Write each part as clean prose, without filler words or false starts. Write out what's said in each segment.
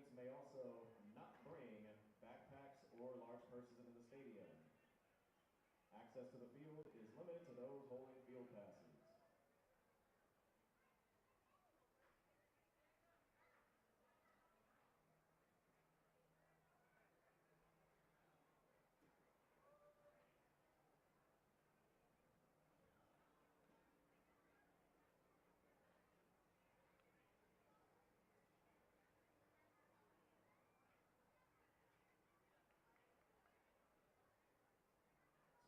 Students may also not bring backpacks or large purses into the stadium. Access to the field is limited to those holding field passes.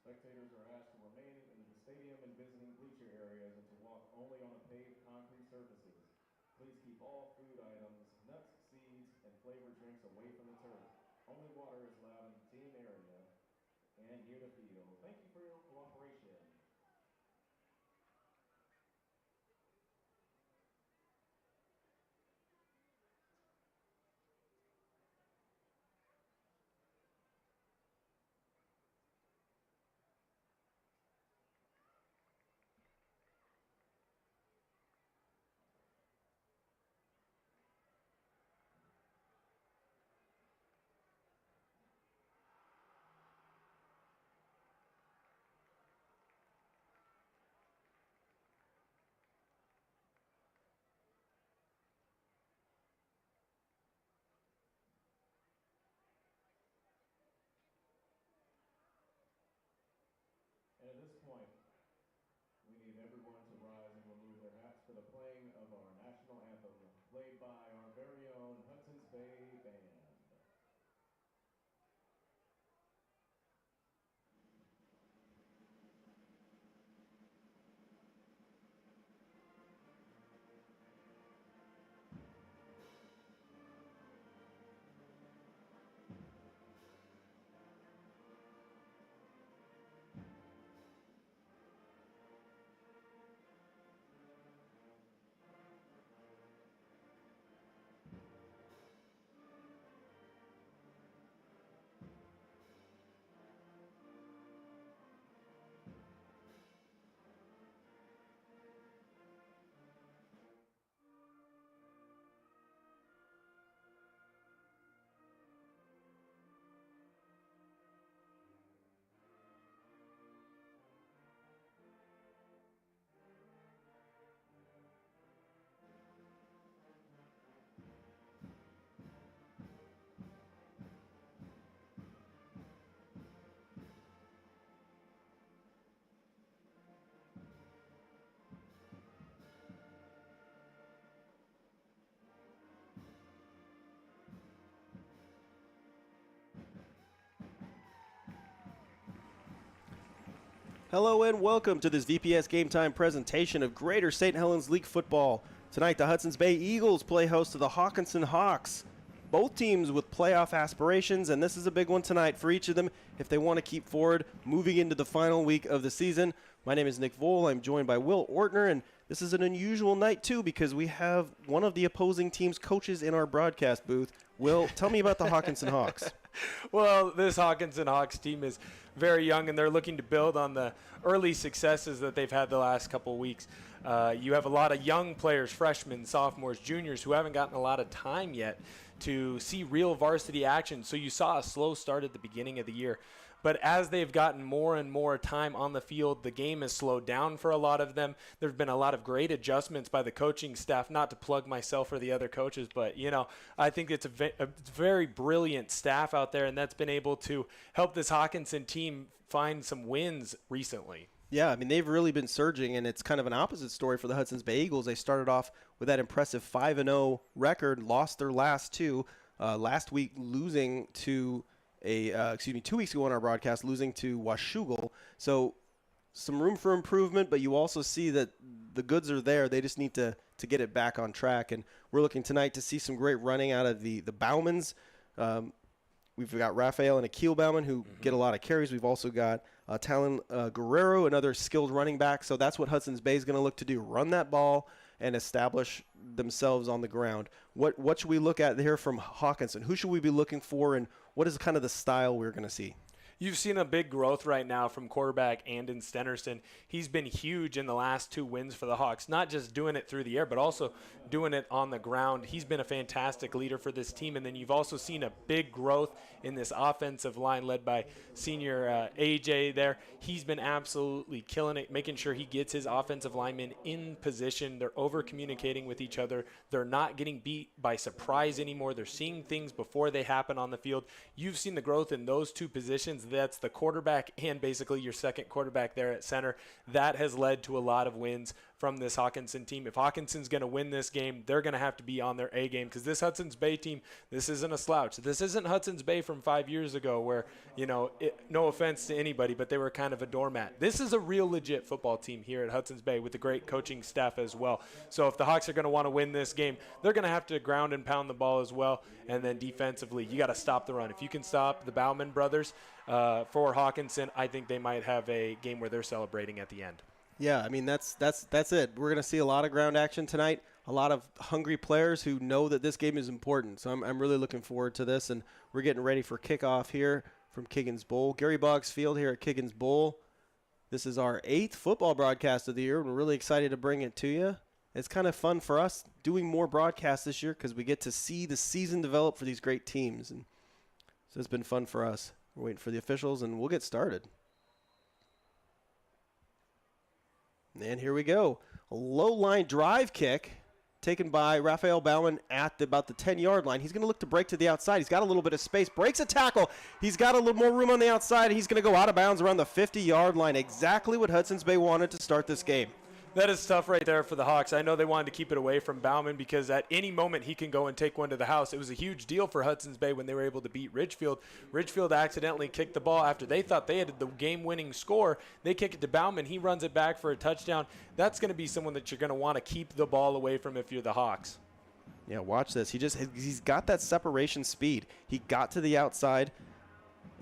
Spectators are asked to remain in the stadium and visiting bleacher areas and to walk only on paved concrete surfaces. Please keep all food items, nuts, seeds, and flavored drinks away from the turf. Only water is allowed in the team area and near the field. Thank you for your cooperation. And at this point, we need everyone to rise and remove their hats for the playing of our national anthem, played by our very own Hudson Bay Band. Hello and welcome to this VPS Game Time presentation of Greater St. Helens League Football. Tonight, the Hudson Bay Eagles play host to the Hockinson Hawks. Both teams with playoff aspirations, and this is a big one tonight for each of them if they want to keep forward moving into the final week of the season. My name is Nick Voll. I'm joined by Will Ortner, and this is an unusual night, too, because we have one of the opposing team's coaches in our broadcast booth. Will, tell me about the Hockinson Hawks. Well, this Hockinson Hawks team is very young, and they're looking to build on the early successes that they've had the last couple of weeks. You have a lot of young players, freshmen, sophomores, juniors, who haven't gotten a lot of time yet to see real varsity action. So you saw a slow start at the beginning of the year. But as they've gotten more and more time on the field, the game has slowed down for a lot of them. There have been a lot of great adjustments by the coaching staff, not to plug myself or the other coaches, but, you know, I think it's a very brilliant staff out there, and that's been able to help this Hockinson team find some wins recently. Yeah, I mean, they've really been surging, and it's kind of an opposite story for the Hudson's Bay Eagles. They started off with that impressive 5-0 record, lost their last two, last week losing to 2 weeks ago on our broadcast, losing to Washougal. So some room for improvement, but you also see that the goods are there. They just need to get it back on track. And we're looking tonight to see some great running out of the Baumans. We've got Raphael and Akil Bauman who get a lot of carries. We've also got Talon Guerrero, another skilled running back. So that's what Hudson's Bay is going to look to do, run that ball and establish themselves on the ground. What should we look at here from Hockinson? Who should we be looking for, and what is kind of the style we're going to see? You've seen a big growth right now from quarterback Andon Stenerson. He's been huge in the last 2 wins for the Hawks, not just doing it through the air, but also doing it on the ground. He's been a fantastic leader for this team. And then you've also seen a big growth in this offensive line led by senior AJ there. He's been absolutely killing it, making sure he gets his offensive linemen in position. They're over-communicating with each other. They're not getting beat by surprise anymore. They're seeing things before they happen on the field. You've seen the growth in those 2 positions. That's the quarterback and basically your second quarterback there at center. That has led to a lot of wins from this Hockinson team. If Hockinson's going to win this game, they're going to have to be on their A game, because this Hudson's Bay team, this isn't a slouch. This isn't Hudson's Bay from 5 years ago where, no offense to anybody, but they were kind of a doormat. This is a real legit football team here at Hudson's Bay with a great coaching staff as well. So if the Hawks are going to want to win this game, they're going to have to ground and pound the ball as well. And then defensively, you got to stop the run. If you can stop the Bauman brothers for Hockinson, I think they might have a game where they're celebrating at the end. Yeah, I mean, that's it. We're going to see a lot of ground action tonight, a lot of hungry players who know that this game is important. So I'm really looking forward to this, and we're getting ready for kickoff here from Kiggins Bowl. Gary Boggs Field here at Kiggins Bowl. This is our 8th football broadcast of the year, and we're really excited to bring it to you. It's kind of fun for us doing more broadcasts this year because we get to see the season develop for these great teams. And so it's been fun for us. We're waiting for the officials, and we'll get started. And here we go. A low-line drive kick taken by Raphael Bauman at about the 10-yard line. He's going to look to break to the outside. He's got a little bit of space. Breaks a tackle. He's got a little more room on the outside. He's going to go out of bounds around the 50-yard line. Exactly what Hudson's Bay wanted to start this game. That is tough right there for the Hawks. I know they wanted to keep it away from Bauman because at any moment he can go and take one to the house. It was a huge deal for Hudson's Bay when they were able to beat Ridgefield. Ridgefield accidentally kicked the ball after they thought they had the game-winning score. They kick it to Bauman. He runs it back for a touchdown. That's going to be someone that you're going to want to keep the ball away from if you're the Hawks. Yeah, watch this. He's got that separation speed. He got to the outside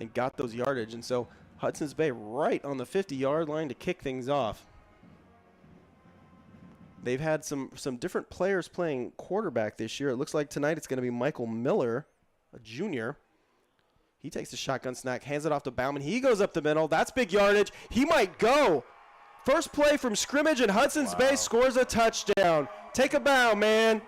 and got those yardage. And so Hudson's Bay right on the 50-yard line to kick things off. They've had some different players playing quarterback this year. It looks like tonight it's going to be Michael Miller, a junior. He takes a shotgun snack, hands it off to Bauman. He goes up the middle. That's big yardage. He might go. First play from scrimmage, and Hudson's Bay scores a touchdown. Take a bow, man.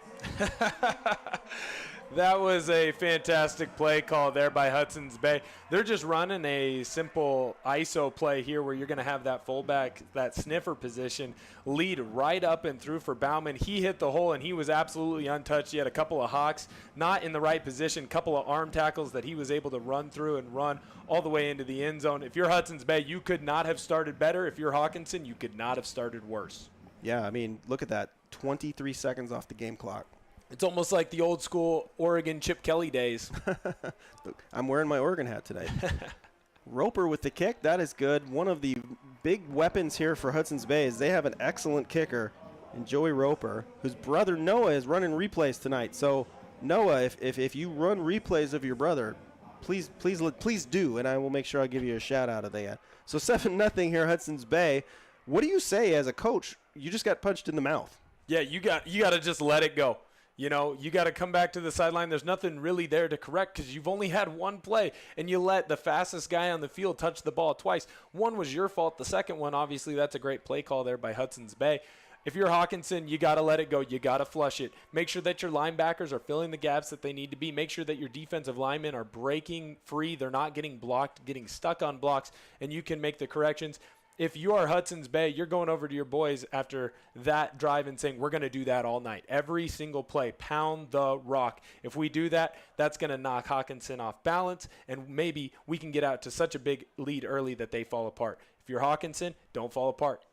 That was a fantastic play call there by Hudson's Bay. They're just running a simple ISO play here where you're going to have that fullback, that sniffer position, lead right up and through for Bauman. He hit the hole, and he was absolutely untouched. He had a couple of Hawks not in the right position, couple of arm tackles that he was able to run through and run all the way into the end zone. If you're Hudson's Bay, you could not have started better. If you're Hockinson, you could not have started worse. Yeah, I mean, look at that. 23 seconds off the game clock. It's almost like the old school Oregon Chip Kelly days. I'm wearing my Oregon hat today. Roper with the kick. That is good. One of the big weapons here for Hudson's Bay is they have an excellent kicker in Joey Roper, whose brother Noah is running replays tonight. So, Noah, if you run replays of your brother, please do, and I will make sure I give you a shout-out of that. So 7-0 here, Hudson's Bay. What do you say as a coach? You just got punched in the mouth. Yeah, you got to just let it go. You know, you got to come back to the sideline. There's nothing really there to correct because you've only had one play, and you let the fastest guy on the field touch the ball twice. One was your fault. The second one, obviously, that's a great play call there by Hudson's Bay. If you're Hockinson, you got to let it go. You got to flush it. Make sure that your linebackers are filling the gaps that they need to be. Make sure that your defensive linemen are breaking free. They're not getting blocked, getting stuck on blocks, and you can make the corrections. If you are Hudson's Bay, you're going over to your boys after that drive and saying, we're going to do that all night. Every single play, pound the rock. If we do that, that's going to knock Hockinson off balance, and maybe we can get out to such a big lead early that they fall apart. If you're Hockinson, don't fall apart.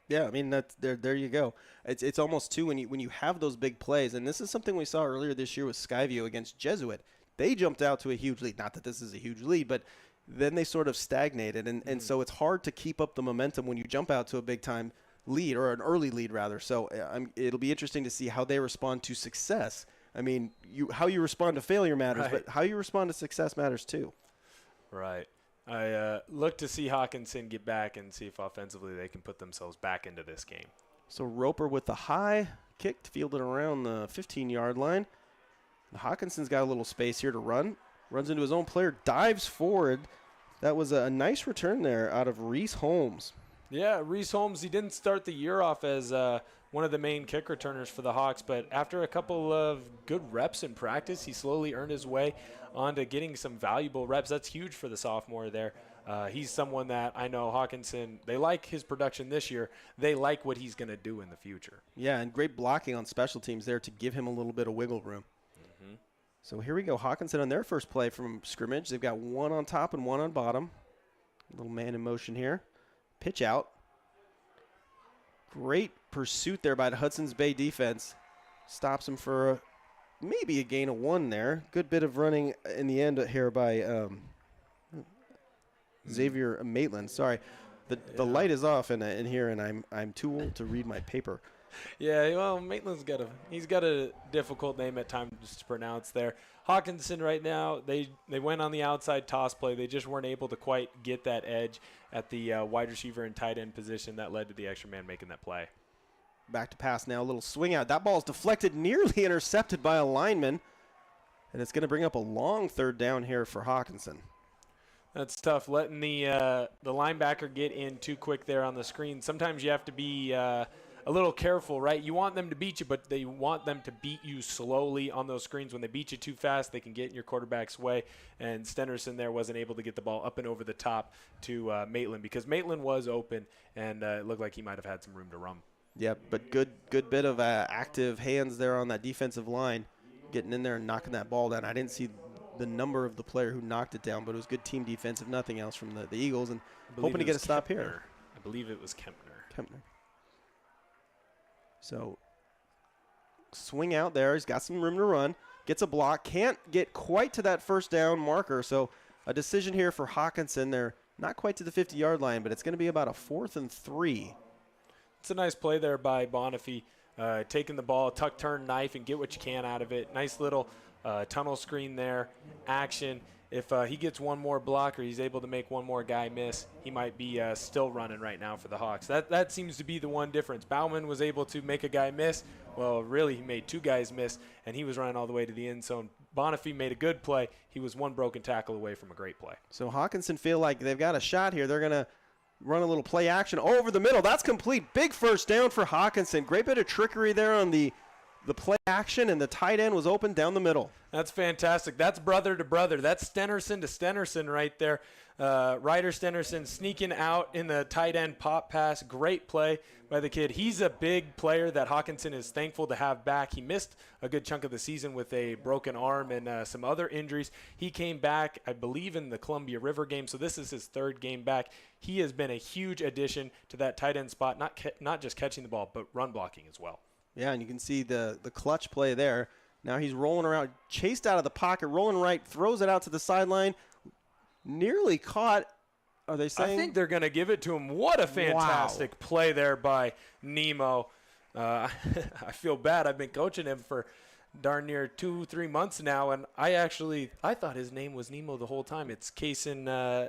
Yeah, I mean, that's there you go. It's almost too when you have those big plays, and this is something we saw earlier this year with Skyview against Jesuit. They jumped out to a huge lead. Not that this is a huge lead, but then they sort of stagnated, and so it's hard to keep up the momentum when you jump out to a big-time lead, or an early lead, rather. So it'll be interesting to see how they respond to success. I mean, how you respond to failure matters, right, but how you respond to success matters too. Right. I look to see Hockinson get back and see if offensively they can put themselves back into this game. So Roper with the high kick, fielded around the 15-yard line. Hawkinson's got a little space here to run. Runs into his own player, dives forward. That was a nice return there out of Reese Holmes. Yeah, Reese Holmes, he didn't start the year off as one of the main kick returners for the Hawks, but after a couple of good reps in practice, he slowly earned his way onto getting some valuable reps. That's huge for the sophomore there. He's someone that I know Hockinson, they like his production this year. They like what he's going to do in the future. Yeah, and great blocking on special teams there to give him a little bit of wiggle room. Mm-hmm. So here we go. Hockinson on their first play from scrimmage. They've got one on top and one on bottom. Little man in motion here. Pitch out. Great pursuit there by the Hudson's Bay defense. Stops him for maybe a gain of 1 there. Good bit of running in the end here by Xavier Maitland. Sorry, the light is off in here, and I'm too old to read my paper. Yeah, well, Maitland's got a difficult name at times to pronounce there. Hockinson right now, they went on the outside toss play. They just weren't able to quite get that edge at the wide receiver and tight end position that led to the extra man making that play. Back to pass now, a little swing out. That ball is deflected, nearly intercepted by a lineman, and it's going to bring up a long third down here for Hockinson. That's tough, letting the linebacker get in too quick there on the screen. Sometimes you have to be a little careful, right? You want them to beat you, but they want them to beat you slowly on those screens. When they beat you too fast, they can get in your quarterback's way. And Stenerson there wasn't able to get the ball up and over the top to Maitland because Maitland was open, and it looked like he might have had some room to run. Yeah, but good bit of active hands there on that defensive line, getting in there and knocking that ball down. I didn't see the number of the player who knocked it down, but it was good team defense, if nothing else, from the Eagles, and hoping to get a stop here. I believe it was Kempner. So swing out there. He's got some room to run. Gets a block. Can't get quite to that first down marker. So a decision here for Hockinson. They're not quite to the 50-yard line, but it's going to be about a 4th and 3. It's a nice play there by Bonifay. Taking the ball, tuck, turn, knife, and get what you can out of it. Nice little tunnel screen there. Action. If he gets one more block or he's able to make one more guy miss, he might be still running right now for the Hawks. That seems to be the one difference. Bauman was able to make a guy miss. Well, really, he made 2 guys miss, and he was running all the way to the end zone. Bonifay made a good play. He was one broken tackle away from a great play. So Hockinson feel like they've got a shot here. They're going to run a little play action over the middle. That's complete. Big first down for Hockinson. Great bit of trickery there on the play action, and the tight end was open down the middle. That's fantastic. That's brother to brother. That's Stenerson to Stenerson right there. Ryder Stenerson sneaking out in the tight end pop pass. Great play by the kid. He's a big player that Hockinson is thankful to have back. He missed a good chunk of the season with a broken arm and some other injuries. He came back, I believe, in the Columbia River game, so this is his 3rd game back. He has been a huge addition to that tight end spot, not just catching the ball, but run blocking as well. Yeah, and you can see the clutch play there. Now he's rolling around, chased out of the pocket, rolling right, throws it out to the sideline, nearly caught. Are they saying? I think they're going to give it to him. What a fantastic play there by Nemo. I feel bad. I've been coaching him for darn near 2-3 months now, and I thought his name was Nemo the whole time. It's Kaysen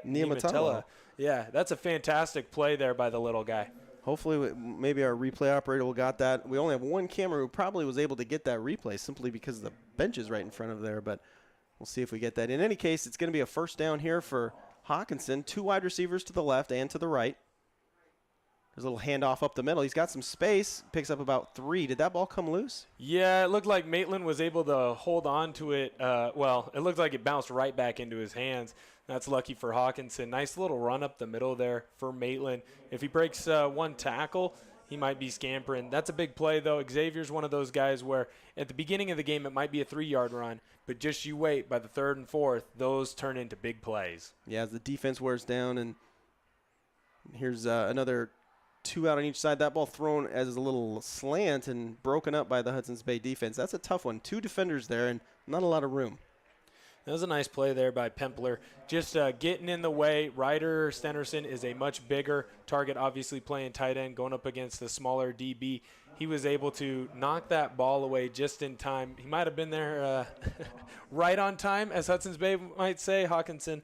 Niematella. Yeah, that's a fantastic play there by the little guy. Hopefully, maybe our replay operator will got that. We only have one camera who probably was able to get that replay simply because the bench is right in front of there, but we'll see if we get that. In any case, it's going to be a first down here for Hockinson. 2 wide receivers to the left and to the right. There's a little handoff up the middle. He's got some space, picks up about 3. Did that ball come loose? Yeah, it looked like Maitland was able to hold on to it. It looked like it bounced right back into his hands. That's lucky for Hockinson. Nice little run up the middle there for Maitland. If he breaks one tackle, he might be scampering. That's a big play, though. Xavier's one of those guys where at the beginning of the game it might be a 3-yard run, but just you wait. By the 3rd and 4th, those turn into big plays. Yeah, as the defense wears down, and here's another 2 out on each side. That ball thrown as a little slant and broken up by the Hudson's Bay defense. That's a tough one. 2 defenders there and not a lot of room. That was a nice play there by Pempler. Just getting in the way. Ryder Stenerson is a much bigger target, obviously playing tight end, going up against the smaller DB. He was able to knock that ball away just in time. He might have been there right on time, as Hudson's Bay might say. Hockinson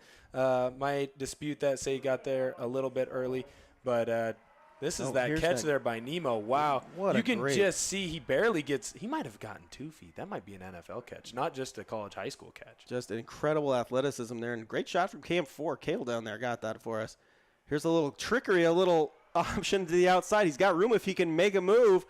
might dispute that, say he got there a little bit early. But This is Oh, that here's catch that. there by Nemo. Wow. What you a can great- just see he barely gets – he might have gotten 2 feet. That might be an NFL catch, not just a college high school catch. Just incredible athleticism there, and great shot from Camp 4. Cale down there got that for us. Here's a little trickery, a little option to the outside. He's got room if he can make a move.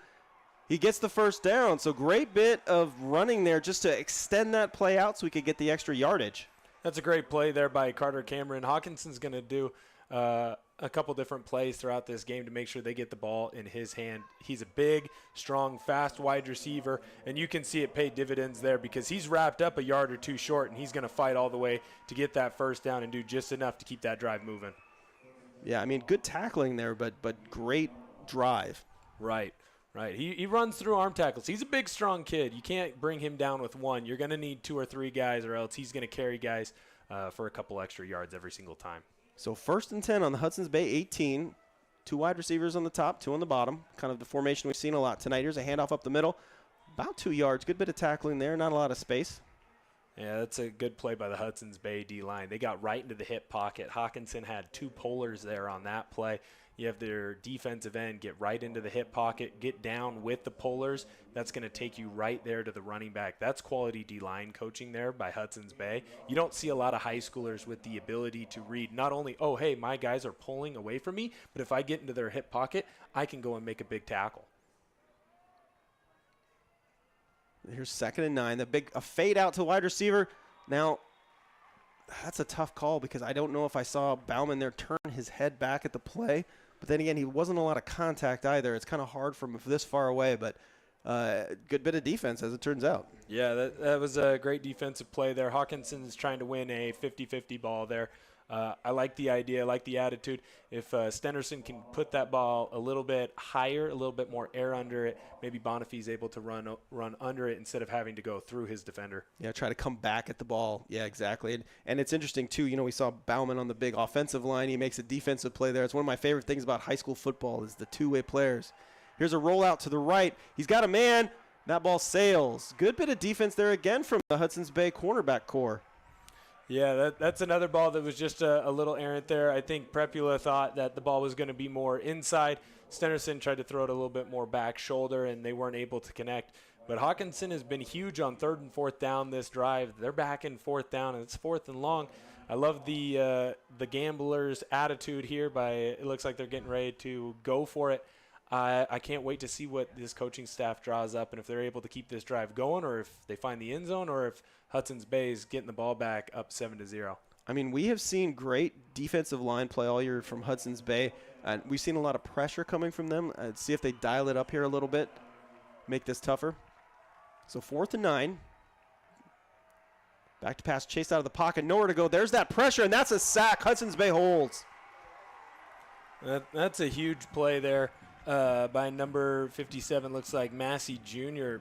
He gets the first down. So great bit of running there just to extend that play out so we could get the extra yardage. That's a great play there by Carter Cameron. Hawkinson's going to do a couple different plays throughout this game to make sure they get the ball in his hand. He's a big, strong, fast wide receiver, and you can see it pay dividends there because he's wrapped up a yard or two short, and he's going to fight all the way to get that first down and do just enough to keep that drive moving. Yeah, I mean, good tackling there, but great drive. Right. He runs through arm tackles. He's a big, strong kid. You can't bring him down with one. You're going to need 2 or 3 guys, or else he's going to carry guys for a couple extra yards every single time. So 1st and 10 on the Hudson's Bay 18. 2 wide receivers on the top, 2 on the bottom. Kind of the formation we've seen a lot tonight. Here's a handoff up the middle. About 2 yards. Good bit of tackling there. Not a lot of space. Yeah, that's a good play by the Hudson's Bay D-line. They got right into the hip pocket. Hockinson had 2 pullers there on that play. You have their defensive end get right into the hip pocket, get down with the pullers. That's going to take you right there to the running back. That's quality D-line coaching there by Hudson's Bay. You don't see a lot of high schoolers with the ability to read not only, oh, hey, my guys are pulling away from me, but if I get into their hip pocket, I can go and make a big tackle. Here's 2nd and 9. A fade out to the wide receiver. Now, that's a tough call because I don't know if I saw Bauman there turn his head back at the play. But then again, he wasn't a lot of contact either. It's kind of hard from this far away, but good bit of defense as it turns out. Yeah, that was a great defensive play there. Hockinson is trying to win a 50-50 ball there. I like the idea, I like the attitude. If Stenderson can put that ball a little bit higher, a little bit more air under it, maybe Bonifay's able to run under it instead of having to go through his defender. Yeah, try to come back at the ball. Yeah, exactly. And it's interesting, too. You know, we saw Bauman on the big offensive line. He makes a defensive play there. It's one of my favorite things about high school football is the two-way players. Here's a rollout to the right. He's got a man. That ball sails. Good bit of defense there again from the Hudson's Bay cornerback core. Yeah, that's another ball that was just a little errant there. I think Prepula thought that the ball was going to be more inside. Stenderson tried to throw it a little bit more back shoulder, and they weren't able to connect. But Hockinson has been huge on 3rd and 4th down this drive. They're back in 4th down, and it's 4th and long. I love the gamblers' attitude here. It looks like they're getting ready to go for it. I can't wait to see what this coaching staff draws up and if they're able to keep this drive going or if they find the end zone or if Hudson's Bay is getting the ball back up 7-0. I mean, we have seen great defensive line play all year from Hudson's Bay. And we've seen a lot of pressure coming from them. See if they dial it up here a little bit, make this tougher. So 4th and 9. Back to pass, chased out of the pocket, nowhere to go. There's that pressure, and that's a sack. Hudson's Bay holds. That's a huge play there by number 57, looks like Massey Jr.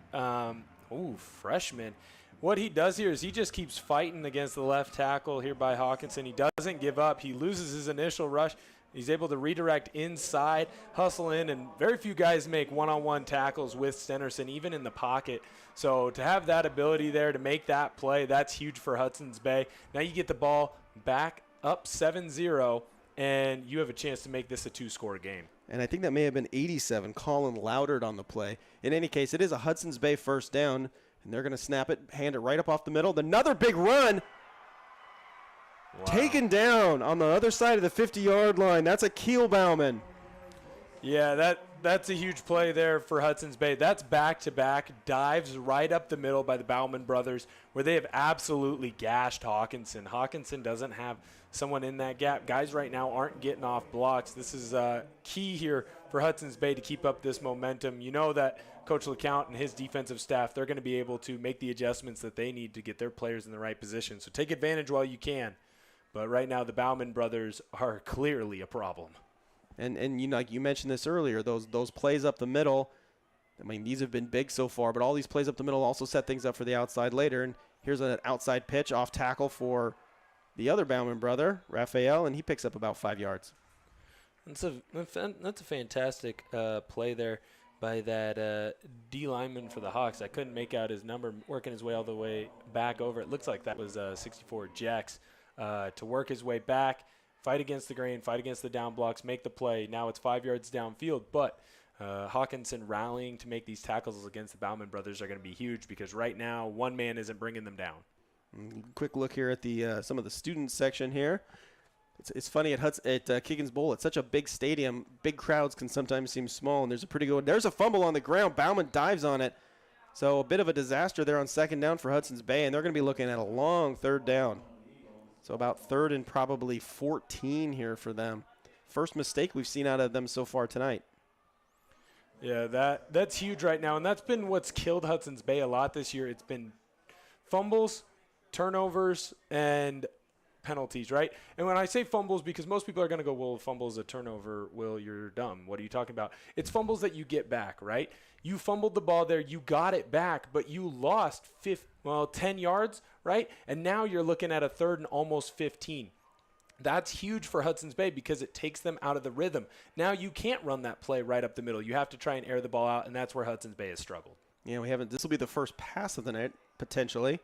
Freshman. What he does here is he just keeps fighting against the left tackle here by Hockinson. He doesn't give up. He loses his initial rush. He's able to redirect inside, hustle in, and very few guys make one-on-one tackles with Stenderson, even in the pocket. So to have that ability there to make that play, that's huge for Hudson's Bay. Now you get the ball back up 7-0, and you have a chance to make this a 2-score game. And I think that may have been 87, Colin Loudard on the play. In any case, it is a Hudson's Bay first down, and they're going to snap it, hand it right up off the middle. Another big run. Wow. Taken down on the other side of the 50-yard line. That's a Keel Bauman. Yeah, that's a huge play there for Hudson's Bay. That's back-to-back dives right up the middle by the Bauman brothers where they have absolutely gashed Hockinson. Hockinson doesn't have someone in that gap. Guys right now aren't getting off blocks. This is key here for Hudson's Bay to keep up this momentum. You know that Coach LeCount and his defensive staff, they're going to be able to make the adjustments that they need to get their players in the right position. So take advantage while you can. But right now, the Bauman brothers are clearly a problem. And you know, like you mentioned this earlier, those plays up the middle, I mean, these have been big so far, but all these plays up the middle also set things up for the outside later. And here's an outside pitch off tackle for the other Bauman brother, Raphael, and he picks up about 5 yards. That's a fantastic play there by that D lineman for the Hawks. I couldn't make out his number, working his way all the way back over. It looks like that was 64 Jax. To work his way back, fight against the grain, fight against the down blocks, make the play. Now it's 5 yards downfield, but Hockinson rallying to make these tackles against the Bauman brothers are going to be huge because right now one man isn't bringing them down. Quick look here at the some of the student section here. It's funny at Kiggins Bowl. It's such a big stadium. Big crowds can sometimes seem small, and there's a pretty good one. There's a fumble on the ground. Bauman dives on it. So a bit of a disaster there on second down for Hudson's Bay, and they're going to be looking at a long third down. So about third and probably 14 here for them. First mistake we've seen out of them so far tonight. Yeah, that's huge right now, and that's been what's killed Hudson's Bay a lot this year. It's been fumbles, turnovers, and penalties, right? And when I say fumbles, because most people are going to go, well, fumbles a turnover, Will, you're dumb. What are you talking about? It's fumbles that you get back, right? You fumbled the ball there, you got it back, but you lost 10 yards, right? And now you're looking at a third and almost 15. That's huge for Hudson's Bay because it takes them out of the rhythm. Now you can't run that play right up the middle. You have to try and air the ball out, and that's where Hudson's Bay has struggled. Yeah, this will be the first pass of the night, potentially.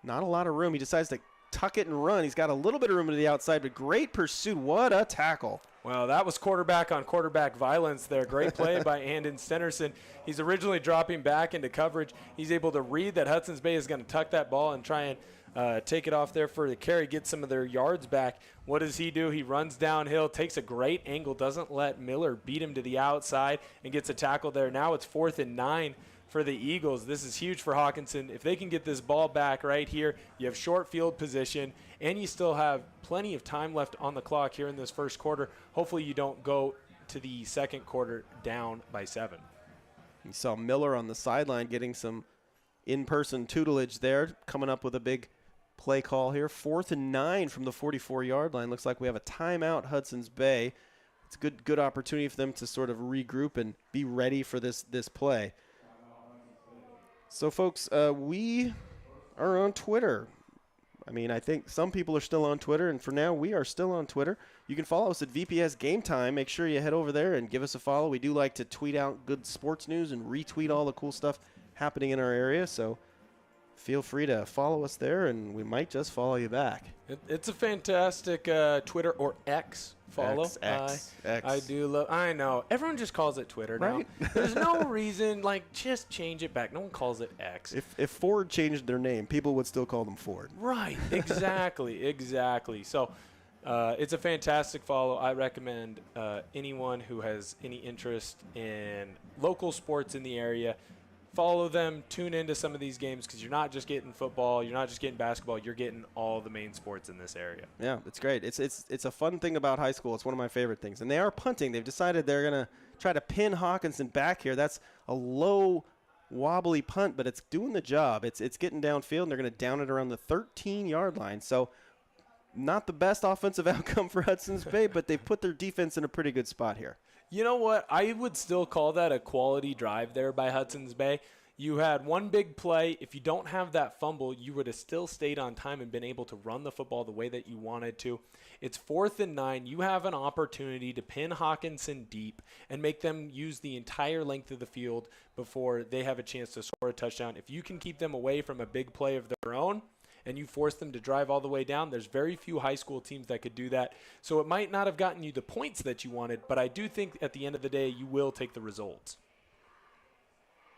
Not a lot of room. He decides to tuck it and run. He's got a little bit of room to the outside, but great pursuit. What a tackle. Well, that was quarterback on quarterback violence there. Great play by Andon Stenerson. He's originally dropping back into coverage. He's able to read that Hudson's Bay is going to tuck that ball and try and take it off there for the carry, get some of their yards back. What does he do? He runs downhill, takes a great angle, doesn't let Miller beat him to the outside, and gets a tackle there. Now it's 4th and 9 for the Eagles. This is huge for Hockinson. If they can get this ball back right here, you have short field position, and you still have plenty of time left on the clock here in this first quarter. Hopefully you don't go to the second quarter down by 7. You saw Miller on the sideline getting some in-person tutelage there, coming up with a big play call here. 4th and 9 from the 44-yard line. Looks like we have a timeout, Hudson's Bay. It's a good opportunity for them to sort of regroup and be ready for this play. So, folks, we are on Twitter. I mean, I think some people are still on Twitter, and for now, we are still on Twitter. You can follow us at VPS Game Time. Make sure you head over there and give us a follow. We do like to tweet out good sports news and retweet all the cool stuff happening in our area, so feel free to follow us there, and we might just follow you back. It's a fantastic Twitter or X follow. X. I do love. I know everyone just calls it Twitter right? now. There's no reason. Just change it back. No one calls it X. If Ford changed their name, people would still call them Ford. Right. Exactly. So it's a fantastic follow. I recommend anyone who has any interest in local sports in the area. Follow them, tune into some of these games because you're not just getting football, you're not just getting basketball, you're getting all the main sports in this area. Yeah, it's great. It's a fun thing about high school. It's one of my favorite things. And they are punting. They've decided they're going to try to pin Hockinson back here. That's a low, wobbly punt, but it's doing the job. It's getting downfield, and they're going to down it around the 13-yard line. So not the best offensive outcome for Hudson's Bay, but they've put their defense in a pretty good spot here. You know what? I would still call that a quality drive there by Hudson's Bay. You had one big play. If you don't have that fumble, you would have still stayed on time and been able to run the football the way that you wanted to. It's 4th and 9. You have an opportunity to pin Hockinson deep and make them use the entire length of the field before they have a chance to score a touchdown. If you can keep them away from a big play of their own, and you force them to drive all the way down, there's very few high school teams that could do that. So it might not have gotten you the points that you wanted, but I do think at the end of the day, you will take the results.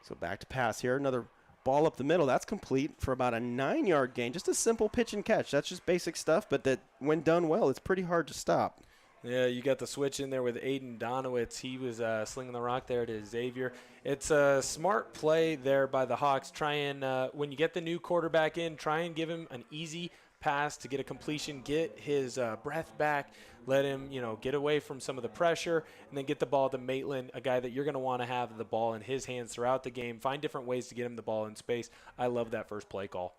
So back to pass here. Another ball up the middle. That's complete for about a 9-yard gain. Just a simple pitch and catch. That's just basic stuff, but that when done well, it's pretty hard to stop. Yeah, you got the switch in there with Aiden Donowitz. He was slinging the rock there to Xavier. It's a smart play there by the Hawks. Try and, when you get the new quarterback in, try and give him an easy pass to get a completion, get his breath back, let him, get away from some of the pressure, and then get the ball to Maitland, a guy that you're going to want to have the ball in his hands throughout the game. Find different ways to get him the ball in space. I love that first play call.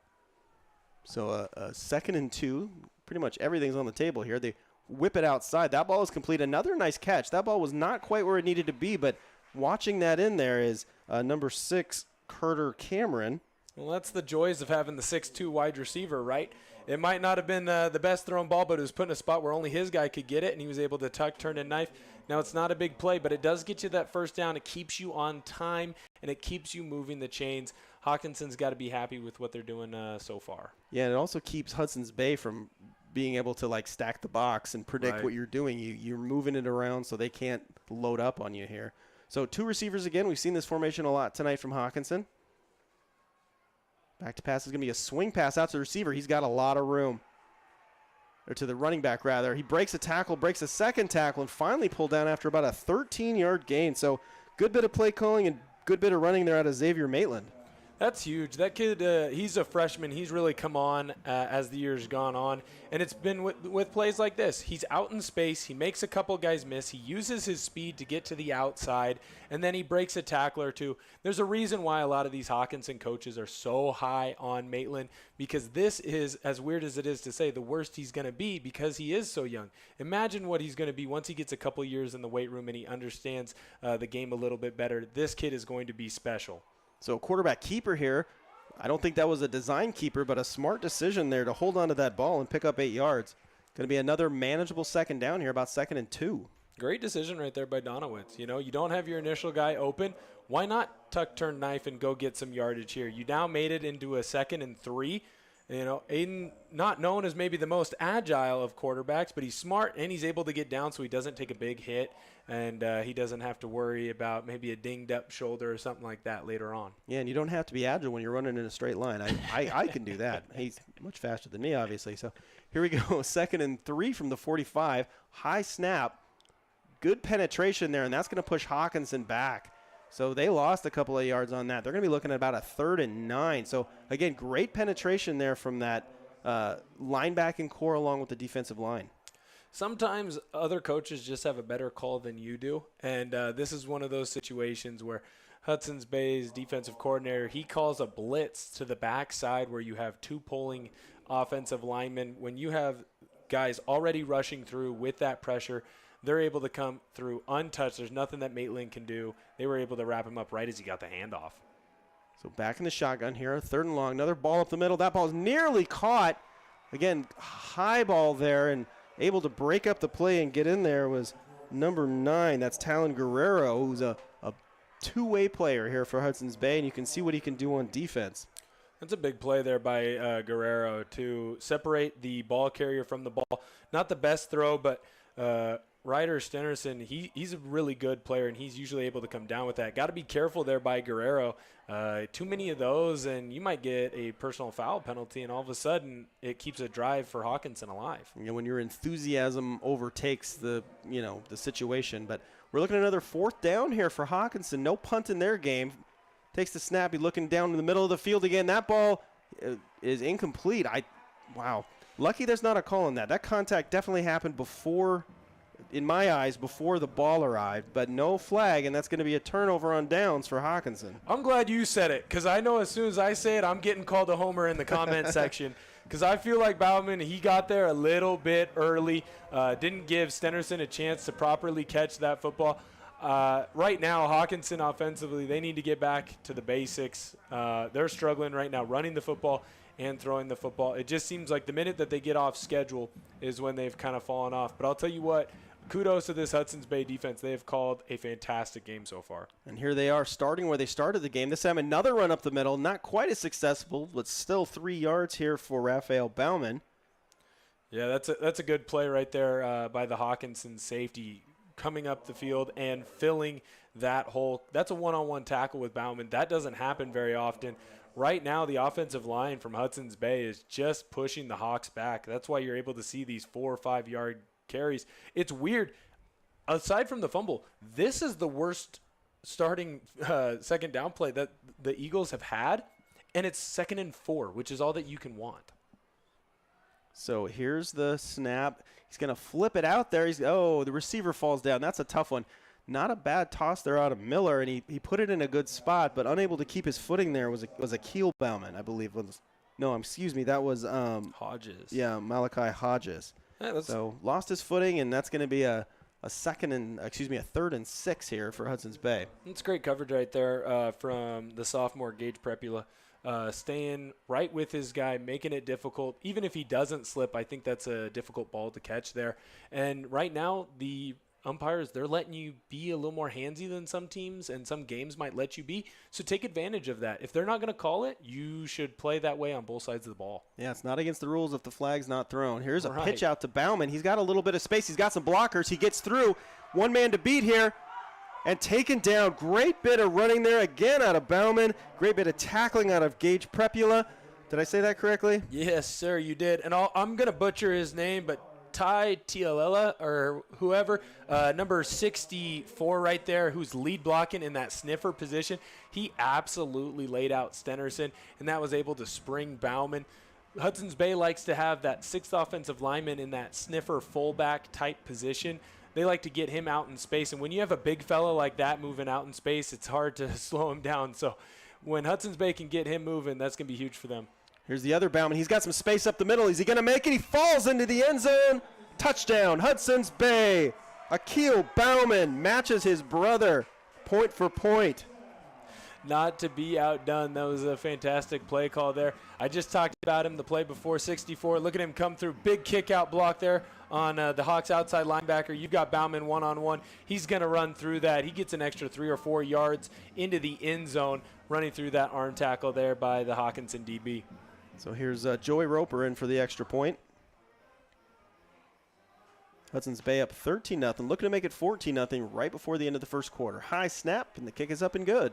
So a 2nd and 2, pretty much everything's on the table here. They whip it outside. That ball is complete. Another nice catch. That ball was not quite where it needed to be, but watching that in there is number 6, Carter Cameron. Well, that's the joys of having the 6'2" wide receiver, right? It might not have been the best thrown ball, but it was put in a spot where only his guy could get it, and he was able to tuck, turn, and knife. Now, it's not a big play, but it does get you that first down. It keeps you on time, and it keeps you moving the chains. Hawkinson's got to be happy with what they're doing so far. Yeah, and it also keeps Hudson's Bay from being able to like stack the box and predict what you're doing. You're moving it around so they can't load up on you here. So 2 receivers again. We've seen this formation a lot tonight from Hockinson. Back to pass is going to be a swing pass out to the receiver. He's got a lot of room. Or to the running back, rather. He breaks a tackle, breaks a second tackle, and finally pulled down after about a 13-yard gain. So good bit of play calling and good bit of running there out of Xavier Maitland. That's huge. That kid, he's a freshman. He's really come on as the year's gone on. And it's been with plays like this. He's out in space. He makes a couple guys miss. He uses his speed to get to the outside, and then he breaks a tackle or two. There's a reason why a lot of these Hockinson coaches are so high on Maitland, because this is, as weird as it is to say, the worst he's going to be because he is so young. Imagine what he's going to be once he gets a couple years in the weight room and he understands the game a little bit better. This kid is going to be special. So quarterback keeper here. I don't think that was a design keeper, but a smart decision there to hold on to that ball and pick up 8 yards. Going to be another manageable second down here, about 2nd and 2. Great decision right there by Donowitz. You know, you don't have your initial guy open. Why not tuck, turn, knife, and go get some yardage here? You now made it into a 2nd and 3. You know, Aiden, not known as maybe the most agile of quarterbacks, but he's smart and he's able to get down so he doesn't take a big hit, and he doesn't have to worry about maybe a dinged up shoulder or something like that later on. Yeah, and you don't have to be agile when you're running in a straight line. I can do that. He's much faster than me, obviously. So here we go, 2nd and 3 from the 45. High snap, good penetration there, and that's going to push Hockinson back. So they lost a couple of yards on that. They're going to be looking at about a 3rd and 9. So, again, great penetration there from that linebacking core along with the defensive line. Sometimes other coaches just have a better call than you do, and this is one of those situations where Hudson Bay's defensive coordinator, he calls a blitz to the backside where you have 2 pulling offensive linemen. When you have guys already rushing through with that pressure, they're able to come through untouched. There's nothing that Maitland can do. They were able to wrap him up right as he got the handoff. So back in the shotgun here, 3rd and long. Another ball up the middle. That ball is nearly caught. Again, high ball there, and able to break up the play and get in there was number 9. That's Talon Guerrero, who's a two-way player here for Hudson's Bay, and you can see what he can do on defense. That's a big play there by Guerrero to separate the ball carrier from the ball. Not the best throw, but Ryder Stenerson, he's a really good player, and he's usually able to come down with that. Got to be careful there by Guerrero. Too many of those, and you might get a personal foul penalty, and all of a sudden it keeps a drive for Hockinson alive. You know, when your enthusiasm overtakes the situation. But we're looking at another 4th down here for Hockinson. No punt in their game. Takes the snap. He's looking down in the middle of the field again. That ball is incomplete. Wow. Lucky there's not a call on that. That contact definitely happened before, in my eyes, before the ball arrived, but no flag, and that's going to be a turnover on downs for Hockinson. I'm glad you said it, because I know as soon as I say it, I'm getting called a homer in the comment section, because I feel like Bauman, he got there a little bit early, didn't give Stenerson a chance to properly catch that football. Right now, Hockinson offensively, they need to get back to the basics. They're struggling right now running the football and throwing the football. It just seems like the minute that they get off schedule is when they've kind of fallen off. But I'll tell you what, kudos to this Hudson's Bay defense. They have called a fantastic game so far. And here they are starting where they started the game. This time another run up the middle. Not quite as successful, but still 3 yards here for Raphael Bauman. Yeah, that's a good play right there by the Hockinson safety, coming up the field and filling that hole. That's a one-on-one tackle with Bauman. That doesn't happen very often. Right now, the offensive line from Hudson's Bay is just pushing the Hawks back. That's why you're able to see these 4 or 5 yard carries. It's weird. Aside from the fumble, this is the worst starting second down play that the Eagles have had, and it's 2nd and 4, which is all that you can want. So here's the snap. He's going to flip it out there. The receiver falls down. That's a tough one. Not a bad toss there out of Miller, and he put it in a good spot, but unable to keep his footing there was a Keel Bauman, I believe. That was Hodges. Yeah, Malachi Hodges. Yeah, so lost his footing, and that's going to be a 3rd and 6 here for Hudson's Bay. It's great coverage right there from the sophomore Gage Prepula. Staying right with his guy, making it difficult. Even if he doesn't slip, I think that's a difficult ball to catch there. And right now, the umpires, they're letting you be a little more handsy than some teams and some games might let you be. So take advantage of that. If they're not going to call it, you should play that way on both sides of the ball. Yeah, it's not against the rules if the flag's not thrown. Here's a pitch out to Bauman. He's got a little bit of space. He's got some blockers. He gets through. One man to beat here and taken down. Great bit of running there again out of Bauman. Great bit of tackling out of Gage Prepula. Did I say that correctly? Yes, sir, you did. And I'm going to butcher his name, but Ty Tialela or whoever, number 64 right there, who's lead blocking in that sniffer position. He absolutely laid out Stenerson, and that was able to spring Bauman. Hudson's Bay likes to have that sixth offensive lineman in that sniffer fullback type position. They like to get him out in space, and when you have a big fella like that moving out in space, it's hard to slow him down. So when Hudson's Bay can get him moving, that's going to be huge for them. Here's the other Bauman. He's got some space up the middle. Is he going to make it? He falls into the end zone. Touchdown, Hudson's Bay. Akil Bauman matches his brother point for point. Not to be outdone. That was a fantastic play call there. I just talked about him the play before, 64. Look at him come through. Big kick out block there on the Hawks outside linebacker. You've got Bauman one-on-one. He's going to run through that. He gets an extra 3 or 4 yards into the end zone, running through that arm tackle there by the Hockinson DB. So here's Joey Roper in for the extra point. Hudson's Bay up 13-0. Looking to make it 14-0 right before the end of the first quarter. High snap, and the kick is up and good.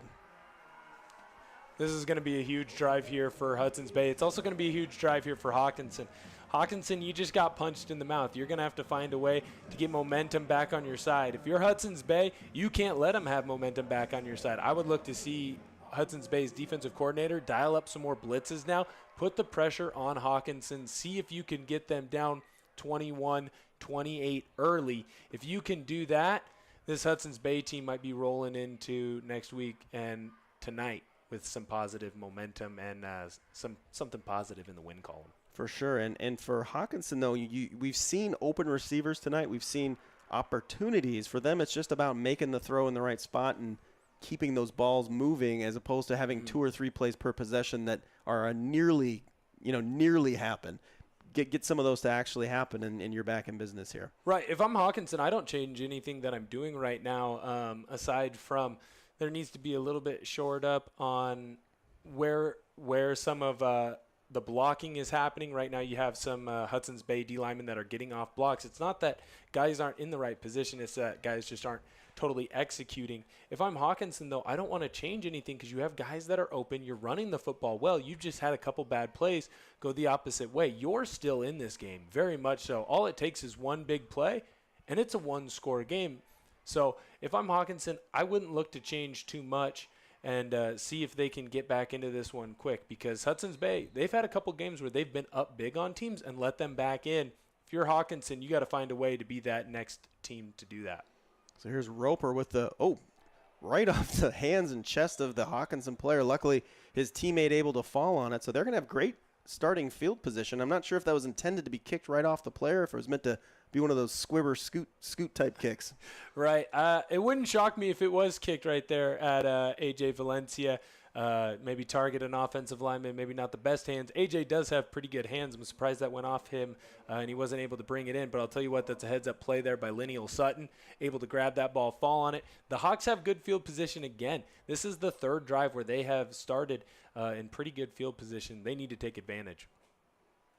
This is going to be a huge drive here for Hudson's Bay. It's also going to be a huge drive here for Hockinson. Hockinson, you just got punched in the mouth. You're going to have to find a way to get momentum back on your side. If you're Hudson's Bay, you can't let them have momentum back on your side. I would look to see Hudson's Bay's defensive coordinator dial up some more blitzes now. Put the pressure on Hockinson. See if you can get them down 21-28 early. If you can do that, this Hudson's Bay team might be rolling into next week and tonight with some positive momentum and something positive in the win column. For sure. And for Hockinson, though, we've seen open receivers tonight. We've seen opportunities. For them, it's just about making the throw in the right spot and keeping those balls moving, as opposed to having 2 or 3 plays per possession that are nearly happen. Get some of those to actually happen, and you're back in business here. Right. If I'm Hockinson, I don't change anything that I'm doing right now, aside from there needs to be a little bit shored up on where some of the blocking is happening. Right now you have some Hudson's Bay D linemen that are getting off blocks. It's not that guys aren't in the right position. It's that guys just aren't totally executing. If I'm Hockinson, though, I don't want to change anything because you have guys that are open. You're running the football well. You've just had a couple bad plays go the opposite way. You're still in this game, very much so. All it takes is one big play, and it's a one-score game. So if I'm Hockinson, I wouldn't look to change too much and see if they can get back into this one quick, because Hudson's Bay, they've had a couple games where they've been up big on teams and let them back in. If you're Hockinson, you got to find a way to be that next team to do that. So here's Roper with right off the hands and chest of the Hockinson player. Luckily, his teammate able to fall on it. So they're going to have great starting field position. I'm not sure if that was intended to be kicked right off the player, if it was meant to be one of those squibber scoot type kicks. Right. It wouldn't shock me if it was kicked right there at AJ Valencia. Maybe target an offensive lineman, maybe not the best hands. AJ does have pretty good hands. I'm surprised that went off him and he wasn't able to bring it in. But I'll tell you what, that's a heads-up play there by Lineal Sutton, able to grab that ball, fall on it. The Hawks have good field position again. This is the third drive where they have started in pretty good field position. They need to take advantage.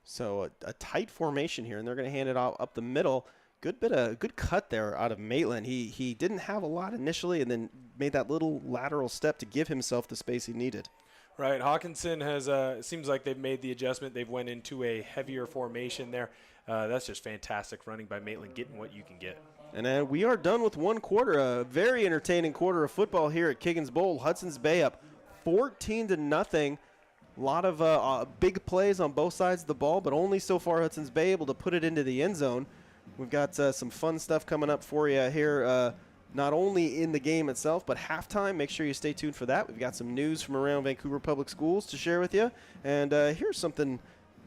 So a tight formation here, and they're going to hand it out up the middle. Good cut there out of Maitland. He didn't have a lot initially, and then made that little lateral step to give himself the space he needed. Right. Hockinson has seems like they've made the adjustment. They've went into a heavier formation there. That's just fantastic running by Maitland, getting what you can get. And we are done with one quarter. A very entertaining quarter of football here at Kiggins Bowl. Hudson's Bay up 14-0. A lot of big plays on both sides of the ball, but only so far Hudson's Bay able to put it into the end zone. We've got some fun stuff coming up for you here, not only in the game itself, but halftime. Make sure you stay tuned for that. We've got some news from around Vancouver Public Schools to share with you. And here's something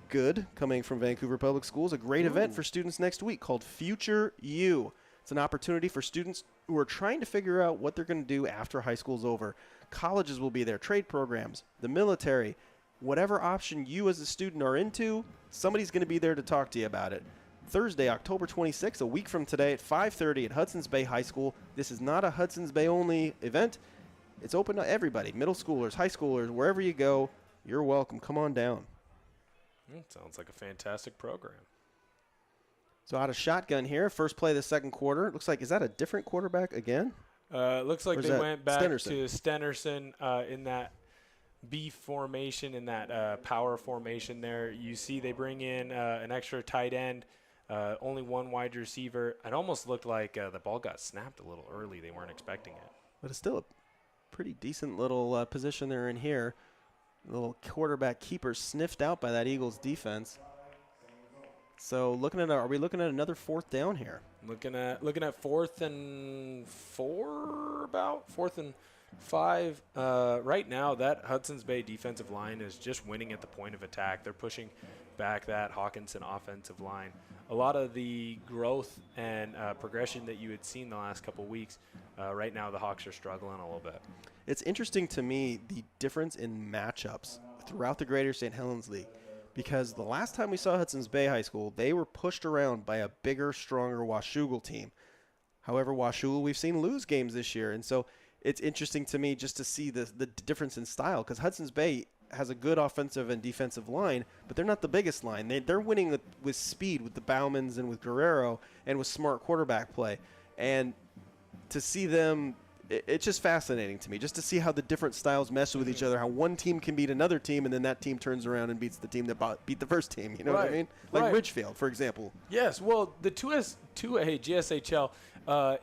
good coming from Vancouver Public Schools, a great event for students next week called Future You. It's an opportunity for students who are trying to figure out what they're going to do after high school's over. Colleges will be there, trade programs, the military. Whatever option you as a student are into, somebody's going to be there to talk to you about it. Thursday, October 26th, a week from today at 5:30 at Hudson's Bay High School. This is not a Hudson's Bay only event. It's open to everybody, middle schoolers, high schoolers, wherever you go, you're welcome. Come on down. Sounds like a fantastic program. So out of shotgun here, first play of the second quarter. Looks like, is that a different quarterback again? Looks like they went back Stennerson? to Stennerson in that B formation, in that power formation there. You see they bring in an extra tight end, only one wide receiver. It almost looked like the ball got snapped a little early. They weren't expecting it. But it's still a pretty decent little position they're in here. Little quarterback keeper sniffed out by that Eagles defense. So are we looking at another fourth down here? Looking at 4th and 4, about 4th and 5. Right now, that Hudson's Bay defensive line is just winning at the point of attack. They're pushing back that Hockinson offensive line. A lot of the growth and progression that you had seen the last couple weeks, right now the Hawks are struggling a little bit. It's interesting to me the difference in matchups throughout the Greater St. Helens League. Because the last time we saw Hudson's Bay High School, they were pushed around by a bigger, stronger Washougal team. However, Washougal we've seen lose games this year. And so it's interesting to me just to see the difference in style. Because Hudson's Bay has a good offensive and defensive line, but they're not the biggest line. They're winning with speed with the Baumans and with Guerrero and with smart quarterback play. And to see them, it's just fascinating to me, just to see how the different styles mesh with each other, how one team can beat another team, and then that team turns around and beats the team that beat the first team. You know what I mean? Like Ridgefield, for example. Yes, well, the 2A GSHL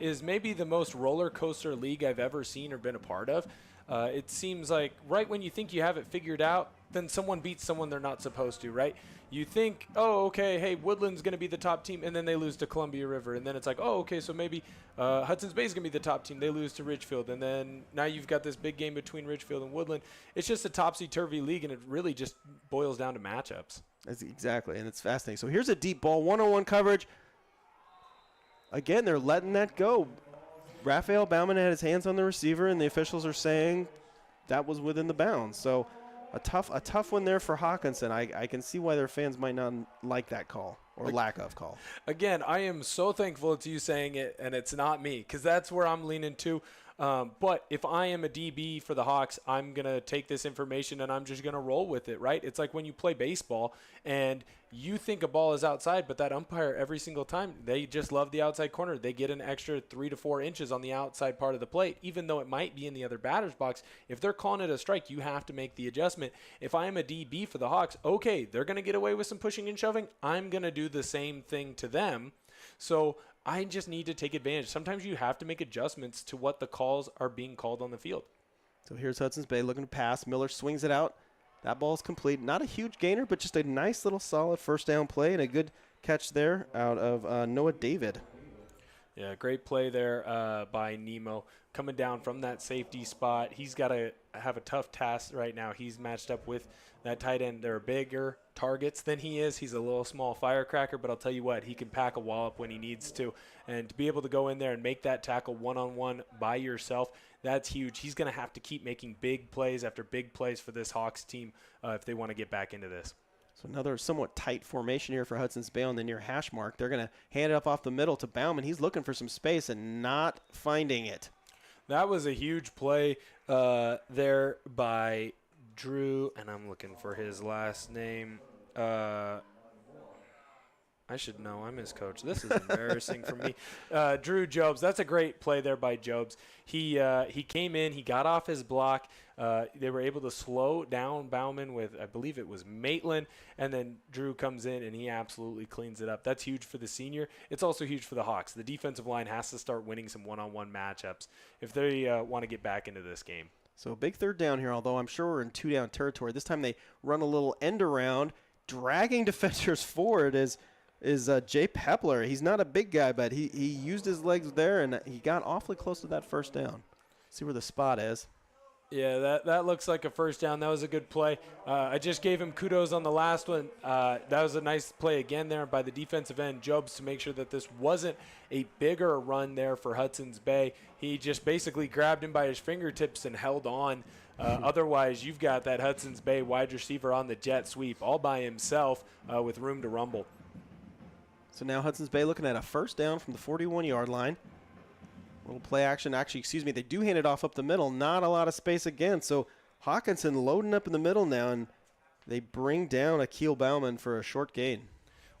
is maybe the most roller coaster league I've ever seen or been a part of. It seems like right when you think you have it figured out, then someone beats someone they're not supposed to, right? You think, oh, okay, hey, Woodland's going to be the top team, and then they lose to Columbia River. And then it's like, oh, okay, so maybe Hudson's Bay is going to be the top team. They lose to Ridgefield. And then now you've got this big game between Ridgefield and Woodland. It's just a topsy-turvy league, and it really just boils down to matchups. That's exactly, and it's fascinating. So here's a deep ball, one-on-one coverage. Again, they're letting that go. Raphael Bauman had his hands on the receiver, and the officials are saying that was within the bounds. So a tough one there for Hockinson. I can see why their fans might not like that call or lack of call. Again, I am so thankful it's you saying it, and it's not me, because that's where I'm leaning to. But if I am a DB for the Hawks, I'm going to take this information and I'm just going to roll with it, right? It's like when you play baseball and you think a ball is outside, but that umpire every single time, they just love the outside corner. They get an extra 3 to 4 inches on the outside part of the plate, even though it might be in the other batter's box. If they're calling it a strike, you have to make the adjustment. If I am a DB for the Hawks, okay, they're going to get away with some pushing and shoving. I'm going to do the same thing to them. So I just need to take advantage. Sometimes you have to make adjustments to what the calls are being called on the field. So here's Hudson's Bay looking to pass. Miller swings it out. That ball's complete. Not a huge gainer, but just a nice little solid first down play and a good catch there out of Noah David. Yeah, great play there by Nemo. Coming down from that safety spot. He's got to have a tough task right now. He's matched up with that tight end. They're bigger targets than he is. He's a little small firecracker, but I'll tell you what, he can pack a wallop when he needs to. And to be able to go in there and make that tackle one-on-one by yourself, that's huge. He's going to have to keep making big plays after big plays for this Hawks team if they want to get back into this. So another somewhat tight formation here for Hudson's Bay on the near hash mark. They're going to hand it up off the middle to Bauman. He's looking for some space and not finding it. That was a huge play there by Drew, and I'm looking for his last name. I should know. I'm his coach. This is embarrassing for me. Drew Jobs. That's a great play there by Jobs. He came in. He got off his block. They were able to slow down Bauman with, I believe it was Maitland, and then Drew comes in, and he absolutely cleans it up. That's huge for the senior. It's also huge for the Hawks. The defensive line has to start winning some one-on-one matchups if they want to get back into this game. So a big third down here, although I'm sure we're in two-down territory. This time they run a little end around, dragging defenders forward is Jay Pepler. He's not a big guy, but he used his legs there, and he got awfully close to that first down. See where the spot is. Yeah, that looks like a first down. That was a good play. I just gave him kudos on the last one. That was a nice play again there by the defensive end, Jobs, to make sure that this wasn't a bigger run there for Hudson's Bay. He just basically grabbed him by his fingertips and held on. Otherwise, you've got that Hudson's Bay wide receiver on the jet sweep all by himself with room to rumble. So now Hudson's Bay looking at a first down from the 41-yard line. Little play action. Actually, excuse me, they do hand it off up the middle. Not a lot of space again. So Hockinson loading up in the middle now, and they bring down Akil Bauman for a short gain.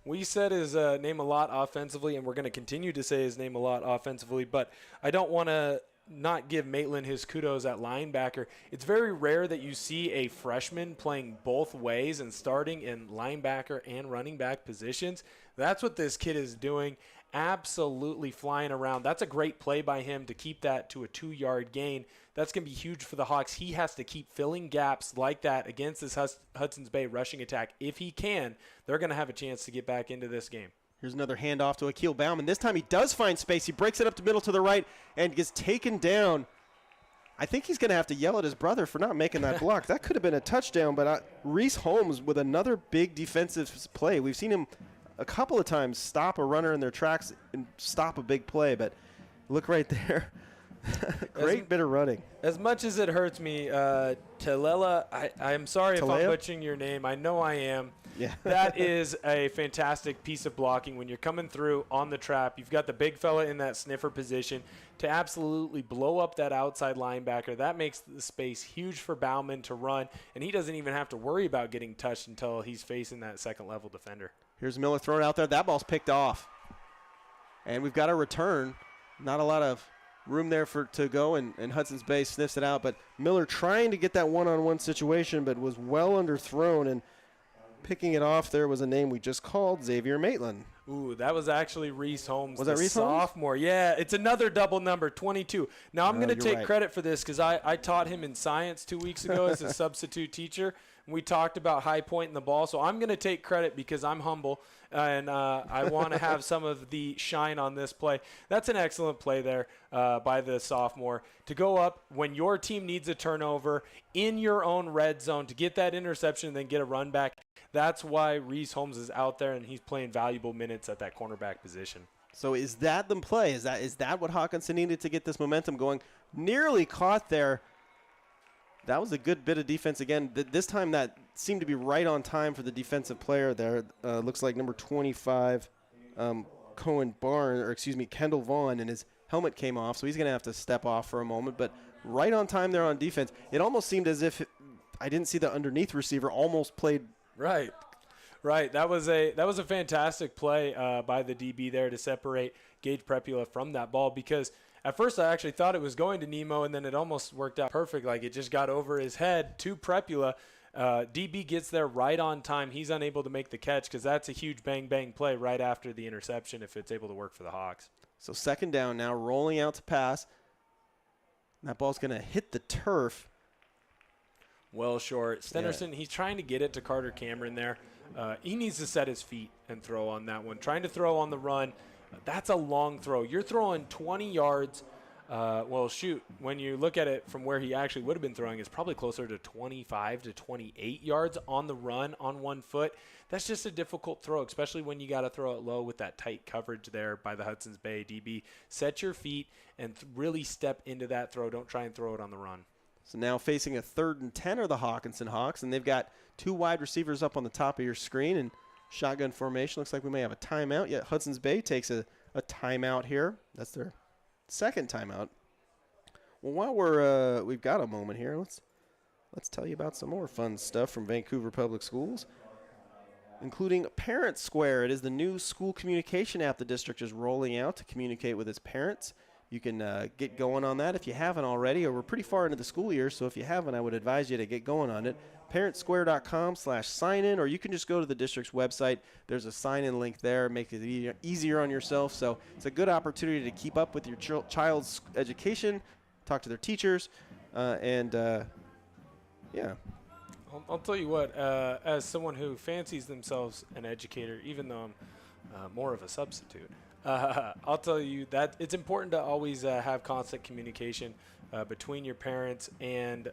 We said his name a lot offensively, and we're going to continue to say his name a lot offensively, but I don't want to not give Maitland his kudos at linebacker. It's very rare that you see a freshman playing both ways and starting in linebacker and running back positions. That's what this kid is doing, absolutely flying around. That's a great play by him to keep that to a 2-yard gain. That's going to be huge for the Hawks. He has to keep filling gaps like that against this Hudson's Bay rushing attack. If he can, they're going to have a chance to get back into this game. Here's another handoff to Akil Bauman. This time he does find space. He breaks it up the middle to the right and gets taken down. I think he's going to have to yell at his brother for not making that block. That could have been a touchdown, but Reese Holmes with another big defensive play. We've seen him a couple of times stop a runner in their tracks and stop a big play, but look right there. Great bit of running. As much as it hurts me, Talela, I'm sorry if I'm Talea? butchering your name. I know I am. Yeah. That is a fantastic piece of blocking when you're coming through on the trap. You've got the big fella in that sniffer position to absolutely blow up that outside linebacker. That makes the space huge for Bauman to run, and he doesn't even have to worry about getting touched until he's facing that second-level defender. Here's Miller throwing it out there. That ball's picked off. And we've got a return. Not a lot of room there to go, and Hudson's Bay sniffs it out. But Miller trying to get that one-on-one situation, but was well underthrown, and picking it off there was a name we just called, Xavier Maitland. Ooh, that was actually Reese Holmes, Was that Reese sophomore. Holmes? Yeah, it's another double number, 22. Now, I'm going to take right. credit for this because I taught him in science 2 weeks ago as a substitute teacher. And we talked about high pointing the ball. So I'm going to take credit because I'm humble, and I want to have some of the shine on this play. That's an excellent play there by the sophomore to go up when your team needs a turnover in your own red zone to get that interception and then get a run back. That's why Reese Holmes is out there, and he's playing valuable minutes at that cornerback position. So is that the play? Is that what Hockinson needed to get this momentum going? Nearly caught there. That was a good bit of defense again. This time that seemed to be right on time for the defensive player there. Looks like number 25, Kendall Vaughn, and his helmet came off, so he's going to have to step off for a moment. But right on time there on defense. It almost seemed as if I didn't see the underneath receiver almost played. Right. That was a fantastic play by the DB there to separate Gage Prepula from that ball, because at first I actually thought it was going to Nemo, and then it almost worked out perfect. Like it just got over his head to Prepula. DB gets there right on time. He's unable to make the catch because that's a huge bang-bang play right after the interception if it's able to work for the Hawks. So second down now, rolling out to pass. That ball's going to hit the turf. Well short. Stenderson, he's trying to get it to Carter Cameron there. He needs to set his feet and throw on that one. Trying to throw on the run. That's a long throw. You're throwing 20 yards. When you look at it from where he actually would have been throwing, it's probably closer to 25 to 28 yards on the run on 1 foot. That's just a difficult throw, especially when you got to throw it low with that tight coverage there by the Hudson's Bay DB. Set your feet and really step into that throw. Don't try and throw it on the run. So now facing a 3rd and 10 are the Hockinson Hawks, and they've got 2 wide receivers up on the top of your screen, and shotgun formation. Looks like we may have a timeout. Yet Hudson's Bay takes a timeout here. That's their second timeout. Well, while we've got a moment here, let's tell you about some more fun stuff from Vancouver Public Schools, including Parent Square. It is the new school communication app the district is rolling out to communicate with its parents. You can get going on that if you haven't already, or we're pretty far into the school year, so if you haven't, I would advise you to get going on it. parentsquare.com/sign-in, or you can just go to the district's website. There's a sign-in link there. Make it easier on yourself. So it's a good opportunity to keep up with your child's education, talk to their teachers, yeah. I'll tell you what, as someone who fancies themselves an educator, even though I'm more of a substitute, I'll tell you that it's important to always have constant communication between your parents and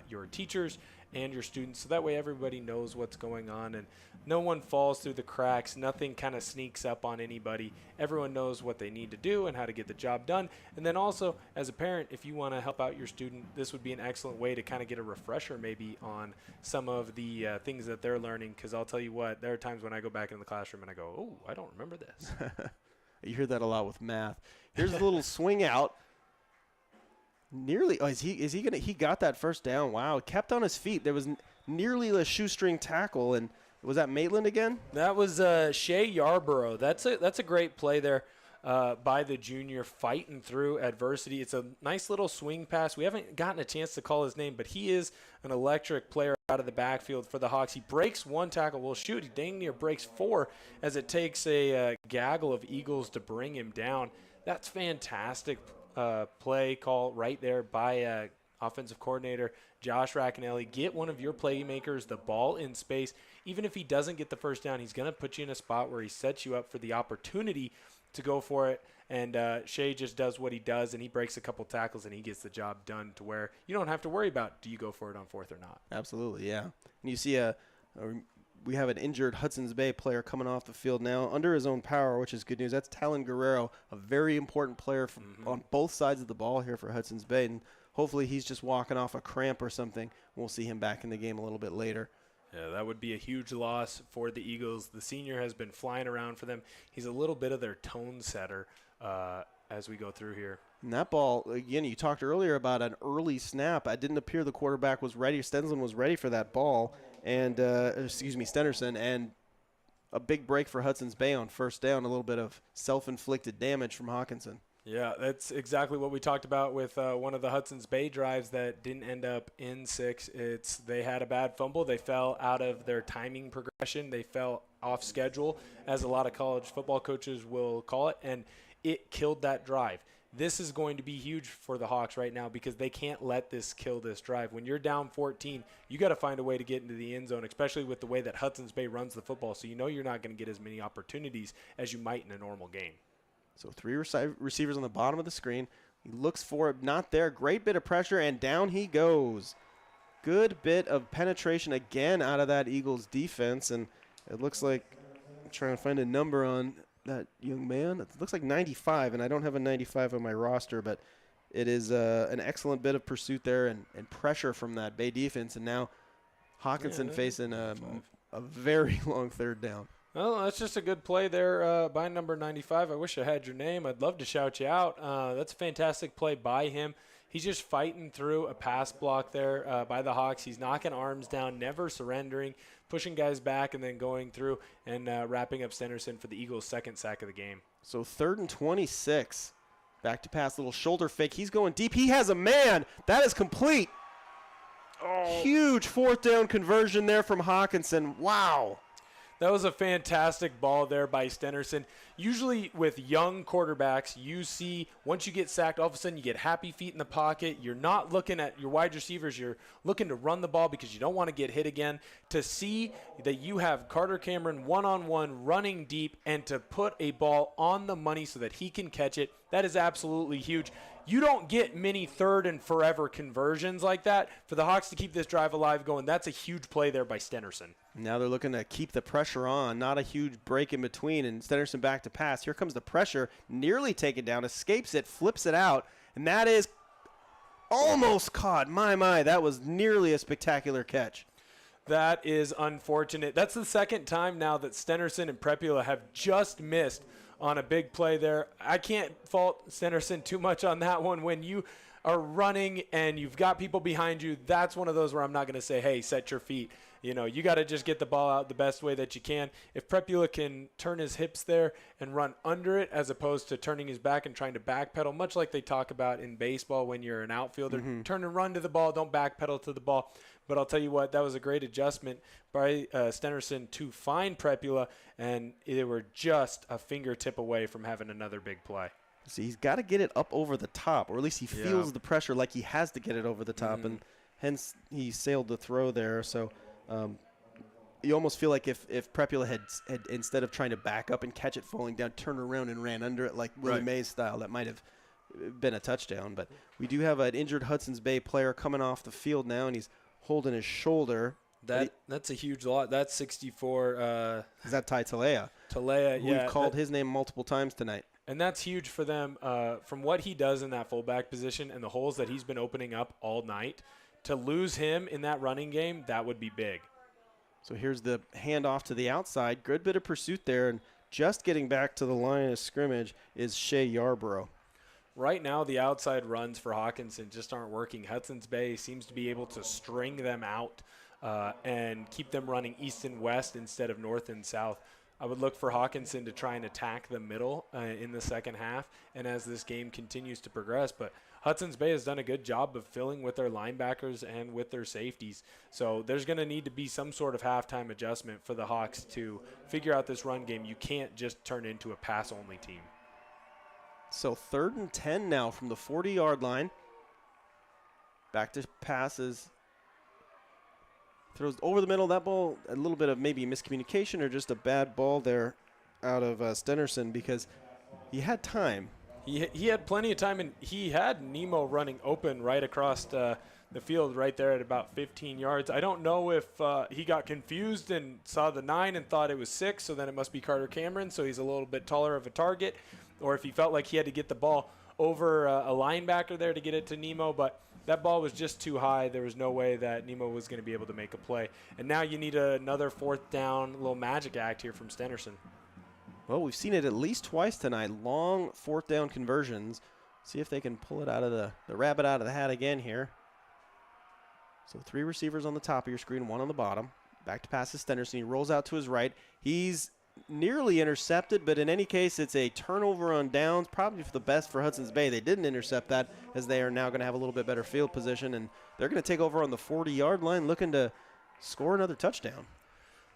your teachers and your students, so that way everybody knows what's going on. And No one falls through the cracks. Nothing kind of sneaks up on anybody. Everyone knows what they need to do and how to get the job done. And then also, as a parent, if you want to help out your student, this would be an excellent way to kind of get a refresher maybe on some of the things that they're learning. Because I'll tell you what, there are times when I go back in the classroom and I go, oh, I don't remember this. You hear that a lot with math. Here's a little swing out. Nearly, he got that first down. Wow, kept on his feet. There was nearly a shoestring tackle, and was that Maitland again? That was Shea Yarborough. That's a great play there by the junior, fighting through adversity. It's a nice little swing pass. We haven't gotten a chance to call his name, but he is an electric player out of the backfield for the Hawks. He breaks one tackle. Well, shoot, he dang near breaks four as it takes a gaggle of Eagles to bring him down. That's fantastic play call right there by offensive coordinator Josh Racanelli. Get one of your playmakers the ball in space. Even if he doesn't get the first down, he's going to put you in a spot where he sets you up for the opportunity to go for it. And Shea just does what he does, and he breaks a couple tackles, and he gets the job done to where you don't have to worry about, do you go for it on fourth or not? Absolutely, yeah. And you see we have an injured Hudson's Bay player coming off the field now under his own power, which is good news. That's Talon Guerrero, a very important player on both sides of the ball here for Hudson's Bay. And hopefully he's just walking off a cramp or something. We'll see him back in the game a little bit later. Yeah, that would be a huge loss for the Eagles. The senior has been flying around for them. He's a little bit of their tone setter as we go through here. And that ball, again, you talked earlier about an early snap. It didn't appear the quarterback was ready. Stenson was ready for that ball. And, Stenderson, and a big break for Hudson's Bay on first down, a little bit of self-inflicted damage from Hockinson. Yeah, that's exactly what we talked about with one of the Hudson's Bay drives that didn't end up in 6. They had a bad fumble. They fell out of their timing progression. They fell off schedule, as a lot of college football coaches will call it, and it killed that drive. This is going to be huge for the Hawks right now because they can't let this kill this drive. When you're down 14, you got to find a way to get into the end zone, especially with the way that Hudson's Bay runs the football, so you know you're not going to get as many opportunities as you might in a normal game. So 3 receivers on the bottom of the screen. He looks for it, not there. Great bit of pressure, and down he goes. Good bit of penetration again out of that Eagles defense, and it looks like I'm trying to find a number on that young man. It looks like 95, and I don't have a 95 on my roster, but it is an excellent bit of pursuit there and pressure from that Bay defense, and now Hockinson facing a very long third down. Well, that's just a good play there by number 95. I wish I had your name. I'd love to shout you out. That's a fantastic play by him. He's just fighting through a pass block there by the Hawks. He's knocking arms down, never surrendering, pushing guys back, and then going through and wrapping up Stenderson for the Eagles' second sack of the game. So 3rd and 26. Back to pass, little shoulder fake. He's going deep. He has a man. That is complete. Oh. Huge 4th down conversion there from Hockinson. Wow. That was a fantastic ball there by Stenderson. Usually with young quarterbacks, you see once you get sacked, all of a sudden you get happy feet in the pocket. You're not looking at your wide receivers. You're looking to run the ball because you don't want to get hit again. To see that you have Carter Cameron one-on-one running deep and to put a ball on the money so that he can catch it, that is absolutely huge. You don't get many third and forever conversions like that. For the Hawks to keep this drive alive going, that's a huge play there by Stenderson. Now they're looking to keep the pressure on, not a huge break in between, and Stenderson back to pass. Here comes the pressure, nearly taken down, escapes it, flips it out, and that is almost caught. My, that was nearly a spectacular catch. That is unfortunate. That's the second time now that Stenderson and Prepula have just missed on a big play there. I can't fault Stenderson too much on that one. When you are running and you've got people behind you, that's one of those where I'm not going to say, hey, set your feet. You know, you got to just get the ball out the best way that you can. If Prepula can turn his hips there and run under it as opposed to turning his back and trying to backpedal, much like they talk about in baseball when you're an outfielder, turn and run to the ball, don't backpedal to the ball. But I'll tell you what, that was a great adjustment by Stenderson to find Prepula, and they were just a fingertip away from having another big play. See, he's got to get it up over the top, or at least he feels the pressure like he has to get it over the top, and hence he sailed the throw there. So you almost feel like if Prepula had instead of trying to back up and catch it falling down, turn around and ran under it like Willie Mays style, that might have been a touchdown. But we do have an injured Hudson's Bay player coming off the field now, and he's holding his shoulder. That's a huge lot. That's 64. Is that Ty Talea? Talea, yeah. We've called his name multiple times tonight. And that's huge for them. From what he does in that fullback position and the holes that he's been opening up all night, to lose him in that running game, that would be big. So here's the handoff to the outside. Good bit of pursuit there, and just getting back to the line of scrimmage is Shea Yarborough. Right now, the outside runs for Hockinson just aren't working. Hudson's Bay seems to be able to string them out and keep them running east and west instead of north and south. I would look for Hockinson to try and attack the middle in the second half and as this game continues to progress. But Hudson's Bay has done a good job of filling with their linebackers and with their safeties. So there's going to need to be some sort of halftime adjustment for the Hawks to figure out this run game. You can't just turn into a pass-only team. So 3rd and 10 now from the 40-yard line. Back to passes. Throws over the middle. That ball, a little bit of maybe miscommunication or just a bad ball there out of Stenerson because he had time. He had plenty of time, and he had Nemo running open right across the field right there at about 15 yards. I don't know if he got confused and saw the 9 and thought it was 6, so then it must be Carter Cameron, so he's a little bit taller of a target, or if he felt like he had to get the ball over a linebacker there to get it to Nemo, but that ball was just too high. There was no way that Nemo was going to be able to make a play. And now you need another 4th down little magic act here from Stenerson. Well, we've seen it at least twice tonight. Long 4th down conversions. See if they can pull it out of the rabbit out of the hat again here. So 3 receivers on the top of your screen, 1 on the bottom. Back to pass to Stenerson. He rolls out to his right. He's nearly intercepted, but in any case, it's a turnover on downs, probably for the best for Hudson's Bay. They didn't intercept that as they are now going to have a little bit better field position, and they're going to take over on the 40-yard line looking to score another touchdown.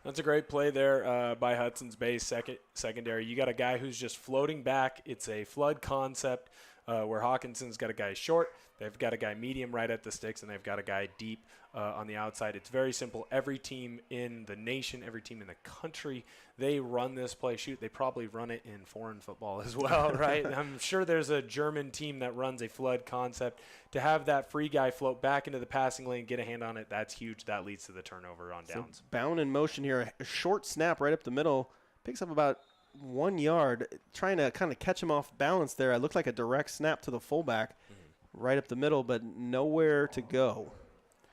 That's a great play there by Hudson's Bay secondary. You got a guy who's just floating back. It's a flood concept where Hawkinson's got a guy short. They've got a guy medium right at the sticks, and they've got a guy deep on the outside. It's very simple. Every team in the nation, every team in the country, they run this play. Shoot, they probably run it in foreign football as well, right? I'm sure there's a German team that runs a flood concept. To have that free guy float back into the passing lane, get a hand on it, that's huge. That leads to the turnover on downs. So bound in motion here. A short snap right up the middle. Picks up about 1 yard, trying to kind of catch him off balance there. It looked like a direct snap to the fullback right up the middle, but nowhere to go.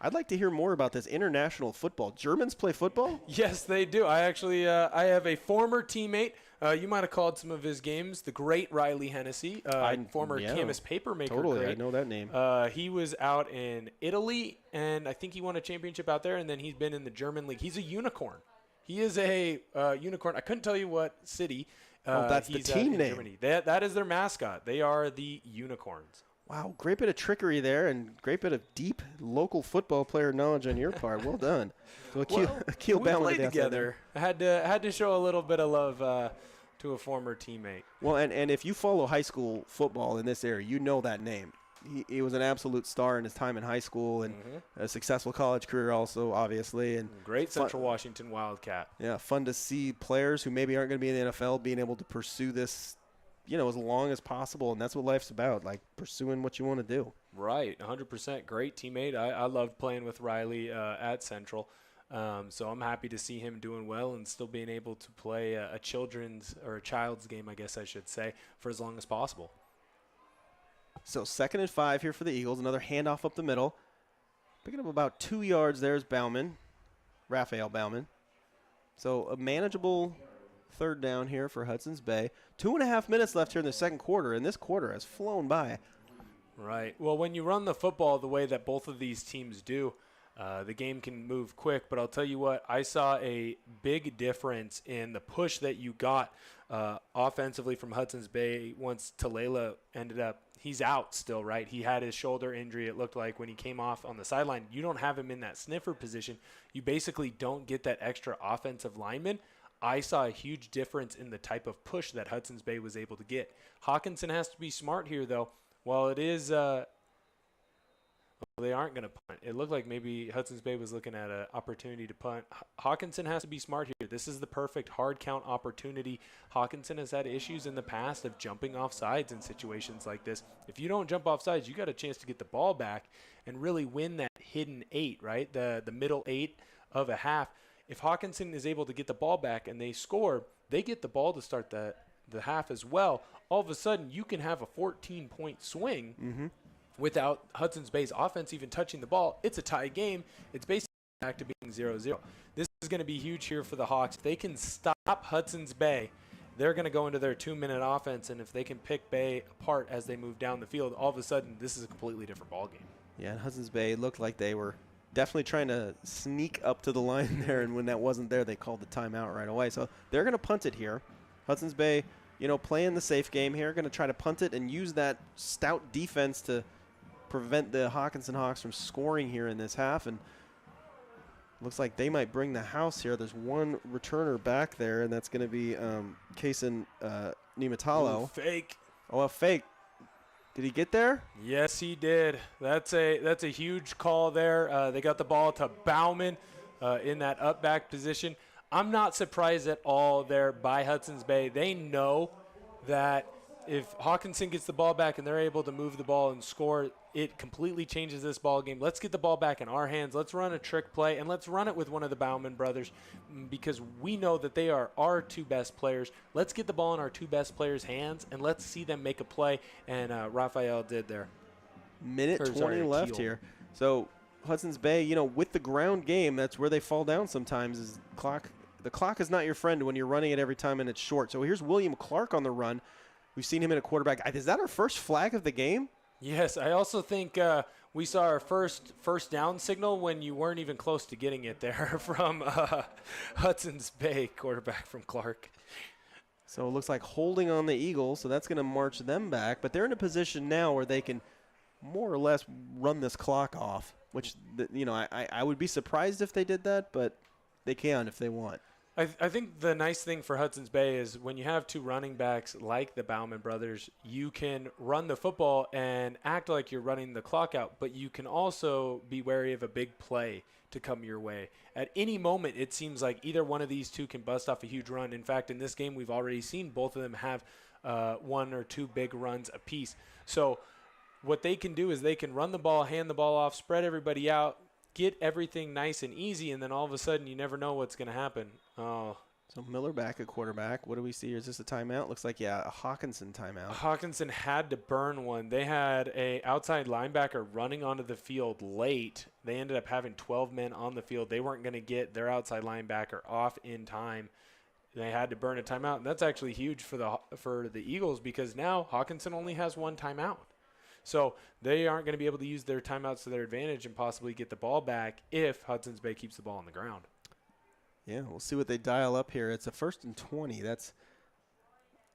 I'd like to hear more about this international football. Germans play football? Yes, they do. I actually I have a former teammate. You might have called some of his games. The great Riley Hennessy, former Camus Papermaker. Totally, great. I know that name. He was out in Italy, and I think he won a championship out there, and then he's been in the German league. He's a unicorn. He is a unicorn. I couldn't tell you what city. That's the team name. Germany. That is their mascot. They are the Unicorns. Wow, great bit of trickery there and great bit of deep local football player knowledge on your part. Well done. So Akil we Ballin played together. I had to show a little bit of love to a former teammate. Well, and if you follow high school football in this area, you know that name. He was an absolute star in his time in high school and a successful college career also, obviously. And great Central Washington Wildcat. Yeah, fun to see players who maybe aren't going to be in the NFL being able to pursue this, as long as possible. And that's what life's about, like pursuing what you want to do. Right, 100%. Great teammate. I loved playing with Riley at Central. So I'm happy to see him doing well and still being able to play a children's or a child's game, I guess I should say, for as long as possible. So 2nd and 5 here for the Eagles. Another handoff up the middle. Picking up about 2 yards there is Raphael Bauman. So a manageable 3rd down here for Hudson's Bay. 2.5 minutes left here in the second quarter, and this quarter has flown by. Right. Well, when you run the football the way that both of these teams do, the game can move quick. But I'll tell you what, I saw a big difference in the push that you got offensively from Hudson's Bay once Talela ended up. He's out still, right? He had his shoulder injury, it looked like, when he came off on the sideline. You don't have him in that sniffer position. You basically don't get that extra offensive lineman. I saw a huge difference in the type of push that Hudson's Bay was able to get. Hockinson has to be smart here, though. While it is they aren't going to punt. It looked like maybe Hudson's Bay was looking at an opportunity to punt. Hockinson has to be smart here. This is the perfect hard count opportunity. Hockinson has had issues in the past of jumping off sides in situations like this. If you don't jump off sides, you got a chance to get the ball back and really win that hidden 8, right? The middle 8 of a half. If Hockinson is able to get the ball back and they score, they get the ball to start the half as well. All of a sudden, you can have a 14-point swing without Hudson's Bay's offense even touching the ball. It's a tie game. It's basically back to being 0-0. This is going to be huge here for the Hawks. If they can stop Hudson's Bay, they're going to go into their 2-minute offense, and if they can pick Bay apart as they move down the field, all of a sudden this is a completely different ball game. Yeah, and Hudson's Bay looked like they were definitely trying to sneak up to the line there, and when that wasn't there, they called the timeout right away. So they're going to punt it here. Hudson's Bay, playing the safe game here, going to try to punt it and use that stout defense to prevent the Hockinson Hawks from scoring here in this half, and looks like they might bring the house here. There's one returner back there, and that's going to be Kaysen Nimatalo. Ooh, fake. Oh, a fake. Did he get there? Yes, he did. That's a huge call there. They got the ball to Bauman in that up back position. I'm not surprised at all there by Hudson's Bay. They know that if Hockinson gets the ball back and they're able to move the ball and score, it completely changes this ball game. Let's get the ball back in our hands. Let's run a trick play, and let's run it with one of the Bauman brothers because we know that they are our two best players. Let's get the ball in our two best players' hands, and let's see them make a play, and Raphael did there. Minute 20 left here. So Hudson's Bay, with the ground game, that's where they fall down sometimes is the clock is not your friend when you're running it every time and it's short. So here's William Clark on the run. We've seen him in a quarterback. Is that our first flag of the game? Yes, I also think we saw our first down signal when you weren't even close to getting it there from Hudson's Bay quarterback from Clark. So it looks like holding on the Eagles, so that's going to march them back. But they're in a position now where they can more or less run this clock off, which, I would be surprised if they did that, but they can if they want. I think the nice thing for Hudson's Bay is when you have two running backs like the Bauman brothers, you can run the football and act like you're running the clock out, but you can also be wary of a big play to come your way. At any moment, it seems like either one of these two can bust off a huge run. In fact, in this game, we've already seen both of them have one or two big runs apiece. So what they can do is they can run the ball, hand the ball off, spread everybody out, get everything nice and easy, and then all of a sudden you never know what's going to happen. Oh. So Miller back at quarterback. What do we see? Is this a timeout? Looks like, a Hockinson timeout. Hockinson had to burn one. They had a outside linebacker running onto the field late. They ended up having 12 men on the field. They weren't going to get their outside linebacker off in time. They had to burn a timeout, and that's actually huge for the Eagles because now Hockinson only has one timeout. So they aren't going to be able to use their timeouts to their advantage and possibly get the ball back if Hudson's Bay keeps the ball on the ground. Yeah, we'll see what they dial up here. It's a 1st and 20. That's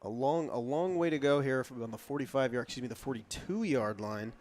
a long way to go here on the 42-yard line.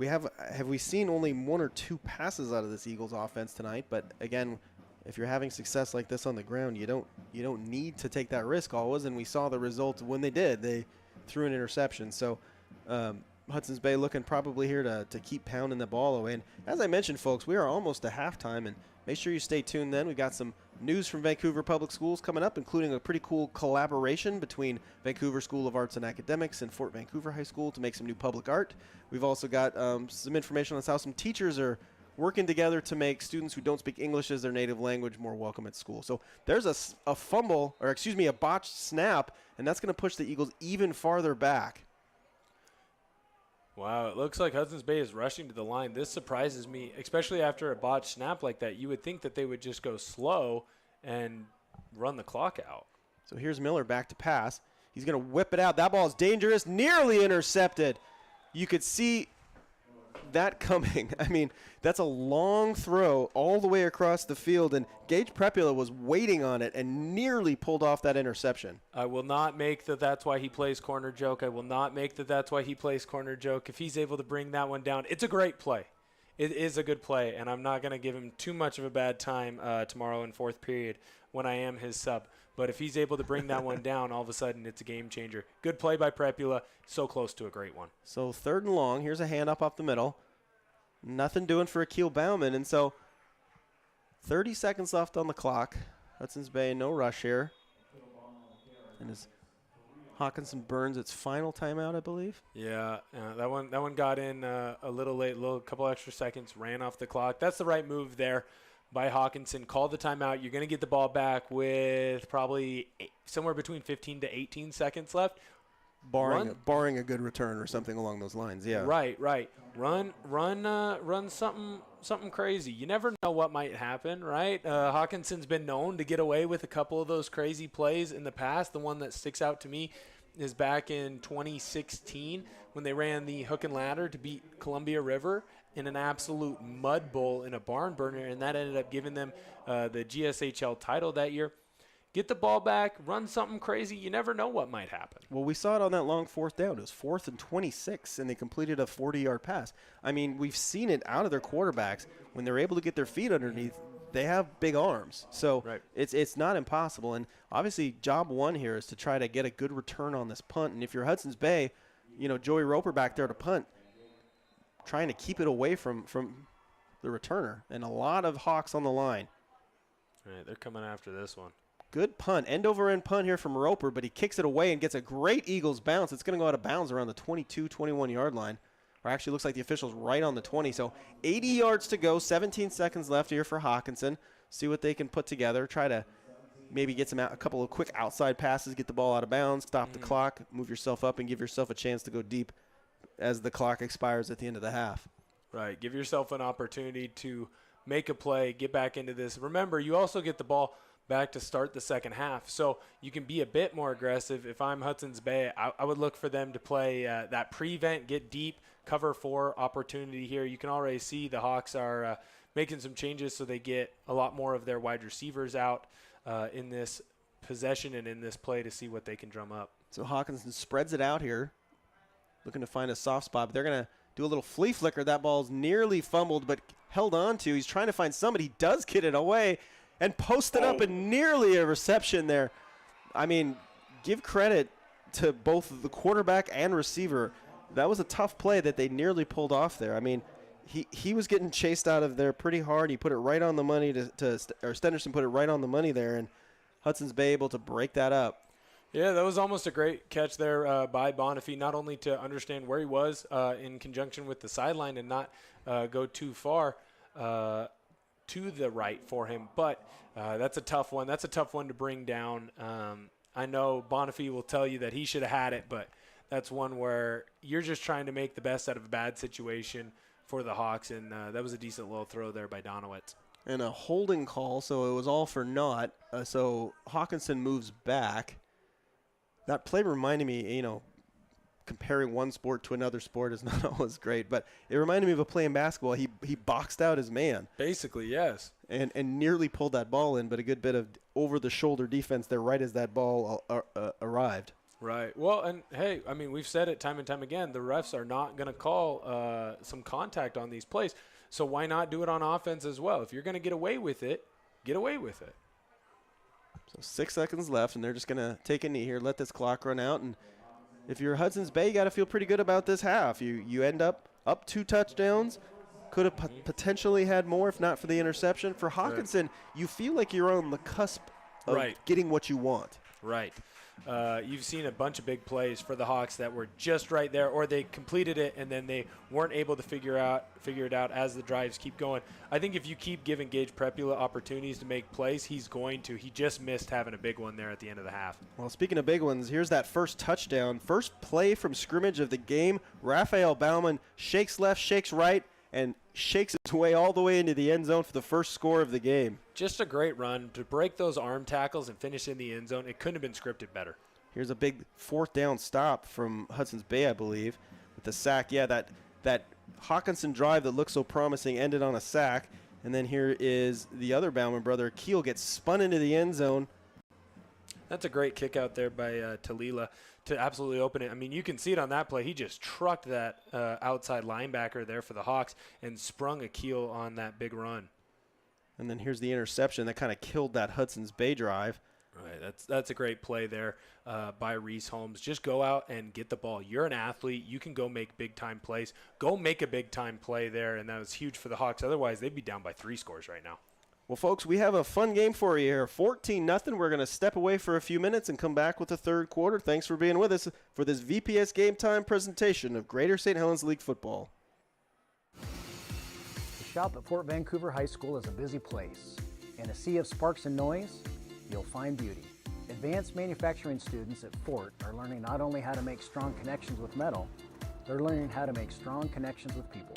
Have we seen only one or two passes out of this Eagles offense tonight? But again, if you're having success like this on the ground, you don't need to take that risk always. And we saw the result when they did. They threw an interception. So Hudson's Bay looking probably here to keep pounding the ball away. And as I mentioned, folks, we are almost to halftime, and make sure you stay tuned then. We've got some news from Vancouver Public Schools coming up, including a pretty cool collaboration between Vancouver School of Arts and Academics and Fort Vancouver High School to make some new public art. We've also got some information on how some teachers are working together to make students who don't speak English as their native language more welcome at school. So there's a botched snap, and that's going to push the Eagles even farther back. Wow, it looks like Hudson's Bay is rushing to the line. This surprises me, especially after a botched snap like that. You would think that they would just go slow and run the clock out. So here's Miller back to pass. He's going to whip it out. That ball is dangerous, nearly intercepted. You could see that coming. I mean, that's a long throw all the way across the field, and Gage Prepula was waiting on it and nearly pulled off that interception. I will not make that's why he plays corner joke. I will not make that's why he plays corner joke. If he's able to bring that one down, it's a great play. It is a good play, and I'm not going to give him too much of a bad time tomorrow in fourth period when I am his sub. But if he's able to bring that one down, all of a sudden it's a game changer. Good play by Prepula. So close to a great one. So 3rd and long. Here's a hand up the middle. Nothing doing for Akil Bauman. And so 30 seconds left on the clock. Hudson's Bay, no rush here. And as Hockinson burns its final timeout, I believe. Yeah, that one got in a little late, couple extra seconds, ran off the clock. That's the right move there. by Hockinson. Call the timeout. You're going to get the ball back with probably somewhere between 15 to 18 seconds left. Barring a good return or something along those lines, yeah. Right. Run something crazy. You never know what might happen, right? Hawkinson's been known to get away with a couple of those crazy plays in the past. The one that sticks out to me is back in 2016 when they ran the hook and ladder to beat Columbia River in an absolute mud bowl in a barn burner, and that ended up giving them the GSHL title that year. Get the ball back, run something crazy. You never know what might happen. Well, we saw it on that long fourth down. It was 4th and 26, and they completed a 40-yard pass. I mean, we've seen it out of their quarterbacks. When they're able to get their feet underneath, they have big arms. So it's not impossible. And obviously, job one here is to try to get a good return on this punt. And if you're Hudson's Bay, Joey Roper back there to punt, trying to keep it away from the returner. And a lot of Hawks on the line. All right, they're coming after this one. Good punt, end-over-end punt here from Roper, but he kicks it away and gets a great Eagles bounce. It's going to go out of bounds around the 22, 21-yard line. Or actually looks like the official's right on the 20. So 80 yards to go, 17 seconds left here for Hockinson. See what they can put together. Try to maybe get a couple of quick outside passes, get the ball out of bounds, stop the clock, move yourself up, and give yourself a chance to go deep as the clock expires at the end of the half. Right. Give yourself an opportunity to make a play, get back into this. Remember, you also get the ball back to start the second half. So you can be a bit more aggressive. If I'm Hudson's Bay, I would look for them to play that prevent, get deep, cover 4 opportunity here. You can already see the Hawks are making some changes so they get a lot more of their wide receivers out in this possession and in this play to see what they can drum up. So Hockinson spreads it out here, looking to find a soft spot. But they're going to do a little flea flicker. That ball's nearly fumbled but held on to. He's trying to find somebody. He does get it away. And posted up and nearly a reception there. I mean, give credit to both the quarterback and receiver. That was a tough play that they nearly pulled off there. I mean, he was getting chased out of there pretty hard. He put it right on the money or Stenderson put it right on the money there, and Hudson's Bay able to break that up. Yeah, that was almost a great catch there by Bonifay, not only to understand where he was in conjunction with the sideline and not go too far to the right for him, but that's a tough one. That's a tough one to bring down. I know Bonifay will tell you that he should have had it, but that's one where you're just trying to make the best out of a bad situation for the Hawks, and that was a decent little throw there by Donowitz. And a holding call, so it was all for naught. So Hockinson moves back. That play reminded me, comparing one sport to another sport is not always great, but it reminded me of a play in basketball. He boxed out his man. Basically, yes. And nearly pulled that ball in, but a good bit of over-the-shoulder defense there right as that ball arrived. Right. Well, and, hey, I mean, we've said it time and time again. The refs are not going to call some contact on these plays, so why not do it on offense as well? If you're going to get away with it, get away with it. So 6 seconds left, and they're just going to take a knee here, let this clock run out, and if you're Hudson's Bay, you got to feel pretty good about this half. You end up 2 touchdowns. Could have potentially had more if not for the interception. For Hockinson, you feel like you're on the cusp of getting what you want. Right. You've seen a bunch of big plays for the Hawks that were just right there, or they completed it and then they weren't able to figure it out as the drives keep going. I think if you keep giving Gage Prepula opportunities to make plays, he's going to. He just missed having a big one there at the end of the half. Well, speaking of big ones, here's that first touchdown. First play from scrimmage of the game. Raphael Bauman shakes left, shakes right, and shakes his way all the way into the end zone for the first score of the game. Just a great run to break those arm tackles and finish in the end zone. It couldn't have been scripted better. Here's a big 4th down stop from Hudson's Bay, I believe, with the sack. Yeah, that Hockinson drive that looked so promising ended on a sack. And then here is the other Bauman brother. Keel gets spun into the end zone. That's a great kick out there by Talila to absolutely open it. I mean, you can see it on that play. He just trucked that outside linebacker there for the Hawks and sprung a keel on that big run. And then here's the interception that kind of killed that Hudson's Bay drive. Right, that's a great play there by Reese Holmes. Just go out and get the ball. You're an athlete. You can go make big-time plays. Go make a big-time play there, and that was huge for the Hawks. Otherwise, they'd be down by 3 scores right now. Well, folks, we have a fun game for you here. 14-0. We're going to step away for a few minutes and come back with the third quarter. Thanks for being with us for this VPS Game Time presentation of Greater St. Helens League Football. shop at Fort Vancouver High School is a busy place. In a sea of sparks and noise, you'll find beauty. Advanced manufacturing students at Fort are learning not only how to make strong connections with metal, they're learning how to make strong connections with people.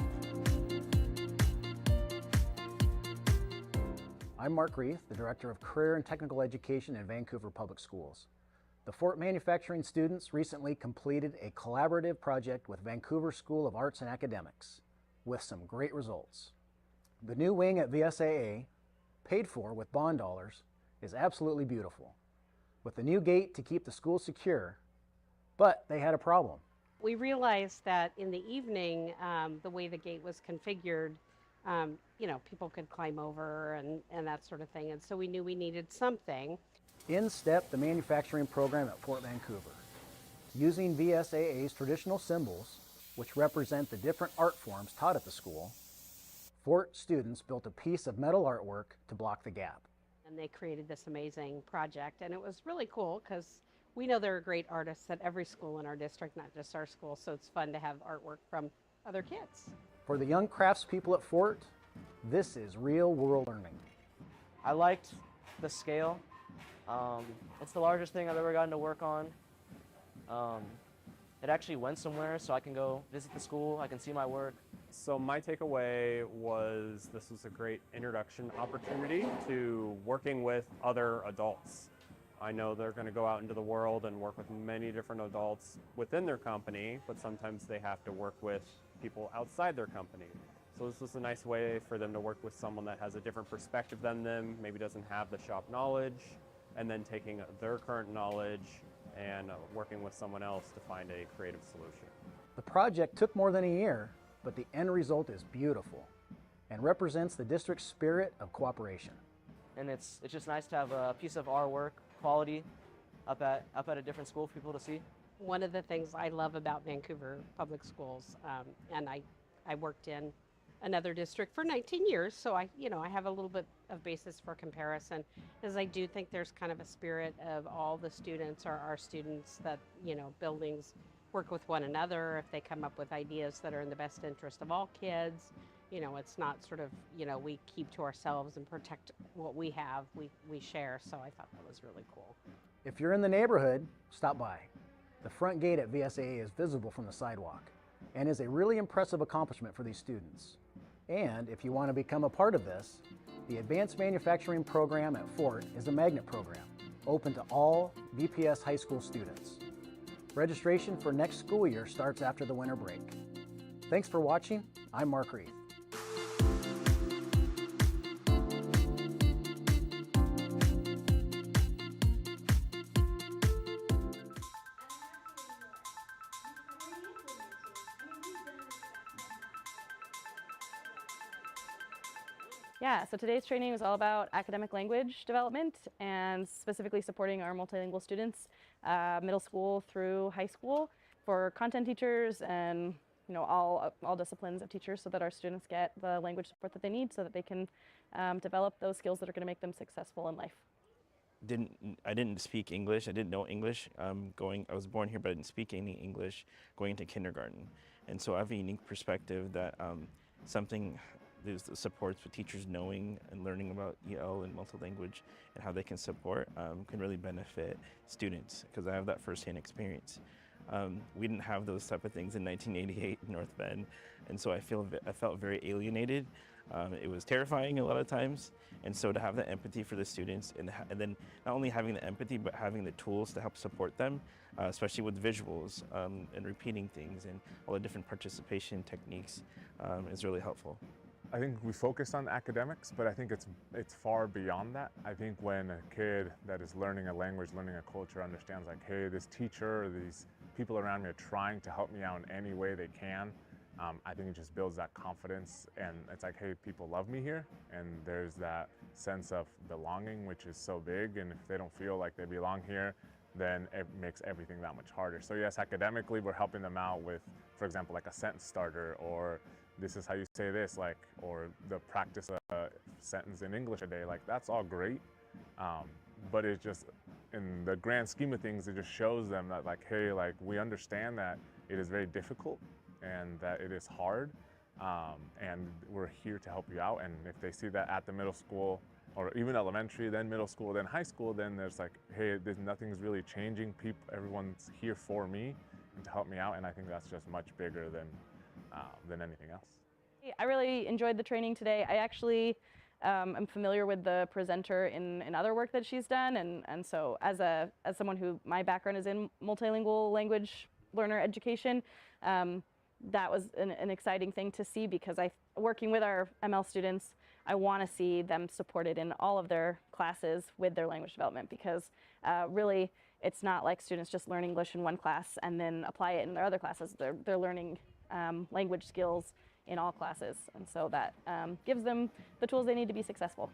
I'm Mark Reith, the Director of Career and Technical Education in Vancouver Public Schools. The Fort manufacturing students recently completed a collaborative project with Vancouver School of Arts and Academics with some great results. The new wing at VSAA, paid for with bond dollars, is absolutely beautiful, with the new gate to keep the school secure, but they had a problem. We realized that in the evening, the way the gate was configured, people could climb over and that sort of thing, and so we knew we needed something. In stepped the manufacturing program at Fort Vancouver. Using VSAA's traditional symbols, which represent the different art forms taught at the school, Fort students built a piece of metal artwork to block the gap. And they created this amazing project, and it was really cool because we know there are great artists at every school in our district, not just our school, so it's fun to have artwork from other kids. For the young craftspeople at Fort, this is real-world learning. I liked the scale. It's the largest thing I've ever gotten to work on. It actually went somewhere, so I can go visit the school, I can see my work. So my takeaway was this was a great introduction opportunity to working with other adults. I know they're going to go out into the world and work with many different adults within their company, but sometimes they have to work with people outside their company. So this was a nice way for them to work with someone that has a different perspective than them, maybe doesn't have the shop knowledge, and then taking their current knowledge and working with someone else to find a creative solution. The project took more than a year, but the end result is beautiful and represents the district's spirit of cooperation. And it's just nice to have a piece of our work, quality, up at a different school for people to see. One of the things I love about Vancouver Public Schools, and I worked in another district for 19 years, so I have a little bit of basis for comparison, is I do think there's kind of a spirit of all the students or our students that, buildings work with one another. If they come up with ideas that are in the best interest of all kids, it's not sort of, we keep to ourselves and protect what we have, we share. So I thought that was really cool. If you're in the neighborhood, stop by. The front gate at VSAA is visible from the sidewalk and is a really impressive accomplishment for these students. And if you want to become a part of this, the Advanced Manufacturing Program at Fort is a magnet program open to all VPS high school students. Registration for next school year starts after the winter break. Thanks for watching. I'm Mark Reith. Yeah, so today's training was all about academic language development and specifically supporting our multilingual students, middle school through high school, for content teachers and all disciplines of teachers, so that our students get the language support that they need so that they can develop those skills that are going to make them successful in life. I didn't speak English. I didn't know English. I was born here, but I didn't speak any English going into kindergarten. And so I have a unique perspective that there's the supports for teachers knowing and learning about EL and multilanguage and how they can support can really benefit students, because I have that firsthand experience. We didn't have those type of things in 1988 in North Bend, and so I felt very alienated. It was terrifying a lot of times, and so to have the empathy for the students and then not only having the empathy but having the tools to help support them, especially with visuals and repeating things and all the different participation techniques, is really helpful. I think we focus on academics, but I think it's far beyond that. I think when a kid that is learning a language, learning a culture, understands like, hey, this teacher or these people around me are trying to help me out in any way they can, I think it just builds that confidence, and it's like, hey, people love me here, and there's that sense of belonging, which is so big, and if they don't feel like they belong here, then it makes everything that much harder. So yes, academically, we're helping them out with, for example, like a sentence starter, or this is how you say this, like, or the practice of a sentence in English a day, like that's all great. But it just, in the grand scheme of things, it just shows them that like, hey, like we understand that it is very difficult and that it is hard, and we're here to help you out. And if they see that at the middle school, or even elementary, then middle school, then high school, then there's like, hey, nothing's really changing. Everyone's here for me and to help me out, and I think that's just much bigger than anything else. I really enjoyed the training today. I actually am familiar with the presenter in other work that she's done, and so as someone who, my background is in multilingual language learner education, that was an exciting thing to see, because working with our ML students, I want to see them supported in all of their classes with their language development, because really it's not like students just learn English in one class and then apply it in their other classes. They're learning language skills in all classes, and so that gives them the tools they need to be successful.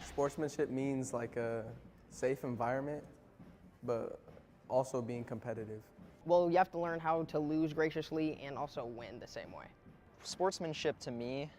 Sportsmanship means like a safe environment, but also being competitive. Well, you have to learn how to lose graciously and also win the same way. Sportsmanship to me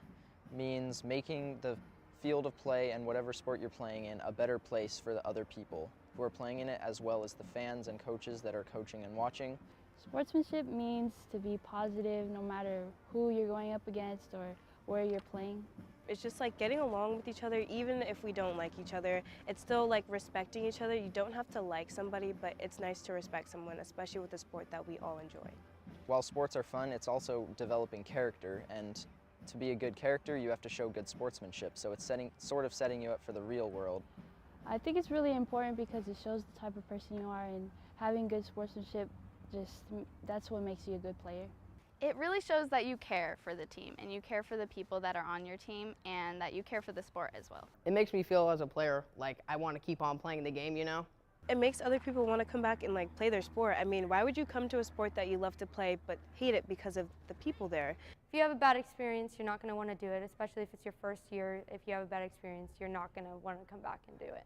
means making the field of play and whatever sport you're playing in a better place for the other people who are playing in it, as well as the fans and coaches that are coaching and watching. Sportsmanship means to be positive no matter who you're going up against or where you're playing. It's just like getting along with each other, even if we don't like each other. It's still like respecting each other. You don't have to like somebody, but it's nice to respect someone, especially with a sport that we all enjoy. While sports are fun, it's also developing character, and to be a good character, you have to show good sportsmanship. So it's sort of setting you up for the real world. I think it's really important because it shows the type of person you are, and having good sportsmanship, that's what makes you a good player. It really shows that you care for the team, and you care for the people that are on your team, and that you care for the sport as well. It makes me feel as a player like I want to keep on playing the game, you know? It makes other people want to come back and like play their sport. I mean, why would you come to a sport that you love to play but hate it because of the people there? If you have a bad experience, you're not going to want to do it, especially if it's your first year. If you have a bad experience, you're not going to want to come back and do it.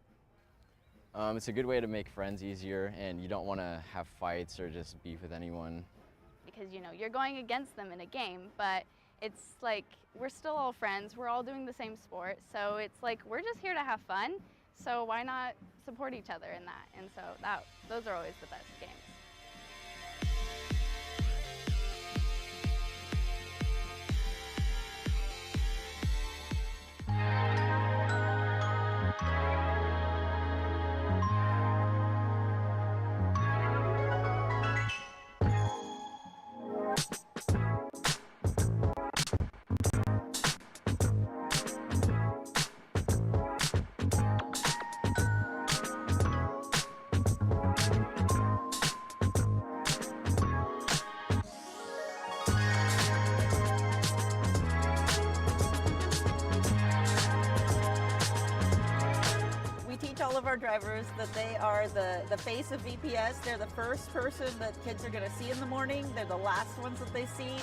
It's a good way to make friends easier, and you don't want to have fights or just beef with anyone. Because, you know, you're going against them in a game, but it's like we're still all friends. We're all doing the same sport. So it's like we're just here to have fun. So why not support each other in that? And so those are always the best games. All of our drivers that they are the face of VPS. They're the first person that kids are going to see in the morning. They're the last ones that they see.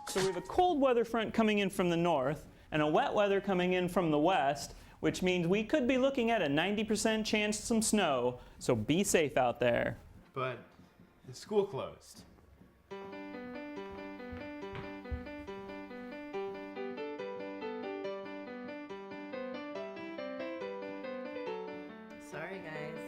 So we have a cold weather front coming in from the north and a wet weather coming in from the west, which means we could be looking at a 90% chance of some snow, so be safe out there. But the school closed. Sorry, guys.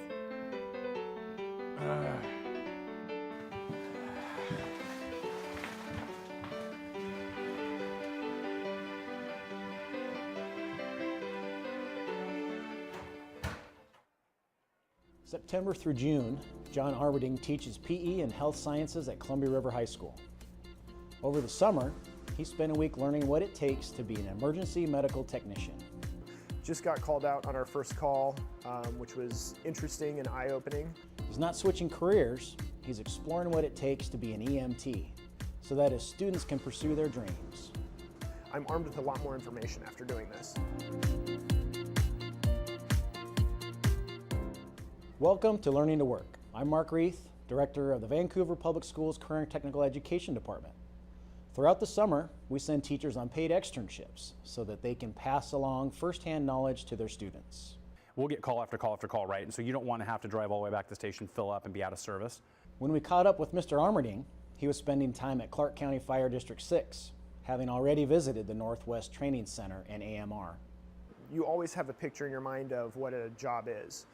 September through June, John Arwarding teaches PE and health sciences at Columbia River High School. Over the summer, he spent a week learning what it takes to be an emergency medical technician. Just got called out on our first call, which was interesting and eye-opening. He's not switching careers, he's exploring what it takes to be an EMT, so that his students can pursue their dreams. I'm armed with a lot more information after doing this. Welcome to Learning to Work. I'm Mark Reith, Director of the Vancouver Public Schools Career and Technical Education Department. Throughout the summer, we send teachers on paid externships so that they can pass along firsthand knowledge to their students. We'll get call after call after call, right? And so you don't want to have to drive all the way back to the station, fill up, and be out of service. When we caught up with Mr. Armerding, he was spending time at Clark County Fire District 6, having already visited the Northwest Training Center and AMR. You always have a picture in your mind of what a job is.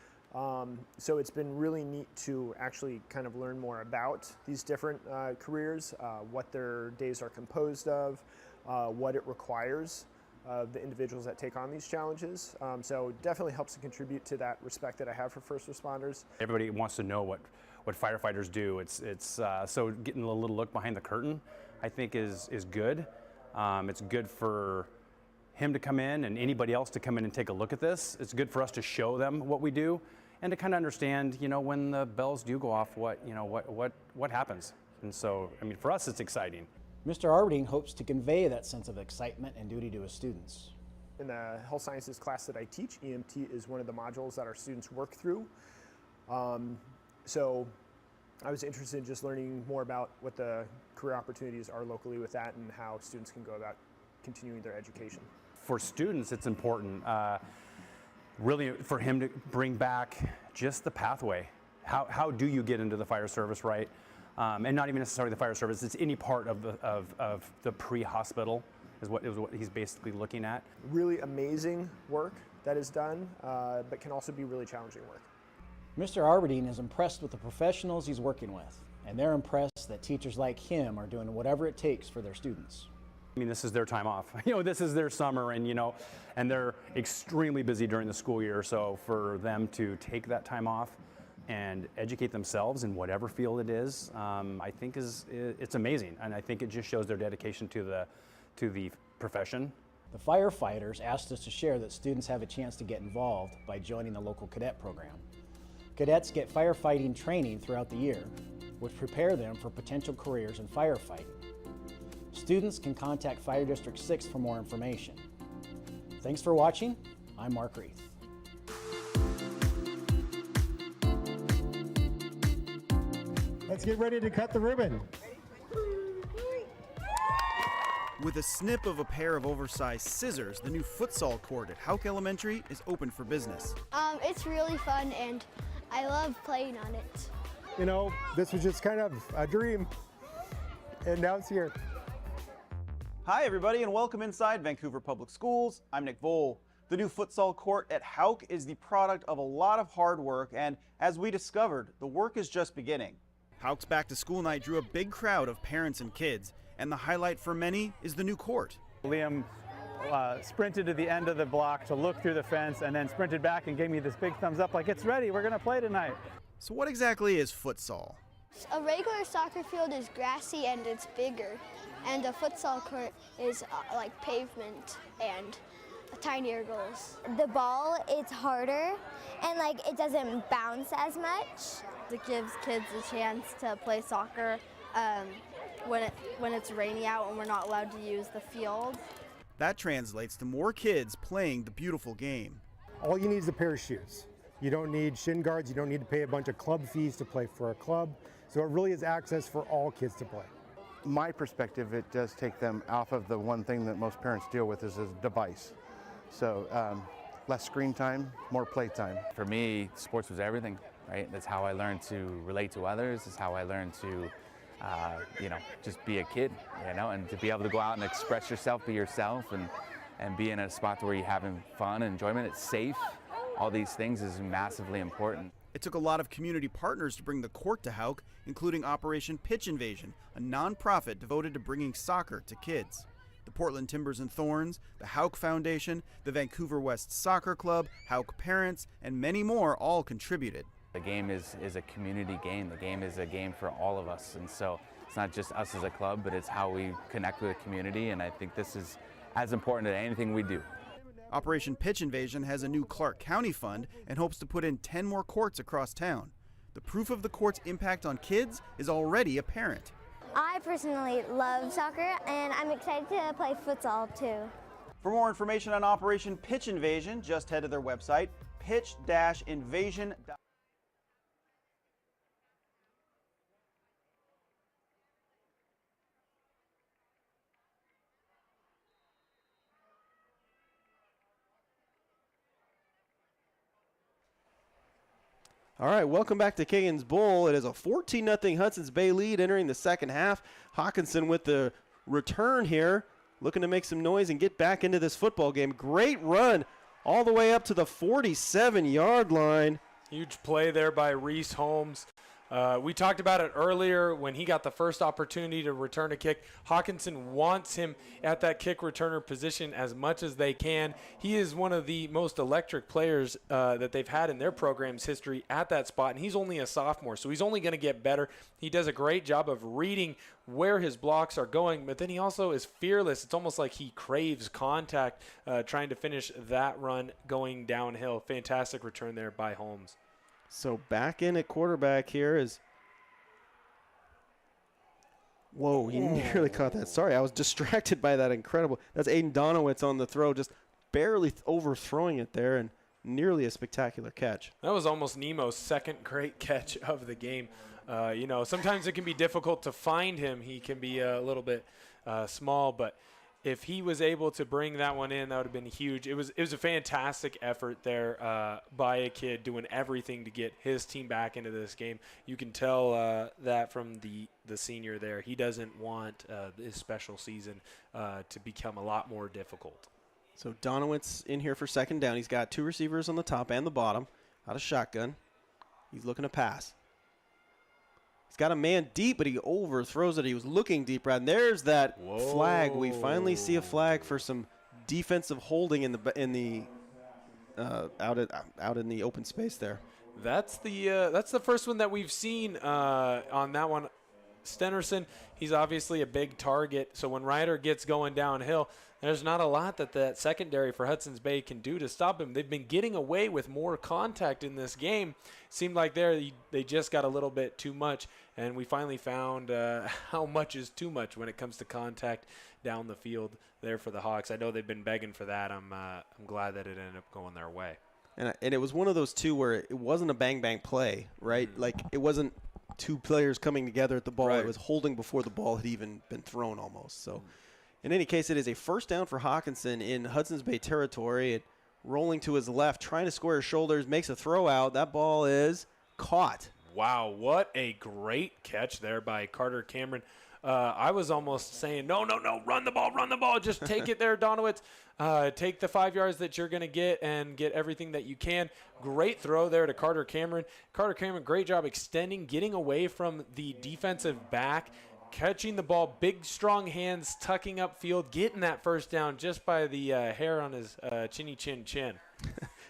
So it's been really neat to actually kind of learn more about these different careers, what their days are composed of, what it requires of the individuals that take on these challenges. So it definitely helps to contribute to that respect that I have for first responders. Everybody wants to know what firefighters do. So getting a little look behind the curtain, I think is good. It's good for him to come in and anybody else to come in and take a look at this. It's good for us to show them what we do and to kind of understand, when the bells do go off, what happens. And so, I mean, for us, it's exciting. Mr. Armerding hopes to convey that sense of excitement and duty to his students. In the health sciences class that I teach, EMT is one of the modules that our students work through. So I was interested in just learning more about what the career opportunities are locally with that and how students can go about continuing their education. For students, it's important, really for him to bring back just the pathway. How do you get into the fire service, right? And not even necessarily the fire service, it's any part of the pre-hospital is what he's basically looking at. Really amazing work that is done, but can also be really challenging work. Mr. Armerding is impressed with the professionals he's working with, and they're impressed that teachers like him are doing whatever it takes for their students. I mean, this is their time off. This is their summer, and they're extremely busy during the school year. So for them to take that time off and educate themselves in whatever field it is, I think it's amazing, and I think it just shows their dedication to the profession. The firefighters asked us to share that students have a chance to get involved by joining the local cadet program. Cadets get firefighting training throughout the year, which prepare them for potential careers in firefighting. Students can contact Fire District 6 for more information. Thanks for watching. I'm Mark Reith. Let's get ready to cut the ribbon. With a snip of a pair of oversized scissors, the new futsal court at Houck Elementary is open for business. It's really fun and I love playing on it. This was just kind of a dream, and now it's here. Hi everybody and welcome inside Vancouver Public Schools. I'm Nick Voll. The new futsal court at Houck is the product of a lot of hard work, and as we discovered, the work is just beginning. Houck's back to school night drew a big crowd of parents and kids, and the highlight for many is the new court. Liam sprinted to the end of the block to look through the fence and then sprinted back and gave me this big thumbs up like, it's ready, we're gonna play tonight. So what exactly is futsal? A regular soccer field is grassy and it's bigger, and a futsal court is like pavement and tinier goals. The ball is harder and it doesn't bounce as much. It gives kids a chance to play soccer when it's rainy out and we're not allowed to use the field. That translates to more kids playing the beautiful game. All you need is a pair of shoes. You don't need shin guards, you don't need to pay a bunch of club fees to play for a club. So it really is access for all kids to play. My perspective, it does take them off of the one thing that most parents deal with is a device. So less screen time, more play time. For me, sports was everything, right? That's how I learned to relate to others. That's how I learned to, just be a kid, and to be able to go out and express yourself, be yourself, and be in a spot where you're having fun and enjoyment. It's safe. All these things is massively important. It took a lot of community partners to bring the court to Houck, including Operation Pitch Invasion, a nonprofit devoted to bringing soccer to kids. The Portland Timbers and Thorns, the Houck Foundation, the Vancouver West Soccer Club, Houck Parents, and many more all contributed. The game is a community game. The game is a game for all of us, and so it's not just us as a club, but it's how we connect with the community, and I think this is as important as anything we do. Operation Pitch Invasion has a new Clark County fund and hopes to put in 10 more courts across town. The proof of the court's impact on kids is already apparent. I personally love soccer and I'm excited to play futsal too. For more information on Operation Pitch Invasion, just head to their website, pitch-invasion.com. All right, welcome back to Kiggins Bowl. It is a 14-0 Hudson's Bay lead entering the second half. Hockinson with the return here, looking to make some noise and get back into this football game. Great run all the way up to the 47-yard line. Huge play there by Reese Holmes. We talked about it earlier when he got the first opportunity to return a kick. Hockinson wants him at that kick returner position as much as they can. He is one of the most electric players that they've had in their program's history at that spot, and he's only a sophomore, so he's only going to get better. He does a great job of reading where his blocks are going, but then he also is fearless. It's almost like he craves contact trying to finish that run going downhill. Fantastic return there by Holmes. So back in at quarterback here is, whoa, he nearly caught that. Sorry, I was distracted by that incredible. That's Aiden Donowitz on the throw, just barely overthrowing it there, and nearly a spectacular catch. That was almost Nemo's second great catch of the game. Sometimes it can be difficult to find him. He can be a little bit small, but if he was able to bring that one in, that would have been huge. It was a fantastic effort there by a kid doing everything to get his team back into this game. You can tell that from the senior there. He doesn't want his special season to become a lot more difficult. So Donowitz in here for second down. He's got two receivers on the top and the bottom out of shotgun. He's looking to pass. He's got a man deep, but he overthrows it. He was looking deep, right? And there's that flag. We finally see a flag for some defensive holding out in the open space there. That's the first one that we've seen on that one. Stenerson, he's obviously a big target. So when Ryder gets going downhill, there's not a lot that secondary for Hudson's Bay can do to stop him. They've been getting away with more contact in this game. Seemed like they just got a little bit too much, and we finally found how much is too much when it comes to contact down the field there for the Hawks. I know they've been begging for that. I'm glad that it ended up going their way. And it was one of those two where it wasn't a bang-bang play, right? Like it wasn't two players coming together at the ball. Right. It was holding before the ball had even been thrown almost. So in any case, it is a first down for Hockinson in Hudson's Bay territory. It rolling to his left, trying to square his shoulders, makes a throw out. That ball is caught. Wow, what a great catch there by Carter Cameron. I was almost saying, no, run the ball. Just take it there, Donowitz. Take the 5 yards that you're going to get and get everything that you can. Great throw there to Carter Cameron. Carter Cameron, great job extending, getting away from the defensive back, catching the ball, big, strong hands, tucking upfield, getting that first down just by the hair on his chinny chin.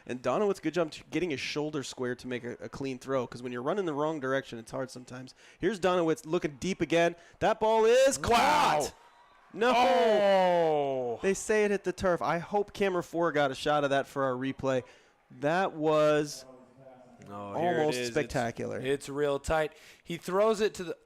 And Donowitz, good job getting his shoulder square to make a clean throw, because when you're running the wrong direction, it's hard sometimes. Here's Donowitz looking deep again. That ball is caught. No. Oh. They say it hit the turf. I hope camera 4 got a shot of that for our replay. That was almost spectacular. It's real tight. He throws it to the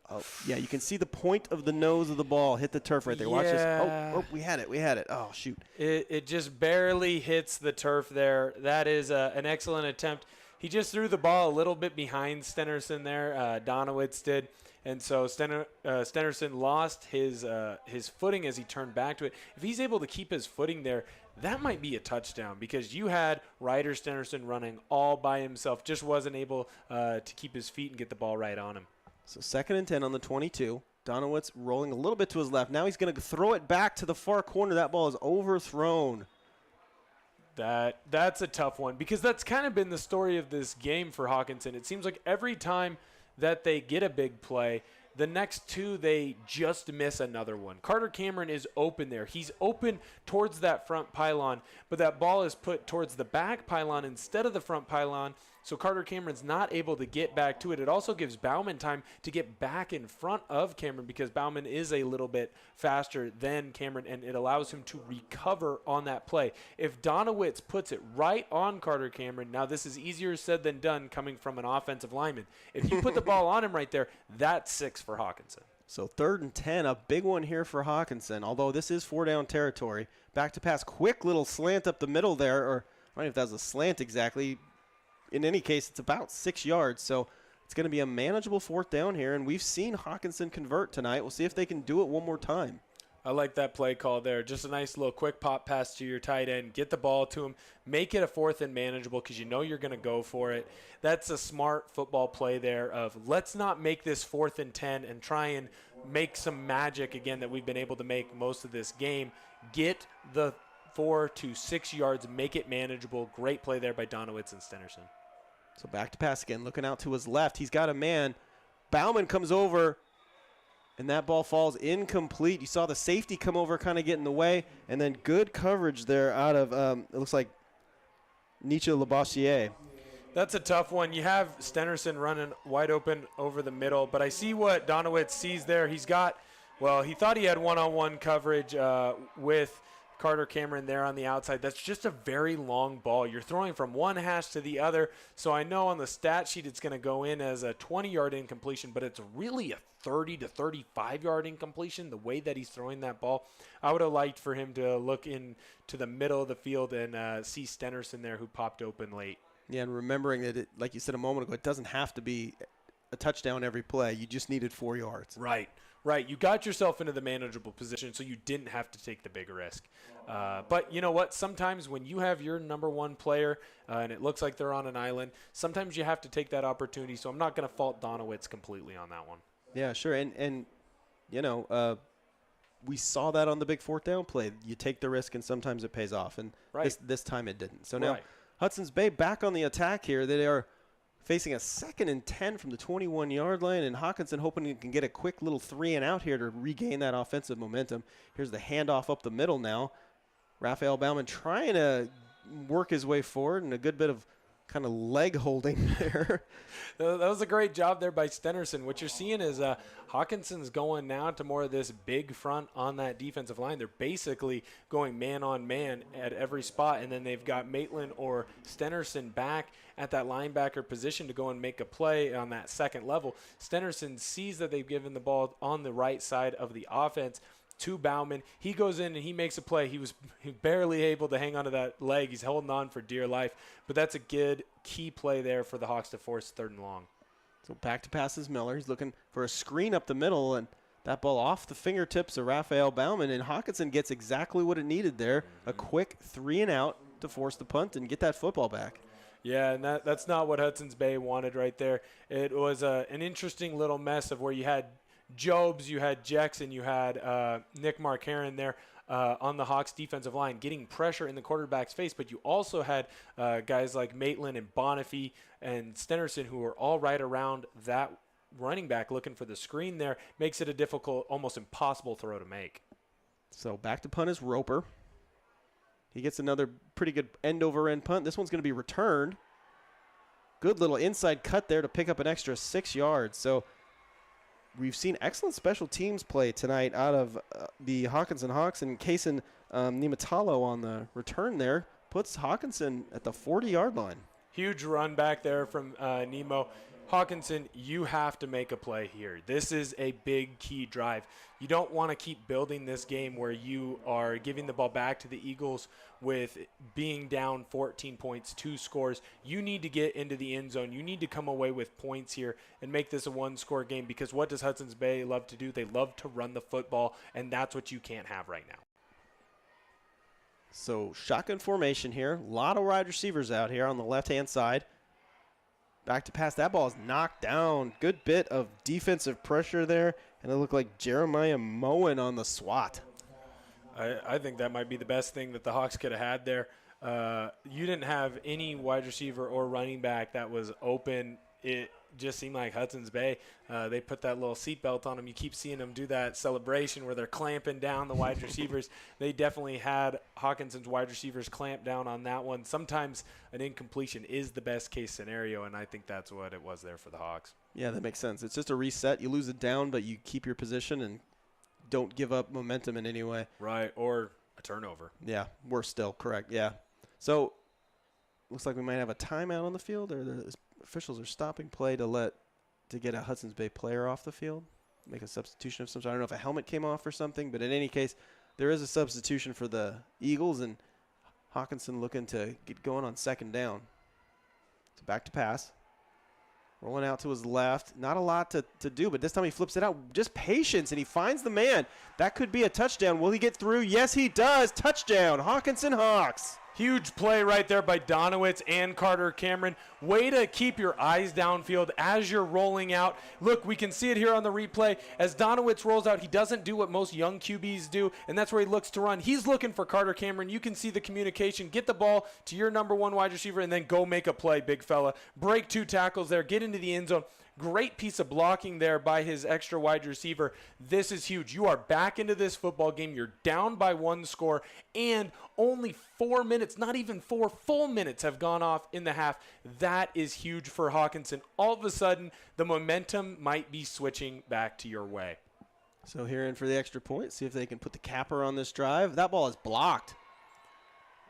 yeah, you can see the point of the nose of the ball hit the turf right there. Watch this. Oh, we had it. Oh, shoot. It just barely hits the turf there. That is an excellent attempt. He just threw the ball a little bit behind Stenerson there. Donowitz did. And so Stenerson lost his footing as he turned back to it. If he's able to keep his footing there, that might be a touchdown, because you had Ryder Stenerson running all by himself, just wasn't able to keep his feet and get the ball right on him. So 2nd and 10 on the 22. Donowitz rolling a little bit to his left. Now he's going to throw it back to the far corner. That ball is overthrown. That's a tough one, because that's kind of been the story of this game for Hockinson. It seems like every time that they get a big play, the next two, they just miss another one. Carter Cameron is open there. He's open towards that front pylon, but that ball is put towards the back pylon instead of the front pylon, so Carter Cameron's not able to get back to it. It also gives Bauman time to get back in front of Cameron, because Bauman is a little bit faster than Cameron, and it allows him to recover on that play. If Donowitz puts it right on Carter Cameron, now this is easier said than done coming from an offensive lineman. If you put the ball on him right there, that's 6 for Hockinson. So 3rd and 10, a big one here for Hockinson, although this is 4-down territory. Back to pass, quick little slant up the middle there, or I don't know if that was a slant exactly. In any case, it's about 6 yards, so it's going to be a manageable 4th down here, and we've seen Hockinson convert tonight. We'll see if they can do it one more time. I like that play call there. Just a nice little quick pop pass to your tight end. Get the ball to him. Make it a 4th and manageable because you know you're going to go for it. That's a smart football play there of let's not make this 4th and 10 and try and make some magic again that we've been able to make most of this game. Get the 4 to 6 yards. Make it manageable. Great play there by Donowitz and Stenerson. So back to pass again. Looking out to his left. He's got a man. Bauman comes over. And that ball falls incomplete. You saw the safety come over, kind of get in the way. And then good coverage there out of, it looks like, Nietzsche Labossiere. That's a tough one. You have Stenerson running wide open over the middle. But I see what Donowitz sees there. He's got, well, he thought he had one-on-one coverage with Carter Cameron there on the outside. That's just a very long ball. You're throwing from one hash to the other. So I know on the stat sheet it's going to go in as a 20-yard incompletion, but it's really a 30 to 35-yard incompletion the way that he's throwing that ball. I would have liked for him to look into the middle of the field and see Stenerson there who popped open late. Yeah, and remembering that, it, like you said a moment ago, it doesn't have to be a touchdown every play. You just needed 4 yards. Right. You got yourself into the manageable position, so you didn't have to take the big risk. But you know what? Sometimes when you have your number one player and it looks like they're on an island, sometimes you have to take that opportunity. So I'm not going to fault Donowitz completely on that one. Yeah, sure. And you know, we saw that on the big 4th down play. You take the risk, and sometimes it pays off. And this time it didn't. So now Hudson's Bay back on the attack here. They are facing a 2nd and 10 from the 21-yard line, and Hockinson hoping he can get a quick little 3 and out here to regain that offensive momentum. Here's the handoff up the middle now. Raphael Bauman trying to work his way forward, and a good bit of kind of leg holding there. That was a great job there by Stenerson. What you're seeing is Hawkinson's going now to more of this big front on that defensive line. They're basically going man-on-man at every spot, and then they've got Maitland or Stenerson back at that linebacker position to go and make a play on that second level. Stenerson sees that they've given the ball on the right side of the offense to Bauman. He goes in and he makes a play. He was barely able to hang onto that leg. He's holding on for dear life. But that's a good key play there for the Hawks to force 3rd and long. So back to passes Miller. He's looking for a screen up the middle, and that ball off the fingertips of Raphael Bauman, and Hockinson gets exactly what it needed there. A quick 3 and out to force the punt and get that football back. Yeah, and that's not what Hudson's Bay wanted right there. It was an interesting little mess of where you had Jobs, you had Jackson, you had Nick Marcaron there on the Hawks defensive line getting pressure in the quarterback's face, but you also had guys like Maitland and Bonifay and Stenerson who were all right around that running back looking for the screen there. Makes it a difficult, almost impossible throw to make. So back to punt is Roper. He gets another pretty good end-over-end punt. This one's going to be returned. Good little inside cut there to pick up an extra 6 yards. So we've seen excellent special teams play tonight out of the Hockinson Hawks, and Kason Nimatalo on the return there puts Hockinson at the 40-yard line. Huge run back there from Nemo. Hockinson, you have to make a play here. This is a big key drive. You don't want to keep building this game where you are giving the ball back to the Eagles with being down 14 points, 2 scores. You need to get into the end zone. You need to come away with points here and make this a 1-score game, because what does Hudson's Bay love to do? They love to run the football, and that's what you can't have right now. So shotgun formation here. A lot of wide receivers out here on the left-hand side. Back to pass. That ball is knocked down. Good bit of defensive pressure there. And it looked like Jeremiah Moen on the swat. I think that might be the best thing that the Hawks could have had there. You didn't have any wide receiver or running back that was open. It just seemed like Hudson's Bay, they put that little seatbelt on them. You keep seeing them do that celebration where they're clamping down the wide receivers. They definitely had Hawkinson's wide receivers clamp down on that one. Sometimes an incompletion is the best case scenario, and I think that's what it was there for the Hawks. Yeah, that makes sense. It's just a reset. You lose it down, but you keep your position and don't give up momentum in any way. Right, or a turnover. Yeah, worse still, correct, yeah. So looks like we might have a timeout on the field, or the officials are stopping play to get a Hudson's Bay player off the field, make a substitution of some sort. I don't know if a helmet came off or something, but in any case, there is a substitution for the Eagles, and Hockinson looking to get going on 2nd down. So back to pass. Rolling out to his left. Not a lot to do, but this time he flips it out. Just patience, and he finds the man. That could be a touchdown. Will he get through? Yes, he does. Touchdown, Hockinson Hawks. Huge play right there by Donowitz and Carter Cameron. Way to keep your eyes downfield as you're rolling out. Look, we can see it here on the replay. As Donowitz rolls out, he doesn't do what most young QBs do, and that's where he looks to run. He's looking for Carter Cameron. You can see the communication. Get the ball to your number 1 wide receiver and then go make a play, big fella. Break 2 tackles there. Get into the end zone. Great piece of blocking there by his extra wide receiver. This is huge. You are back into this football game. You're down by 1 score, and only 4 minutes, not even 4 full minutes, have gone off in the half. That is huge for Hockinson. All of a sudden, the momentum might be switching back to your way. So here in for the extra point. See if they can put the capper on this drive. That ball is blocked.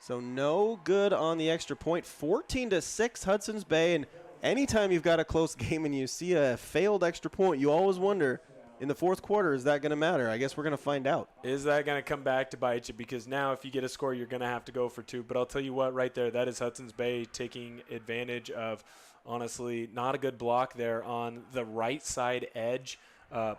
So no good on the extra point. 14-6 Hudson's Bay, and anytime you've got a close game and you see a failed extra point, you always wonder, in the fourth quarter, is that going to matter? I guess we're going to find out. Is that going to come back to bite you? Because now if you get a score, you're going to have to go for 2. But I'll tell you what, right there, that is Hudson's Bay taking advantage of, honestly, not a good block there on the right side edge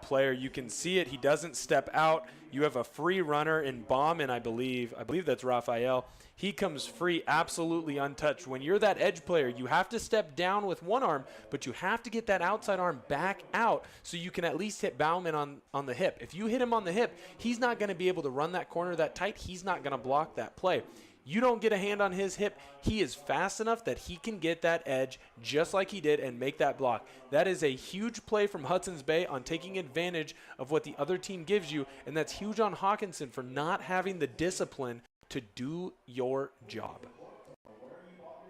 player. You can see it. He doesn't step out. You have a free runner in Bauman, I believe that's Raphael. He comes free, absolutely untouched. When you're that edge player, you have to step down with one arm, but you have to get that outside arm back out so you can at least hit Bauman on the hip. If you hit him on the hip, he's not going to be able to run that corner that tight. He's not going to block that play. You don't get a hand on his hip. He is fast enough that he can get that edge just like he did and make that block. That is a huge play from Hudson's Bay on taking advantage of what the other team gives you, and that's huge on Hockinson for not having the discipline to do your job.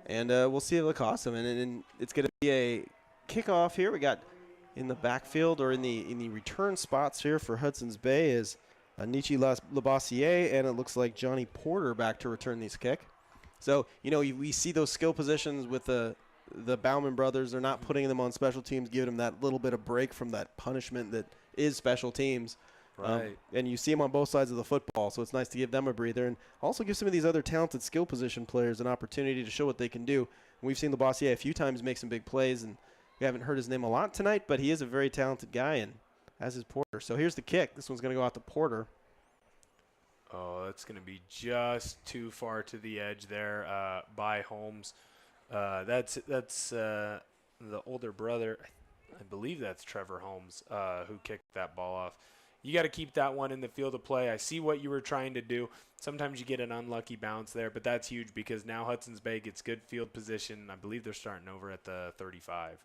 And we'll see if it costs him. And it's going to be a kickoff here. We got in the backfield or in the return spots here for Hudson's Bay is Nietzsche Labossiere, and it looks like Johnny Porter back to return this kick. So, we see those skill positions with the Bauman brothers. They're not putting them on special teams, giving them that little bit of break from that punishment that is special teams. Right. And you see them on both sides of the football, so it's nice to give them a breather and also give some of these other talented skill position players an opportunity to show what they can do. We've seen Labossiere a few times make some big plays, and we haven't heard his name a lot tonight, but he is a very talented guy, and as is Porter. So here's the kick. This one's going to go out to Porter. Oh, that's going to be just too far to the edge there by Holmes. That's the older brother. I believe that's Trevor Holmes who kicked that ball off. You got to keep that one in the field of play. I see what you were trying to do. Sometimes you get an unlucky bounce there, but that's huge because now Hudson's Bay gets good field position. I believe they're starting over at the 35.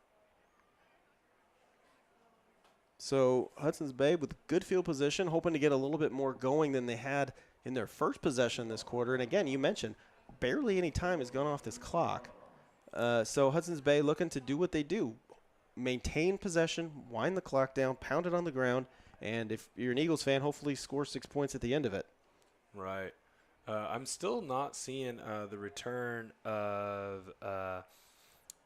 So Hudson's Bay with good field position, hoping to get a little bit more going than they had in their first possession this quarter. And again, you mentioned barely any time has gone off this clock. So Hudson's Bay looking to do what they do. Maintain possession, wind the clock down, pound it on the ground, and if you're an Eagles fan, hopefully score 6 points at the end of it. Right. I'm still not seeing the return of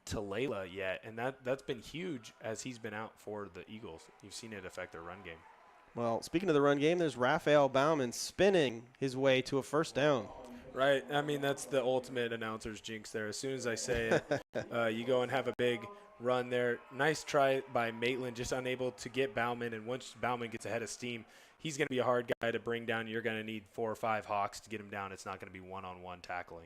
Talela yet, and that's been huge as he's been out for the Eagles. You've seen it affect their run game. Well, speaking of the run game, there's Raphael Bauman spinning his way to a first down. Right. I mean, that's the ultimate announcer's jinx there. As soon as I say it, you go and have a big run there. Nice try by Maitland, just unable to get Bauman, and once Bauman gets ahead of steam, he's going to be a hard guy to bring down. You're going to need 4 or 5 Hawks to get him down. It's not going to be one-on-one tackling.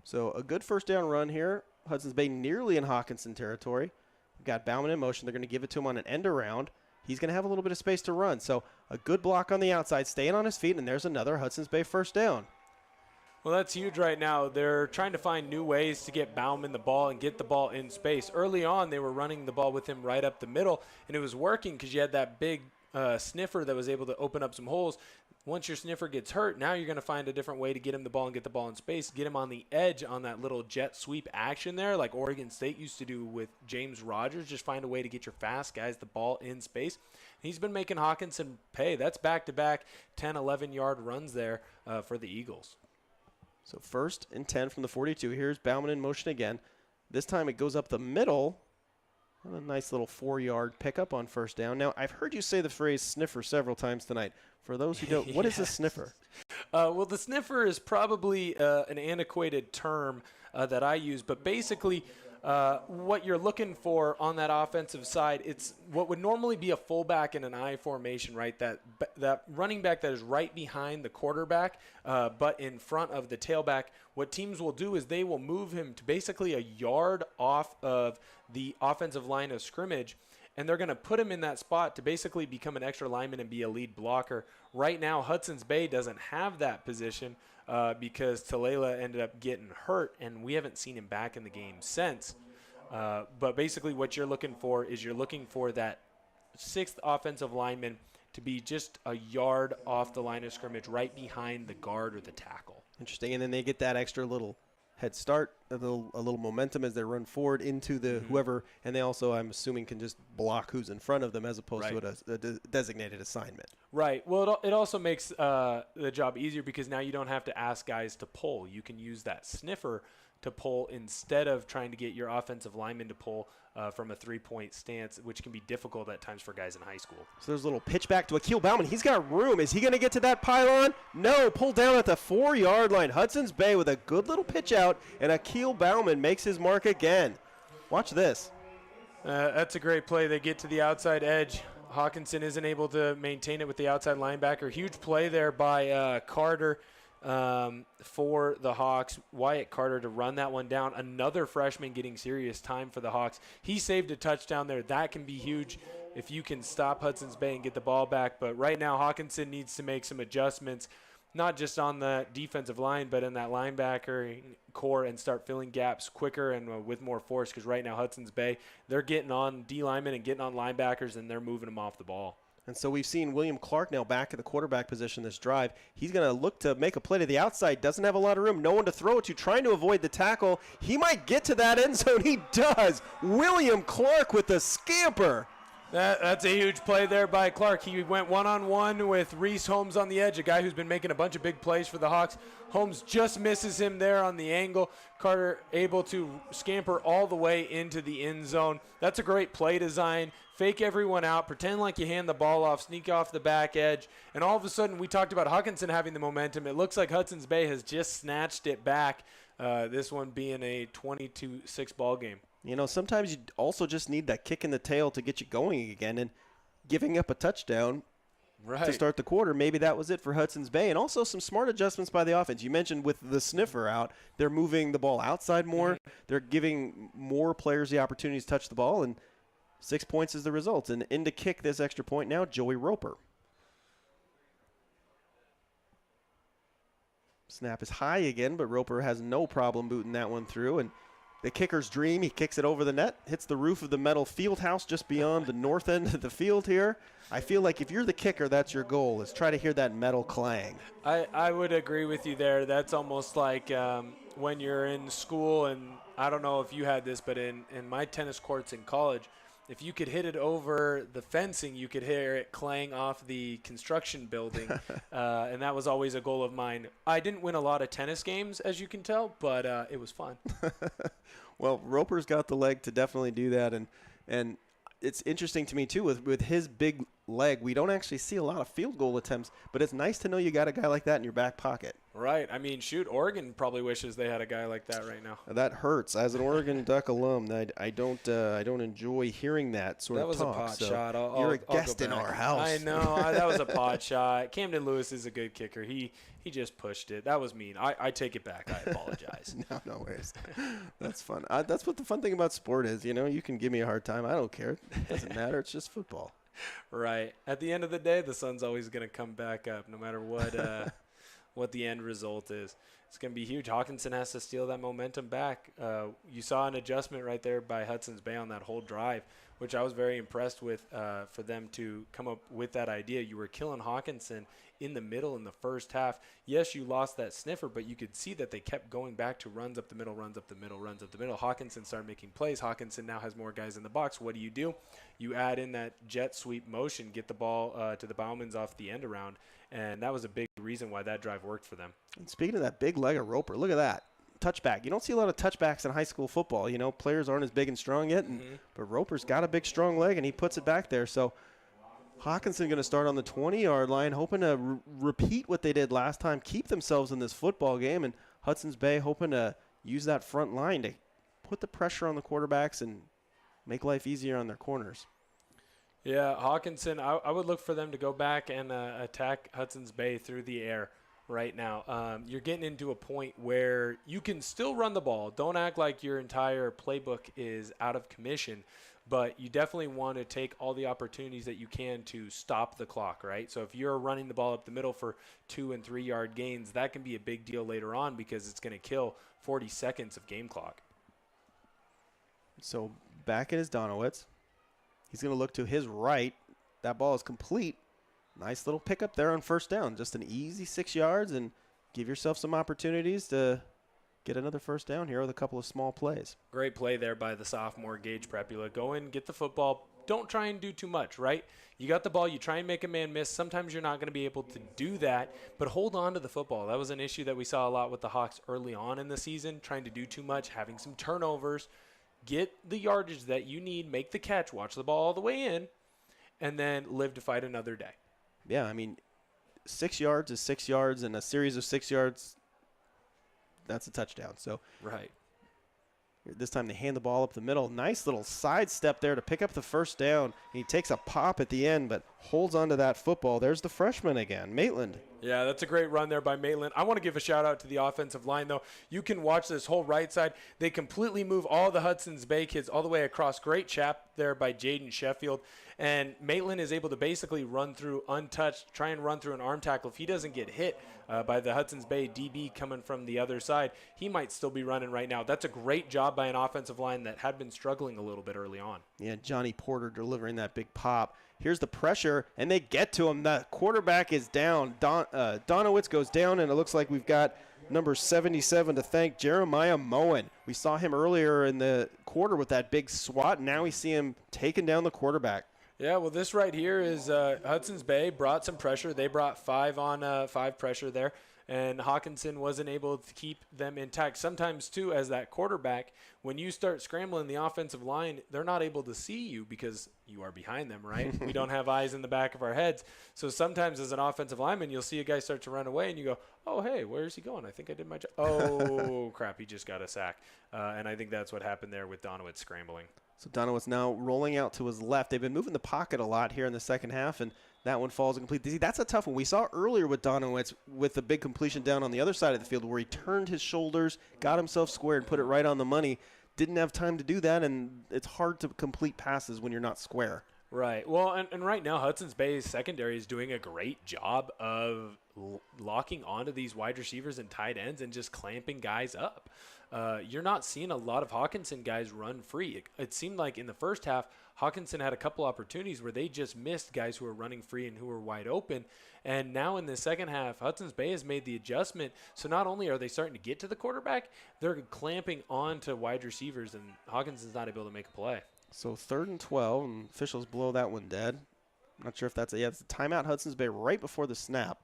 So a good first down run here. Hudson's Bay nearly in Hockinson territory. We've got Bauman in motion. They're going to give it to him on an end around. He's going to have a little bit of space to run. So a good block on the outside, staying on his feet, and there's another Hudson's Bay first down. Well, that's huge right now. They're trying to find new ways to get Bauman the ball and get the ball in space. Early on, they were running the ball with him right up the middle, and it was working because you had that big sniffer that was able to open up some holes. Once your sniffer gets hurt, now you're going to find a different way to get him the ball and get the ball in space, get him on the edge on that little jet sweep action there like Oregon State used to do with James Rogers. Just find a way to get your fast guys the ball in space. He's been making Hockinson pay. That's back-to-back 10, 11-yard runs there for the Eagles. So 1st and 10 from the 42. Here's Bauman in motion again. This time it goes up the middle. And a nice little 4-yard pickup on first down. Now, I've heard you say the phrase sniffer several times tonight. For those who don't, what is a sniffer? Well, the sniffer is probably an antiquated term that I use, but basically what you're looking for on that offensive side, it's what would normally be a fullback in an I formation, right? That running back that is right behind the quarterback, but in front of the tailback. What teams will do is they will move him to basically a yard off of the offensive line of scrimmage, and they're going to put him in that spot to basically become an extra lineman and be a lead blocker. Right now, Hudson's Bay doesn't have that position because Talela ended up getting hurt, and we haven't seen him back in the game since. But basically what you're looking for is you're looking for that sixth offensive lineman to be just a yard off the line of scrimmage right behind the guard or the tackle. Interesting. And then they get that extra little head start, a little momentum as they run forward into the whoever, and they also, I'm assuming, can just block who's in front of them as opposed to a designated assignment. Right. Well, it also makes the job easier because now you don't have to ask guys to pull. You can use that sniffer to pull instead of trying to get your offensive lineman to pull from a three-point stance, which can be difficult at times for guys in high school. So there's a little pitch back to Akil Bauman. He's got room. Is he going to get to that pylon? No. Pulled down at the 4-yard line. Hudson's Bay with a good little pitch out, and Akil Bauman makes his mark again. Watch this. That's a great play. They get to the outside edge. Hockinson isn't able to maintain it with the outside linebacker. Huge play there by Carter for the Hawks. Wyatt Carter to run that one down. Another freshman getting serious time for the Hawks. He saved a touchdown there. That can be huge if you can stop Hudson's Bay and get the ball back. But right now, Hockinson needs to make some adjustments, not just on the defensive line, but in that linebacker core, and start filling gaps quicker and with more force, because right now Hudson's Bay, they're getting on D linemen and getting on linebackers, and they're moving them off the ball. And so we've seen William Clark now back at the quarterback position this drive. He's going to look to make a play to the outside. Doesn't have a lot of room. No one to throw it to. Trying to avoid the tackle. He might get to that end zone. He does. William Clark with the scamper. That's a huge play there by Clark. He went one-on-one with Reese Holmes on the edge, a guy who's been making a bunch of big plays for the Hawks. Holmes just misses him there on the angle. Carter able to scamper all the way into the end zone. That's a great play design. Fake everyone out, pretend like you hand the ball off, sneak off the back edge, and all of a sudden we talked about Hockinson having the momentum. It looks like Hudson's Bay has just snatched it back, this one being a 22-6 ball game. You know, sometimes you also just need that kick in the tail to get you going again, and giving up a touchdown to start the quarter, maybe that was it for Hudson's Bay. And also some smart adjustments by the offense. You mentioned with the sniffer out, they're moving the ball outside more. They're giving more players the opportunity to touch the ball, and 6 points is the result. And in to kick this extra point now, Joey Roper. Snap is high again, but Roper has no problem booting that one through. And the kicker's dream, he kicks it over the net, hits the roof of the metal field house just beyond the north end of the field here. I feel like if you're the kicker, that's your goal, is try to hear that metal clang. I would agree with you there. That's almost like when you're in school, and I don't know if you had this, but in my tennis courts in college, if you could hit it over the fencing, you could hear it clang off the construction building, and that was always a goal of mine. I didn't win a lot of tennis games, as you can tell, but it was fun. Well, Roper's got the leg to definitely do that, and it's interesting to me, too, with his big leg, we don't actually see a lot of field goal attempts, but it's nice to know you got a guy like that in your back pocket. Right. I mean, shoot, Oregon probably wishes they had a guy like that right now. That hurts. As an Oregon Duck alum, I don't enjoy hearing that sort of talk. That was a pot shot. You're a guest in our house. I know. That was a pot shot. Camden Lewis is a good kicker. He just pushed it. That was mean. I take it back. I apologize. No worries. That's fun. That's what the fun thing about sport is. You know, you can give me a hard time. I don't care. It doesn't matter. It's just football. Right. At the end of the day, the sun's always going to come back up, no matter what the end result is. It's going to be huge. Hockinson has to steal that momentum back. You saw an adjustment right there by Hudson's Bay on that whole drive, which I was very impressed with for them to come up with that idea. You were killing Hockinson in the middle in the first half. Yes, you lost that sniffer, but you could see that they kept going back to runs up the middle, runs up the middle, runs up the middle. Hockinson started making plays. Hockinson now has more guys in the box. What do? You add in that jet sweep motion, get the ball to the Baumans off the end around, and that was a big reason why that drive worked for them. And speaking of that big leg of Roper, look at that. Touchback. You don't see a lot of touchbacks in high school football. You know, players aren't as big and strong yet, but Roper's got a big, strong leg, and he puts it back there. So Hockinson going to start on the 20-yard line, hoping to repeat what they did last time, keep themselves in this football game, and Hudson's Bay hoping to use that front line to put the pressure on the quarterbacks and make life easier on their corners. Yeah, Hockinson, I would look for them to go back and attack Hudson's Bay through the air right now. You're getting into a point where you can still run the ball. Don't act like your entire playbook is out of commission, but you definitely want to take all the opportunities that you can to stop the clock, right? So if you're running the ball up the middle for 2 and 3 yard gains, that can be a big deal later on because it's going to kill 40 seconds of game clock. So back it is Donowitz. He's going to look to his right. That ball is complete. Nice little pickup there on first down. Just an easy 6 yards, and give yourself some opportunities to get another first down here with a couple of small plays. Great play there by the sophomore, Gage Prepula. Go in, get the football. Don't try and do too much, right? You got the ball. You try and make a man miss. Sometimes you're not going to be able to do that, but hold on to the football. That was an issue that we saw a lot with the Hawks early on in the season, trying to do too much, having some turnovers. Get the yardage that you need, make the catch, watch the ball all the way in, and then live to fight another day. Yeah, I mean, 6 yards is 6 yards, and a series of 6 yards, that's a touchdown. So right. This time they hand the ball up the middle. Nice little sidestep there to pick up the first down. He takes a pop at the end, but holds onto that football. There's the freshman again, Maitland. Yeah, that's a great run there by Maitland. I want to give a shout out to the offensive line, though. You can watch this whole right side. They completely move all the Hudson's Bay kids all the way across. Great chap there by Jaden Sheffield. And Maitland is able to basically run through untouched, try and run through an arm tackle. If he doesn't get hit by the Hudson's Bay DB coming from the other side, he might still be running right now. That's a great job by an offensive line that had been struggling a little bit early on. Yeah, Johnny Porter delivering that big pop. Here's the pressure, and they get to him. The quarterback is down. Donowitz goes down, and it looks like we've got number 77 to thank, Jeremiah Moen. We saw him earlier in the quarter with that big swat, and now we see him taking down the quarterback. Yeah, well, this right here is Hudson's Bay brought some pressure. They brought 5 on 5 pressure there, and Hockinson wasn't able to keep them intact. Sometimes, too, as that quarterback, when you start scrambling the offensive line, they're not able to see you because you are behind them, right? We don't have eyes in the back of our heads. So sometimes as an offensive lineman, you'll see a guy start to run away, and you go, oh, hey, where is he going? I think I did my job. Oh, crap, he just got a sack. And I think that's what happened there with Donowitz scrambling. So Donowitz now rolling out to his left. They've been moving the pocket a lot here in the second half, and that one falls incomplete. That's a tough one. We saw earlier with Donowitz with the big completion down on the other side of the field where he turned his shoulders, got himself square, and put it right on the money. Didn't have time to do that, and it's hard to complete passes when you're not square. Right. Well, and right now Hudson's Bay's secondary is doing a great job of locking onto these wide receivers and tight ends and just clamping guys up. You're not seeing a lot of Hockinson guys run free. It seemed like in the first half, Hockinson had a couple opportunities where they just missed guys who were running free and who were wide open. And now in the second half, Hudson's Bay has made the adjustment. So not only are they starting to get to the quarterback, they're clamping on to wide receivers, and Hawkinson's not able to make a play. So 3rd and 12, and officials blow that one dead. I'm not sure if that's it's a timeout. Hudson's Bay right before the snap.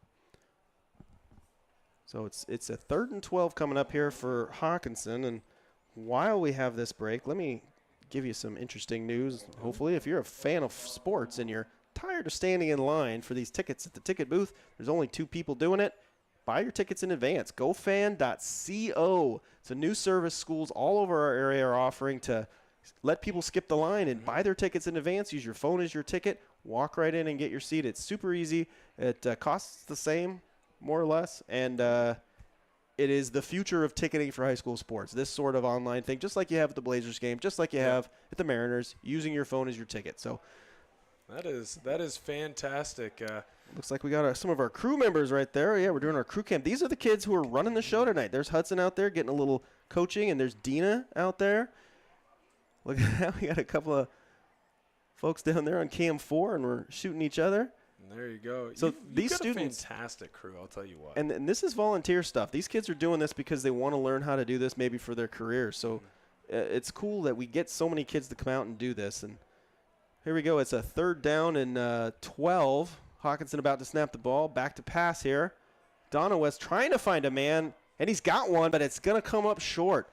So it's a 3rd and 12 coming up here for Hockinson. And while we have this break, let me give you some interesting news. Hopefully, if you're a fan of sports and you're tired of standing in line for these tickets at the ticket booth, there's only 2 people doing it. Buy your tickets in advance. GoFan.co. It's a new service schools all over our area are offering to let people skip the line and buy their tickets in advance. Use your phone as your ticket. Walk right in and get your seat. It's super easy. It costs the same, more or less, and it is the future of ticketing for high school sports. This sort of online thing, just like you have at the Blazers game, just like you have at the Mariners, using your phone as your ticket. So that is fantastic. Looks like we got some of our crew members right there. Yeah, we're doing our crew camp. These are the kids who are running the show tonight. There's Hudson out there getting a little coaching, and there's Dina out there. Look at that. We got a couple of folks down there on cam 4, and we're shooting each other. There you go. So these got students, a fantastic crew, I'll tell you what. And this is volunteer stuff. These kids are doing this because they want to learn how to do this maybe for their career. So it's cool that we get so many kids to come out and do this. And here we go. It's a 3rd down and 12. Hockinson about to snap the ball. Back to pass here. Donowitz trying to find a man, and he's got one, but it's going to come up short.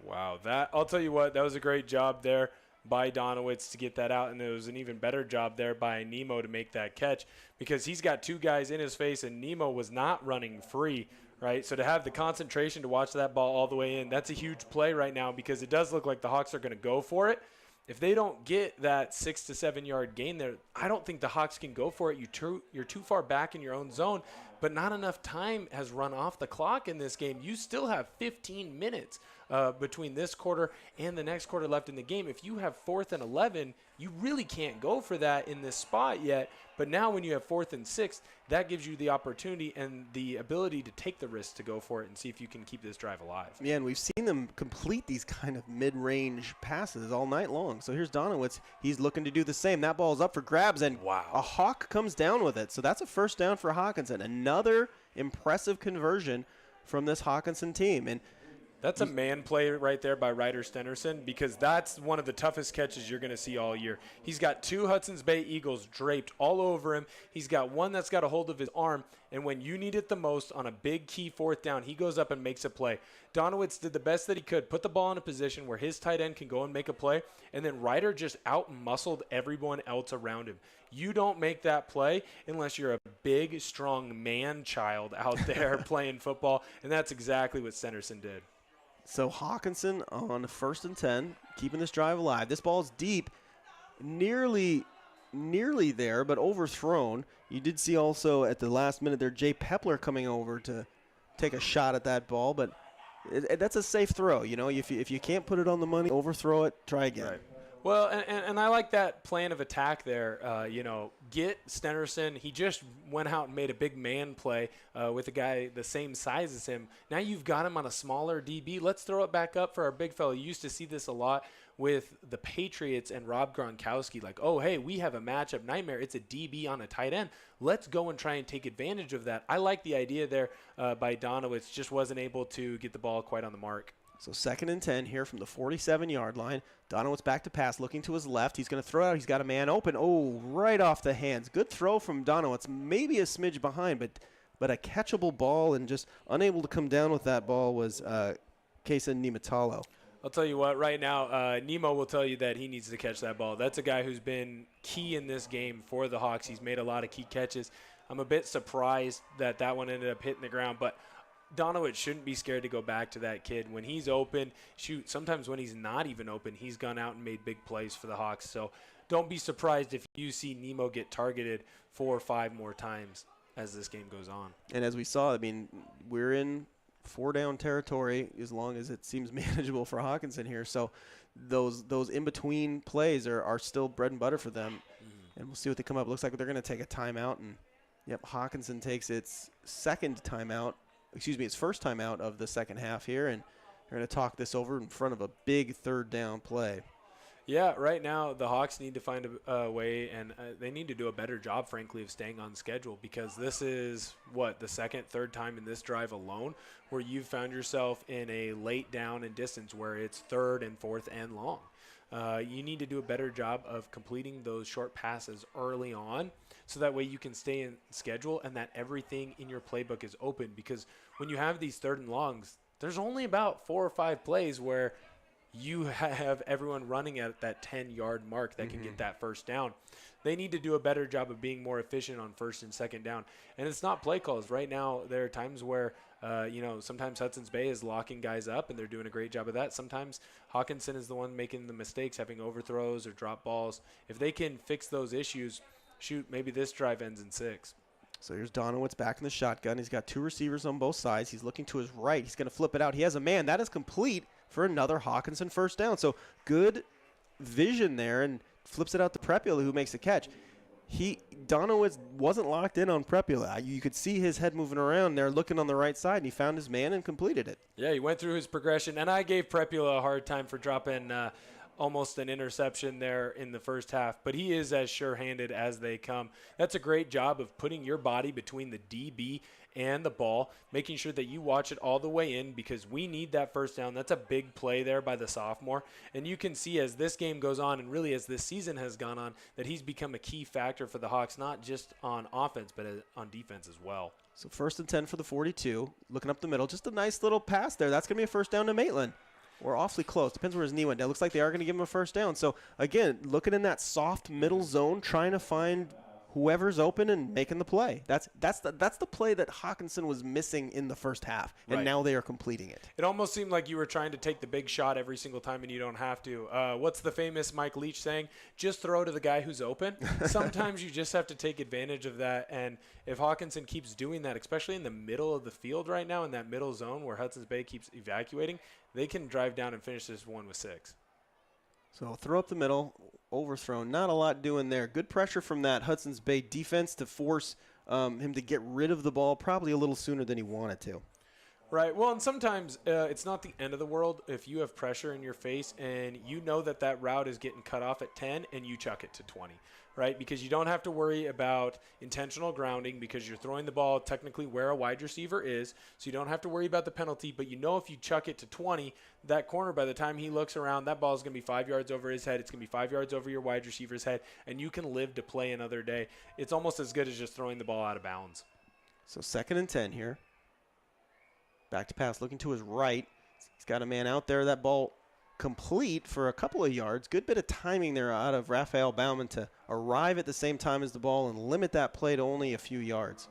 Wow, I'll tell you what, that was a great job there by Donowitz to get that out, and it was an even better job there by Nemo to make that catch because he's got 2 guys in his face, and Nemo was not running free, right? So to have the concentration to watch that ball all the way in, that's a huge play right now because it does look like the Hawks are going to go for it. If they don't get that 6 to 7 yard gain there, I don't think the Hawks can go for it. You're too far back in your own zone, but not enough time has run off the clock in this game. You still have 15 minutes between this quarter and the next quarter left in the game. If you have 4th and 11, you really can't go for that in this spot yet. But now when you have 4th and 6, that gives you the opportunity and the ability to take the risk to go for it and see if you can keep this drive alive. Yeah, and we've seen them complete these kind of mid-range passes all night long. So here's Donowitz. He's looking to do the same. That ball is up for grabs, and a Hawk comes down with it. So that's a first down for Hockinson. Another impressive conversion from this Hockinson team. And that's a man play right there by Ryder Stenerson because that's one of the toughest catches you're going to see all year. He's got 2 Hudson's Bay Eagles draped all over him. He's got one that's got a hold of his arm, and when you need it the most on a big key 4th down, he goes up and makes a play. Donowitz did the best that he could, put the ball in a position where his tight end can go and make a play, and then Ryder just out-muscled everyone else around him. You don't make that play unless you're a big, strong man-child out there playing football, and that's exactly what Stenerson did. So Hockinson on 1st and 10, keeping this drive alive. This ball is deep, nearly there, but overthrown. You did see also at the last minute there Jay Pepler coming over to take a shot at that ball, but that's a safe throw. You know, if you can't put it on the money, overthrow it, try again. Right. Well, and I like that plan of attack there. Get Stenerson. He just went out and made a big man play with a guy the same size as him. Now you've got him on a smaller DB. Let's throw it back up for our big fella. You used to see this a lot with the Patriots and Rob Gronkowski. Like, oh, hey, we have a matchup nightmare. It's a DB on a tight end. Let's go and try and take advantage of that. I like the idea there by Donowitz. Just wasn't able to get the ball quite on the mark. So 2nd and 10 here from the 47-yard line. Donowitz back to pass, looking to his left. He's going to throw it out. He's got a man open. Oh, right off the hands. Good throw from Donowitz. Maybe a smidge behind, but a catchable ball, and just unable to come down with that ball was Kesa Nimatalo. I'll tell you what, right now, Nemo will tell you that he needs to catch that ball. That's a guy who's been key in this game for the Hawks. He's made a lot of key catches. I'm a bit surprised that one ended up hitting the ground, but Donowitz shouldn't be scared to go back to that kid. When he's open, sometimes when he's not even open, he's gone out and made big plays for the Hawks. So don't be surprised if you see Nemo get targeted 4 or 5 more times as this game goes on. And as we saw, I mean, we're in 4-down territory as long as it seems manageable for Hockinson here. So those in-between plays are still bread and butter for them. And we'll see what they come up. Looks like they're going to take a timeout. And, yep, Hockinson takes its first timeout of the second half here, and they're going to talk this over in front of a big 3rd down play. Yeah, right now the Hawks need to find a way, and they need to do a better job, frankly, of staying on schedule, because this is, the 2nd, 3rd time in this drive alone where you've found yourself in a late down and distance where it's 3rd and 4th and long. You need to do a better job of completing those short passes early on so that way you can stay in schedule and that everything in your playbook is open, because when you have these 3rd and longs, there's only about 4 or 5 plays where you have everyone running at that 10-yard mark that can get that first down. They need to do a better job of being more efficient on 1st and 2nd down. And it's not play calls. Right now, there are times where, sometimes Hudson's Bay is locking guys up, and they're doing a great job of that. Sometimes Hockinson is the one making the mistakes, having overthrows or drop balls. If they can fix those issues, maybe this drive ends in 6. So here's Donowitz back in the shotgun. He's got 2 receivers on both sides. He's looking to his right. He's going to flip it out. He has a man. That is complete for another Hockinson first down. So good vision there, and flips it out to Prepula, who makes the catch. Donowitz wasn't locked in on Prepula. You could see his head moving around there, looking on the right side, and he found his man and completed it. Yeah, he went through his progression, and I gave Prepula a hard time for dropping almost an interception there in the first half, but he is as sure-handed as they come. That's a great job of putting your body between the DB and the ball, making sure that you watch it all the way in, because we need that first down. That's a big play there by the sophomore, and you can see as this game goes on, and really as this season has gone on, that he's become a key factor for the Hawks, not just on offense, but on defense as well. So 1st and 10 for the 42, looking up the middle. Just a nice little pass there. That's going to be a first down to Maitland. or awfully close. Depends where his knee went down. Looks like they are going to give him a first down. So, again, looking in that soft middle zone, trying to find whoever's open and making the play. That's the play that Hockinson was missing in the first half, and now they are completing it. It almost seemed like you were trying to take the big shot every single time, and you don't have to. What's the famous Mike Leach saying? Just throw to the guy who's open. Sometimes you just have to take advantage of that, and if Hockinson keeps doing that, especially in the middle of the field right now, in that middle zone where Hudson Bay keeps evacuating, they can drive down and finish this one with 6. So throw up the middle, overthrown. Not a lot doing there. Good pressure from that Hudson's Bay defense to force him to get rid of the ball probably a little sooner than he wanted to. Right. Well, and sometimes it's not the end of the world if you have pressure in your face and you know that that route is getting cut off at 10 and you chuck it to 20. Right? Because you don't have to worry about intentional grounding because you're throwing the ball technically where a wide receiver is. So you don't have to worry about the penalty. But you know if you chuck it to 20, that corner, by the time he looks around, that ball is going to be 5 yards over his head. It's going to be 5 yards over your wide receiver's head. And you can live to play another day. It's almost as good as just throwing the ball out of bounds. So 2nd and 10 here. Back to pass, looking to his right. He's got a man out there. That ball complete for a couple of yards. Good bit of timing there out of Raphael Bauman to arrive at the same time as the ball and limit that play to only a few yards.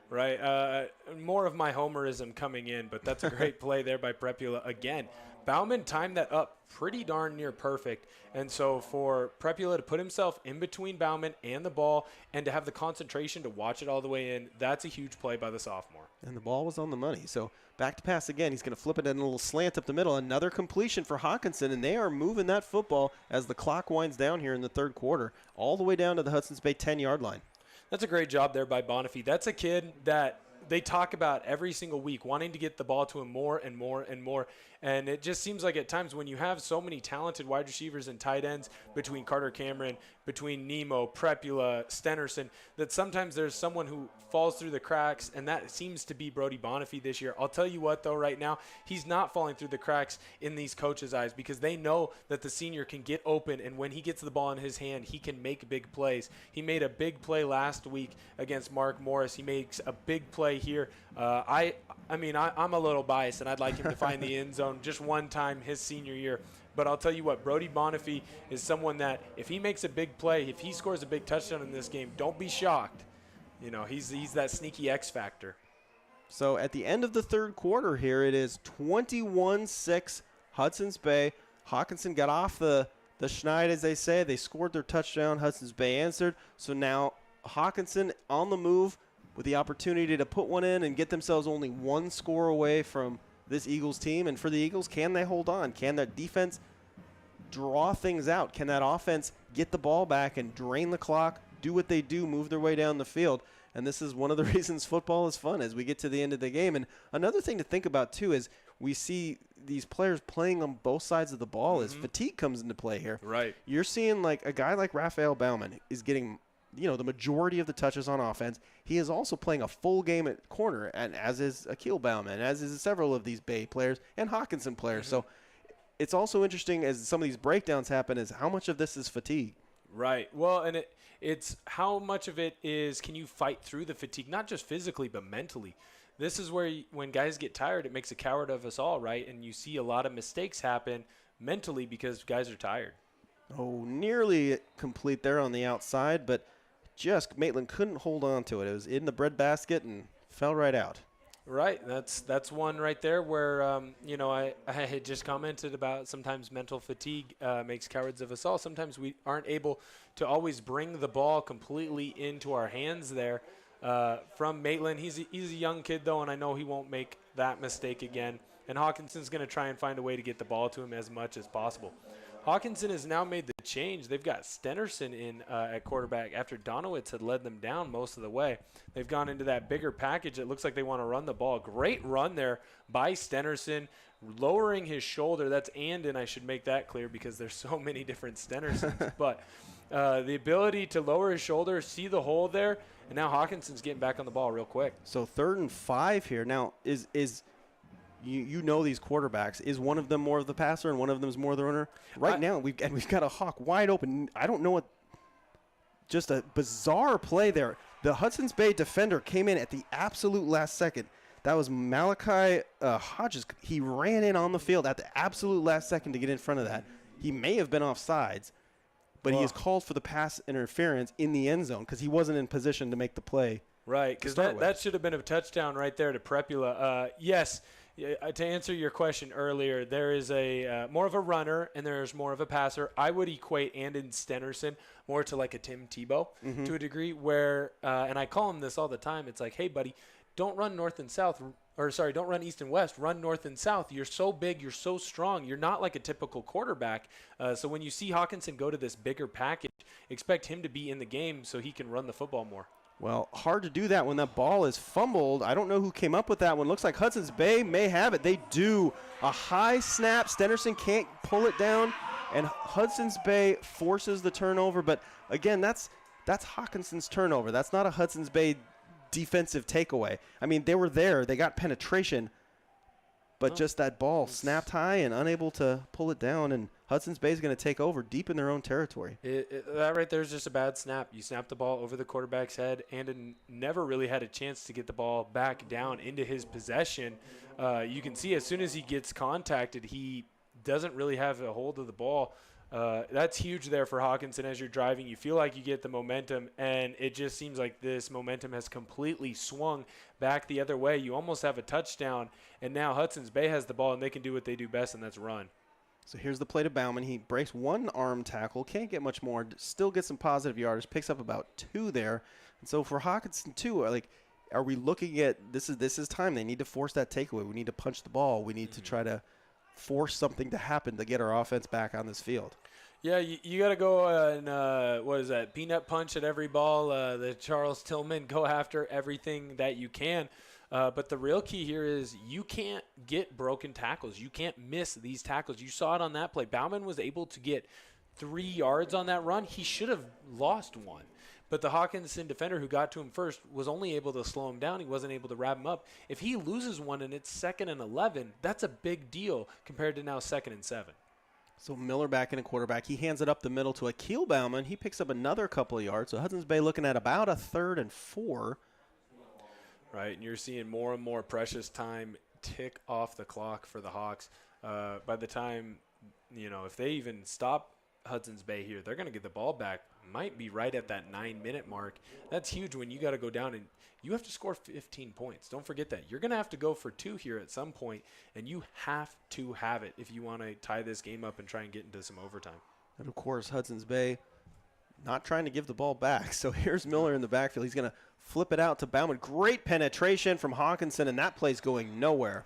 Right. More of my homerism coming in, but that's a great play there by Prepula. Again, Bauman timed that up pretty darn near perfect. And so for Prepula to put himself in between Bauman and the ball and to have the concentration to watch it all the way in, that's a huge play by the sophomore. And the ball was on the money. So back to pass again. He's going to flip it in a little slant up the middle. Another completion for Hockinson, and they are moving that football as the clock winds down here in the 3rd quarter, all the way down to the Hudson's Bay 10-yard line. That's a great job there by Bonifay. That's a kid that they talk about every single week, wanting to get the ball to him more and more and more. And it just seems like at times when you have so many talented wide receivers and tight ends between Carter Cameron, between Nemo, Prepula, Stenerson, that sometimes there's someone who falls through the cracks, and that seems to be Brody Bonifay this year. I'll tell you what, though, right now, he's not falling through the cracks in these coaches' eyes because they know that the senior can get open, and when he gets the ball in his hand, he can make big plays. He made a big play last week against Mark Morris. He makes a big play here. I'm a little biased, and I'd like him to find the end zone just one time his senior year. But I'll tell you what, Brody Bonifay is someone that if he makes a big play, if he scores a big touchdown in this game, don't be shocked. You know, he's that sneaky X factor. So at the end of the 3rd quarter here, it is 21-6 Hudson's Bay. Hockinson got off the schneid, as they say. They scored their touchdown. Hudson's Bay answered. So now Hockinson on the move with the opportunity to put one in and get themselves only one score away from this Eagles team. And for the Eagles, can they hold on? Can that defense draw things out? Can that offense get the ball back and drain the clock, do what they do, move their way down the field? And this is one of the reasons football is fun as we get to the end of the game. And another thing to think about, too, is we see these players playing on both sides of the ball as fatigue comes into play here. Right. You're seeing like a guy like Raphael Bauman is getting the majority of the touches on offense. He is also playing a full game at corner, and as is Akil Bauman, as is several of these Bay players and Hockinson players. So it's also interesting as some of these breakdowns happen is how much of this is fatigue. Right. Well, and it's how much of it is can you fight through the fatigue, not just physically but mentally. This is where when guys get tired, it makes a coward of us all, right? And you see a lot of mistakes happen mentally because guys are tired. Oh, nearly complete there on the outside, but just Maitland couldn't hold on to it. It was in the breadbasket and fell right out. Right. That's one right there where, I had just commented about sometimes mental fatigue makes cowards of us all. Sometimes we aren't able to always bring the ball completely into our hands there from Maitland. He's a young kid, though, and I know he won't make that mistake again. And Hawkinson's going to try and find a way to get the ball to him as much as possible. Hockinson has now made the change. They've got Stenerson in at quarterback after Donowitz had led them down most of the way. They've gone into that bigger package. It looks like they want to run the ball. Great run there by Stenerson, lowering his shoulder. That's Andon. I should make that clear because there's so many different Stenersons. But the ability to lower his shoulder, see the hole there, and now Hawkinson's getting back on the ball real quick. So 3rd and 5 here. Now, is you know these quarterbacks. Is one of them more of the passer and one of them is more of the runner? Right now, we've got a Hawk wide open. I don't know what. Just a bizarre play there. The Hudson's Bay defender came in at the absolute last second. That was Malachi Hodges. He ran in on the field at the absolute last second to get in front of that. He may have been offsides, but he is called for the pass interference in the end zone because he wasn't in position to make the play. Right, because that should have been a touchdown right there to Prepula. Yes, to answer your question earlier, there is a more of a runner and there's more of a passer. I would equate Andon Stenerson more to like a Tim Tebow to a degree where, and I call him this all the time, it's like, hey, buddy, don't run north and south, don't run east and west, run north and south. You're so big, you're so strong. You're not like a typical quarterback. So when you see Hockinson go to this bigger package, expect him to be in the game so he can run the football more. Well, hard to do that when that ball is fumbled. I don't know who came up with that one. Looks like Hudson's Bay may have it. They do. A high snap. Stenerson can't pull it down, and Hudson's Bay forces the turnover. But, again, that's Hawkinson's turnover. That's not a Hudson's Bay defensive takeaway. I mean, they were there. They got penetration, but just that ball snapped high and unable to pull it down, and Hudson's Bay is going to take over deep in their own territory. That right there is just a bad snap. You snap the ball over the quarterback's head, and never really had a chance to get the ball back down into his possession. You can see as soon as he gets contacted, he doesn't really have a hold of the ball. That's huge there for Hockinson as you're driving. You feel like you get the momentum, and it just seems like this momentum has completely swung back the other way. You almost have a touchdown, and now Hudson's Bay has the ball, and they can do what they do best, and that's run. So here's the play to Bauman. He breaks one arm tackle, can't get much more, still gets some positive yardage, picks up about 2 there. And so for Hockinson, too, are we looking at this is time. They need to force that takeaway. We need to punch the ball. We need to try to force something to happen to get our offense back on this field. Yeah, you got to go and, what is that, peanut punch at every ball, the Charles Tillman, go after everything that you can. But the real key here is you can't get broken tackles. You can't miss these tackles. You saw it on that play. Bauman was able to get 3 yards on that run. He should have lost 1. But the Hockinson defender who got to him first was only able to slow him down. He wasn't able to wrap him up. If he loses 1 and it's 2nd and 11, that's a big deal compared to now 2nd and 7. So Miller back in a quarterback. He hands it up the middle to Akil Bauman. He picks up another couple of yards. So Hudson's Bay looking at about a 3rd and 4. Right, and you're seeing more and more precious time tick off the clock for the Hawks. By the time, if they even stop Hudson's Bay here, they're going to get the ball back. Might be right at that 9-minute mark. That's huge when you got to go down and you have to score 15 points. Don't forget that. You're going to have to go for 2 here at some point, and you have to have it if you want to tie this game up and try and get into some overtime. And, of course, Hudson's Bay not trying to give the ball back. So here's Miller in the backfield. He's going to flip it out to Bauman. Great penetration from Hockinson, and that play's going nowhere.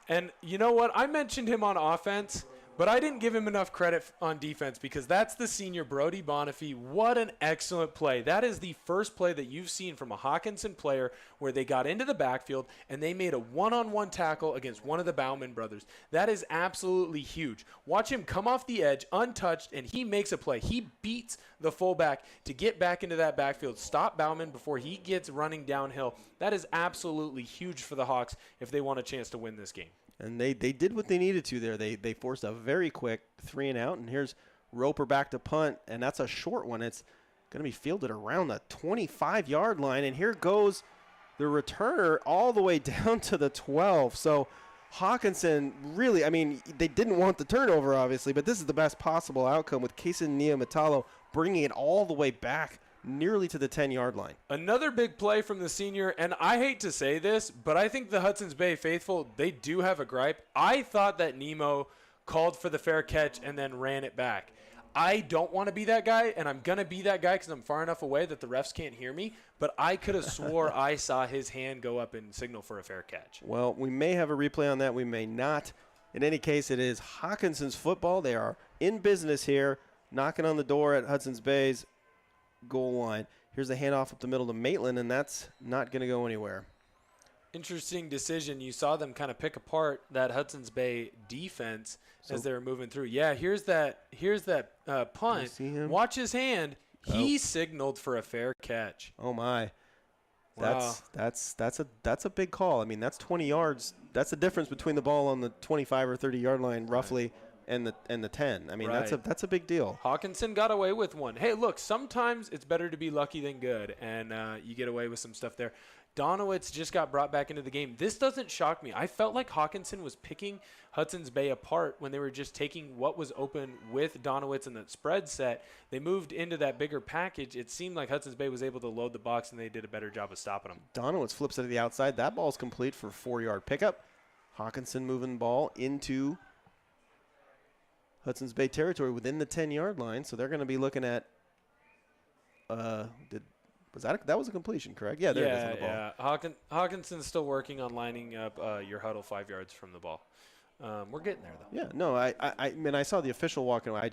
And you know what? I mentioned him on offense, but I didn't give him enough credit on defense because that's the senior Brody Bonifay. What an excellent play. That is the first play that you've seen from a Hockinson player where they got into the backfield and they made a one-on-one tackle against one of the Bauman brothers. That is absolutely huge. Watch him come off the edge untouched, and he makes a play. He beats the fullback to get back into that backfield, stop Bauman before he gets running downhill. That is absolutely huge for the Hawks if they want a chance to win this game. And they did what they needed to there. They forced a very quick 3 and out, and here's Roper back to punt, and that's a short one. It's going to be fielded around the 25-yard line, and here goes the returner all the way down to the 12. So Hockinson really, they didn't want the turnover, obviously, but this is the best possible outcome with Kason Niamatalo bringing it all the way back nearly to the 10-yard line. Another big play from the senior, and I hate to say this, but I think the Hudson's Bay faithful, they do have a gripe. I thought that Nemo called for the fair catch and then ran it back. I don't want to be that guy, and I'm going to be that guy because I'm far enough away that the refs can't hear me, but I could have swore I saw his hand go up and signal for a fair catch. Well, we may have a replay on that. We may not. In any case, it is Hockinson's football. They are in business here, knocking on the door at Hudson's Bay's goal line. Here's a handoff up the middle to Maitland, and that's not going to go anywhere. Interesting decision. You saw them kind of pick apart that Hudson's Bay defense as they were moving through. Yeah, here's that punt. Watch his hand. He signaled for a fair catch. Oh my. Wow. That's a big call. That's 20 yards. That's the difference between the ball on the 25 or 30-yard line roughly and the 10. Right. That's a big deal. Hockinson got away with one. Hey, look, sometimes it's better to be lucky than good, and you get away with some stuff there. Donowitz just got brought back into the game. This doesn't shock me. I felt like Hockinson was picking Hudson's Bay apart when they were just taking what was open with Donowitz in the spread set. They moved into that bigger package. It seemed like Hudson's Bay was able to load the box, and they did a better job of stopping them. Donowitz flips it to the outside. That ball's complete for a 4-yard pickup. Hockinson moving the ball into Hudson's Bay territory within the 10-yard line. So they're going to be looking at that was a completion, correct? Yeah, there it is on the ball. Yeah, Hawkinson's still working on lining up your huddle 5 yards from the ball. We're getting there, though. Yeah, no, I mean, I saw the official walking away.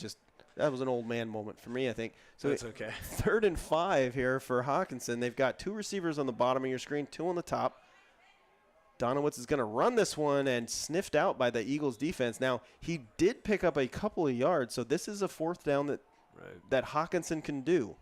That was an old man moment for me, I think. So that's okay. 3rd and 5 here for Hockinson. They've got 2 receivers on the bottom of your screen, 2 on the top. Donowitz is going to run this one and sniffed out by the Eagles defense. Now, he did pick up a couple of yards, so this is a 4th down that Hockinson can do.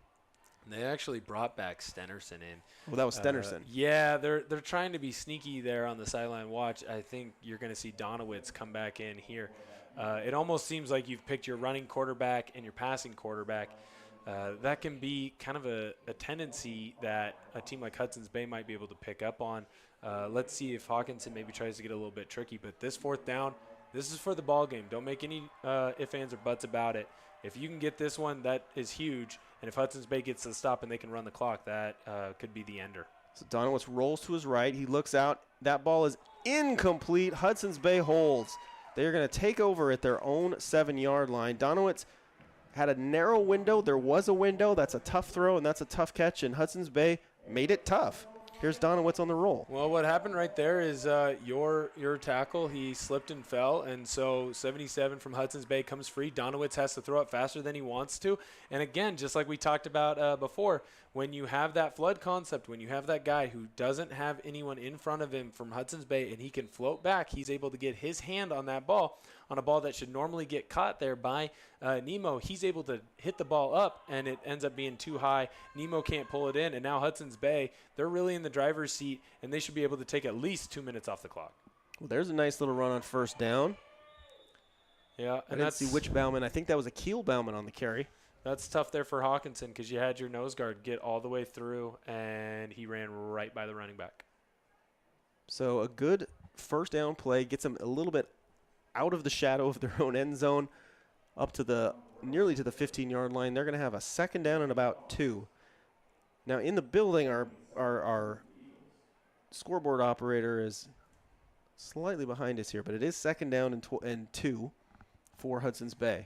They actually brought back Stenerson in. Well, that was Stenerson. Yeah, they're trying to be sneaky there on the sideline watch. I think you're going to see Donowitz come back in here. It almost seems like you've picked your running quarterback and your passing quarterback. That can be kind of a tendency that a team like Hudson's Bay might be able to pick up on. Let's see if Hockinson maybe tries to get a little bit tricky. But this 4th down, this is for the ball game. Don't make any ifs, ands, or buts about it. If you can get this one, that is huge. And if Hudson's Bay gets to the stop and they can run the clock, that could be the ender. So Donowitz rolls to his right. He looks out. That ball is incomplete. Hudson's Bay holds. They're going to take over at their own 7-yard line. Donowitz had a narrow window. There was a window. That's a tough throw, and that's a tough catch. And Hudson's Bay made it tough. Here's Donowitz on the roll. Well, what happened right there is your tackle, he slipped and fell, and so 77 from Hudson's Bay comes free. Donowitz has to throw it faster than he wants to. And again, just like we talked about before, when you have that flood concept, when you have that guy who doesn't have anyone in front of him from Hudson's Bay and he can float back, he's able to get his hand on that ball, on a ball that should normally get caught there by Nemo. He's able to hit the ball up, and it ends up being too high. Nemo can't pull it in, and now Hudson's Bay, they're really in the driver's seat, and they should be able to take at least 2 minutes off the clock. Well, there's a nice little run on 1st down. Yeah, I didn't see which Bauman. I think that was a Keel Bauman on the carry. That's tough there for Hockinson because you had your nose guard get all the way through, and he ran right by the running back. So a good 1st down play gets them a little bit out of the shadow of their own end zone, up to nearly to the 15-yard line. They're going to have a 2nd down and about 2. Now in the building, our scoreboard operator is slightly behind us here, but it is 2nd down and 2 for Hudson's Bay.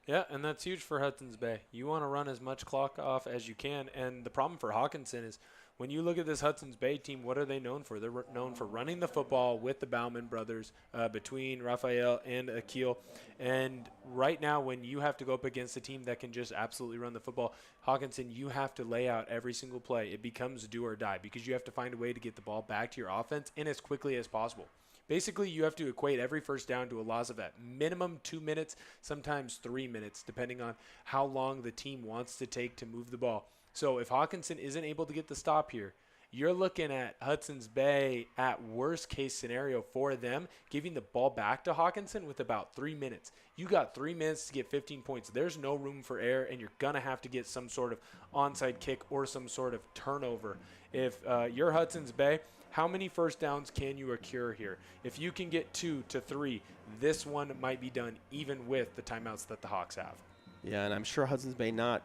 Yeah, and that's huge for Hudson's Bay. You want to run as much clock off as you can, and the problem for Hockinson is when you look at this Hudson's Bay team, what are they known for? They're known for running the football with the Bauman brothers between Raphael and Akil. And right now, when you have to go up against a team that can just absolutely run the football, Hockinson, you have to lay out every single play. It becomes do or die because you have to find a way to get the ball back to your offense and as quickly as possible. Basically, you have to equate every 1st down to a loss of at minimum 2 minutes, sometimes 3 minutes, depending on how long the team wants to take to move the ball. So if Hockinson isn't able to get the stop here, you're looking at Hudson's Bay at worst case scenario for them, giving the ball back to Hockinson with about 3 minutes. You got 3 minutes to get 15 points. There's no room for error, and you're going to have to get some sort of onside kick or some sort of turnover. If you're Hudson's Bay, how many 1st downs can you accrue here? If you can get 2 to 3, this one might be done even with the timeouts that the Hawks have. Yeah, and I'm sure Hudson's Bay not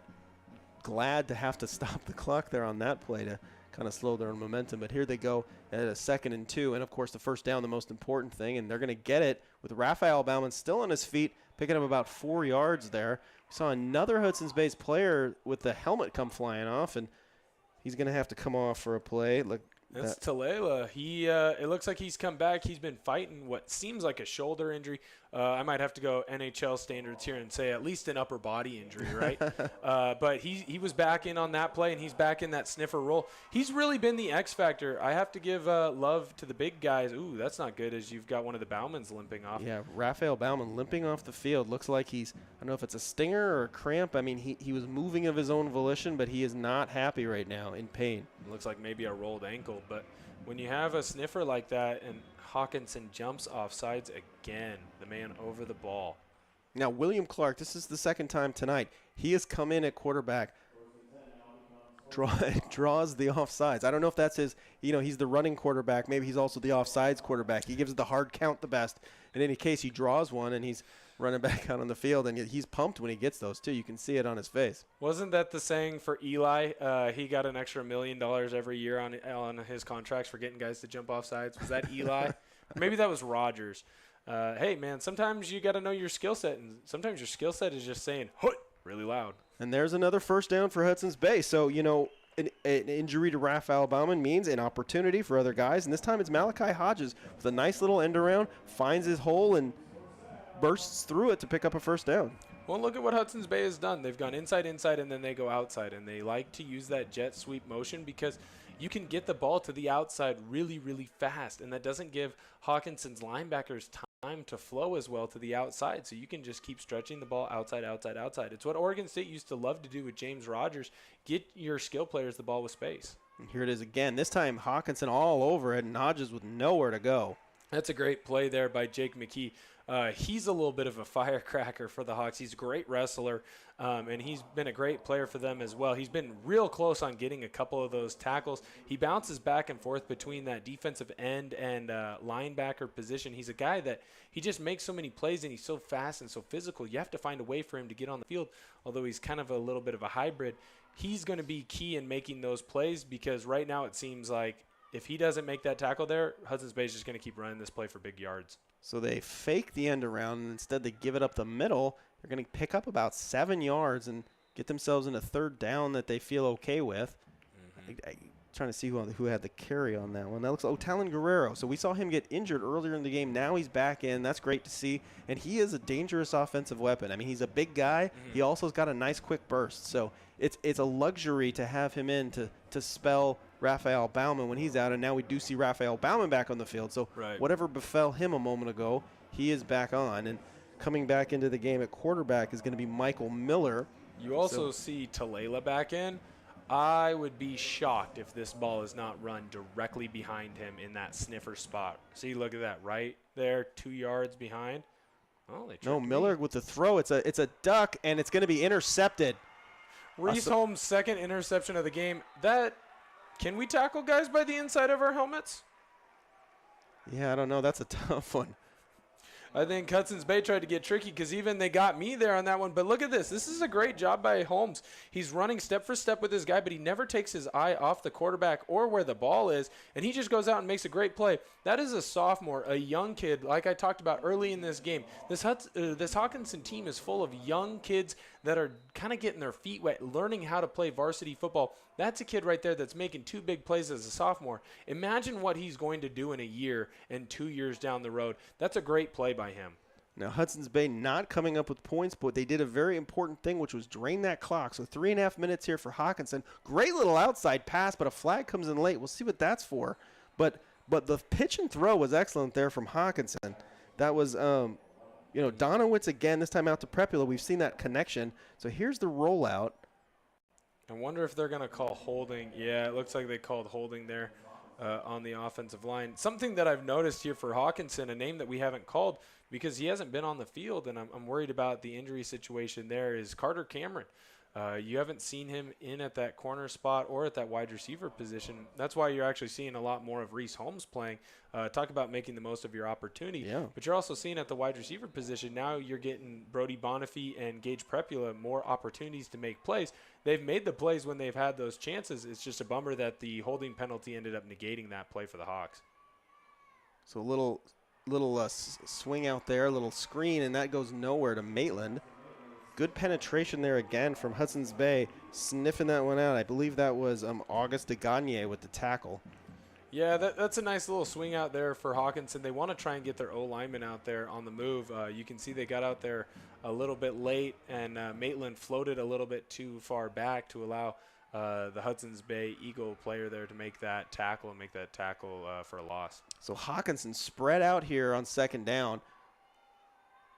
glad to have to stop the clock there on that play to kind of slow their own momentum. But here they go at a 2nd and 2. And, of course, the 1st down, the most important thing. And they're going to get it with Raphael Bauman still on his feet, picking up about 4 yards there. We saw another Hudson's Bay's player with the helmet come flying off, and he's going to have to come off for a play. Look. That's Talela. It looks like he's come back. He's been fighting what seems like a shoulder injury. I might have to go NHL standards here and say at least an upper body injury, right? But he was back in on that play, and he's back in that sniffer role. He's really been the X factor. I have to give love to the big guys. Ooh, that's not good as you've got one of the Baumans limping off. Yeah, Raphael Bauman limping off the field. Looks like he's, I don't know if it's a stinger or a cramp. I mean, he was moving of his own volition, but he is not happy right now, in pain. It looks like maybe a rolled ankle, but when you have a sniffer like that and Hockinson jumps off sides again, the man over the ball. Now, William Clark, this is the 2nd time tonight. He has come in at quarterback. draws the offsides. I don't know if that's his, he's the running quarterback. Maybe he's also the offsides quarterback. He gives it the hard count the best. In any case, he draws one, and he's running back out on the field, and he's pumped when he gets those, too. You can see it on his face. Wasn't that the saying for Eli? He got an extra $1 million every year on his contracts for getting guys to jump off sides. Was that Eli? Maybe that was Rodgers. Hey, man, sometimes you got to know your skill set, and sometimes your skill set is just saying, "Hoot," really loud. And there's another first down for Hudson's Bay. So, an injury to Raphael Bauman means an opportunity for other guys. And this time it's Malachi Hodges with a nice little end around, finds his hole and bursts through it to pick up a first down. Well, look at what Hudson's Bay has done. They've gone inside, and then they go outside. And they like to use that jet sweep motion because you can get the ball to the outside really, really fast. And that doesn't give Hawkinson's linebackers time to flow as well to the outside. So you can just keep stretching the ball outside, outside, outside. It's what Oregon State used to love to do with James Rodgers. Get your skill players the ball with space. And here it is again. This time Hockinson all over it and Hodges with nowhere to go. That's a great play there by Jake McKee. He's a little bit of a firecracker for the Hawks. He's a great wrestler, and he's been a great player for them as well. He's been real close on getting a couple of those tackles. He bounces back and forth between that defensive end and linebacker position. He's a guy that he just makes so many plays, and he's so fast and so physical. You have to find a way for him to get on the field, although he's kind of a little bit of a hybrid. He's going to be key in making those plays because right now it seems like if he doesn't make that tackle there, Hudson's Bay is just going to keep running this play for big yards. So they fake the end around, and instead they give it up the middle. They're going to pick up about 7 yards and get themselves in a third down that they feel okay with. I'm trying to see who had the carry on that one. That looks like Talon Guerrero. So we saw him get injured earlier in the game. Now he's back in. That's great to see. And he is a dangerous offensive weapon. I mean, he's a big guy. He also has got a nice quick burst. So it's a luxury to have him in to spell Raphael Bauman when he's out, and now we do see Raphael Bauman back on the field. So whatever befell him a moment ago, he is back on. And coming back into the game at quarterback is going to be Michael Miller. You also see Talela back in. I would be shocked if this ball is not run directly behind him in that sniffer spot. See, look at that right there, 2 yards behind. Oh, they tricked Miller with the throw. It's a duck, and it's going to be intercepted. Reese Holmes' second interception of the game. Can we tackle guys by the inside of our helmets? Yeah, I don't know. That's a tough one. I think Hudson's Bay tried to get tricky because even they got me there on that one. But look at this. This is a great job by Holmes. He's running step for step with his guy, but he never takes his eye off the quarterback or where the ball is, and he just goes out and makes a great play. That is a sophomore, a young kid, like I talked about early in this game. This Hockinson team is full of young kids that are kind of getting their feet wet, learning how to play varsity football. That's a kid right there that's making 2 big plays as a sophomore. Imagine what he's going to do in a year and 2 years down the road. That's a great play by him. Now, Hudson's Bay not coming up with points, but they did a very important thing, which was drain that clock. So 3.5 minutes here for Hockinson. Great little outside pass, but a flag comes in late. We'll see what that's for. But the pitch and throw was excellent there from Hockinson. That was, Donowitz again, this time out to Prepula. We've seen that connection. So here's the rollout. I wonder if they're going to call holding. Yeah, it looks like they called holding there on the offensive line. Something that I've noticed here for Hockinson, a name that we haven't called because he hasn't been on the field, and I'm worried about the injury situation there, is Carter Cameron. You haven't seen him in at that corner spot or at that wide receiver position. That's why you're actually seeing a lot more of Reese Holmes playing. Talk about making the most of your opportunity. Yeah. But you're also seeing at the wide receiver position, now you're getting Brody Bonifay and Gage Prepula more opportunities to make plays. They've made the plays when they've had those chances. It's just a bummer that the holding penalty ended up negating that play for the Hawks. So a little swing out there, a little screen, and that goes nowhere to Maitland. Good penetration there again from Hudson's Bay, sniffing that one out. I believe that was August DeGagne with the tackle. Yeah, that's a nice little swing out there for Hockinson. They want to try and get their O-lineman out there on the move. You can see they got out there a little bit late, and Maitland floated a little bit too far back to allow the Hudson's Bay Eagle player there to make that tackle for a loss. So Hockinson spread out here on second down.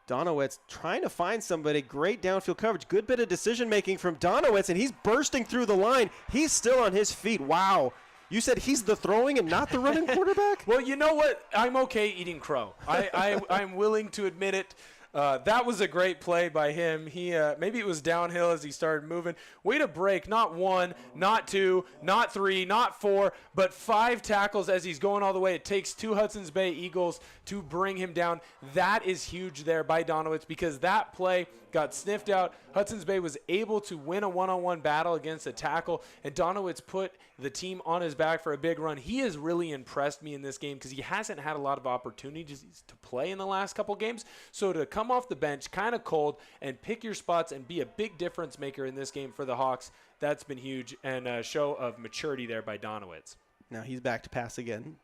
Donowitz trying to find somebody. Great downfield coverage. Good bit of decision-making from Donowitz, and he's bursting through the line. He's still on his feet. Wow. You said he's the throwing and not the running quarterback? Well, you know what? I'm okay eating crow. I'm willing to admit it. That was a great play by him. He maybe it was downhill as he started moving. Way to break not 1, not 2, not 3, not 4, but 5 tackles as he's going all the way. It takes 2 Hudson's Bay Eagles to bring him down. That is huge there by Donowitz because that play got sniffed out. Hudson's Bay was able to win a one-on-one battle against a tackle, and Donowitz put the team on his back for a big run. He has really impressed me in this game because he hasn't had a lot of opportunities to play in the last couple games. So to come off the bench kind of cold and pick your spots and be a big difference maker in this game for the Hawks, that's been huge and a show of maturity there by Donowitz. Now he's back to pass again.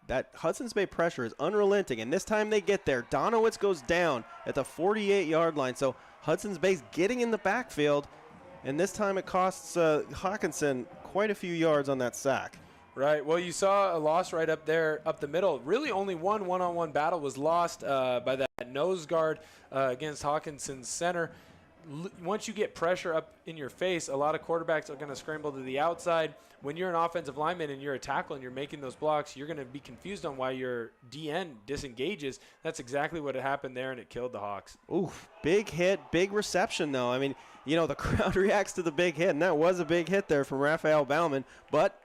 That Hudson's Bay pressure is unrelenting, and this time they get there. Donowitz goes down at the 48-yard line, so Hudson's Bay's getting in the backfield, and this time it costs Hockinson quite a few yards on that sack. Right. Well, you saw a loss right up there, up the middle. Really only one-on-one battle was lost by that nose guard against Hawkinson's center. Once you get pressure up in your face, a lot of quarterbacks are going to scramble to the outside. When you're an offensive lineman and you're a tackle and you're making those blocks, you're going to be confused on why your DN disengages. That's exactly what happened there, and it killed the Hawks. Oof, big hit, big reception, though. I mean, you know, the crowd reacts to the big hit, and that was a big hit there from Raphael Bauman, but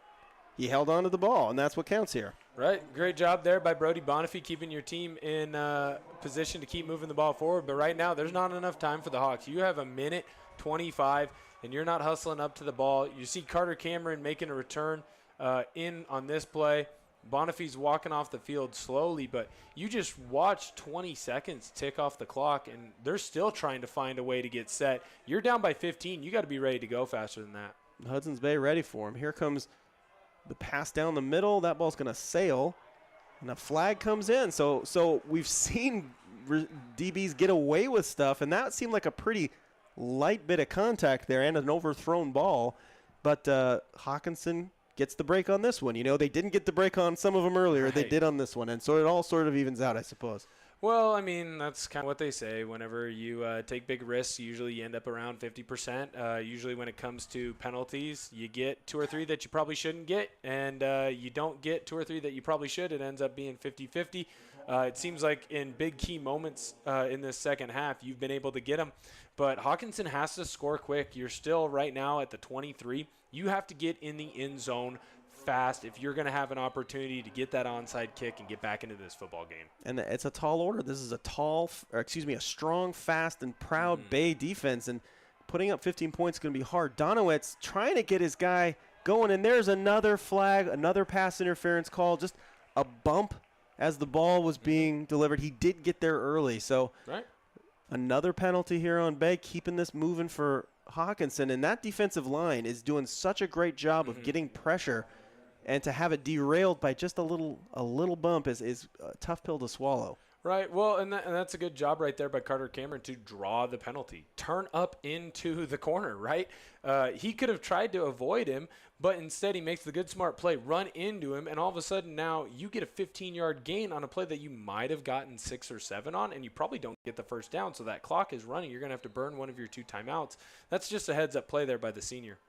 he held on to the ball, and that's what counts here. Right. Great job there by Brody Bonifay, keeping your team in position to keep moving the ball forward. But right now, there's not enough time for the Hawks. You have 1:25, and you're not hustling up to the ball. You see Carter Cameron making a return in on this play. Bonifay's walking off the field slowly, but you just watch 20 seconds tick off the clock, and they're still trying to find a way to get set. You're down by 15. You got to be ready to go faster than that. Hudson's Bay ready for him. Here comes the pass down the middle. That ball's going to sail, and a flag comes in. So we've seen DBs get away with stuff, and that seemed like a pretty light bit of contact there and an overthrown ball. But Hockinson gets the break on this one. You know, they didn't get the break on some of them earlier. Right. They did on this one, and so it all sort of evens out, I suppose. Well, I mean, that's kind of what they say. Whenever you take big risks, usually you end up around 50%. Usually when it comes to penalties, you get 2 or 3 that you probably shouldn't get, and you don't get 2 or 3 that you probably should. It ends up being 50-50. It seems like in big key moments in this second half, you've been able to get them. But Hockinson has to score quick. You're still right now at the 23. You have to get in the end zone fast if you're going to have an opportunity to get that onside kick and get back into this football game. And it's a tall order. This is a strong, fast, and proud Bay defense, and putting up 15 points is going to be hard. Donowitz trying to get his guy going, and there's another flag, another pass interference call, just a bump as the ball was being delivered. He did get there early, so another penalty here on Bay, keeping this moving for Hockinson, and that defensive line is doing such a great job of getting pressure. And to have it derailed by just a little bump is a tough pill to swallow. Right. Well, and that's a good job right there by Carter Cameron to draw the penalty. Turn up into the corner, right? He could have tried to avoid him, but instead he makes the good, smart play, run into him, and all of a sudden now you get a 15-yard gain on a play that you might have gotten 6 or 7 on, and you probably don't get the first down, so that clock is running. You're going to have to burn one of your 2 timeouts. That's just a heads-up play there by the senior.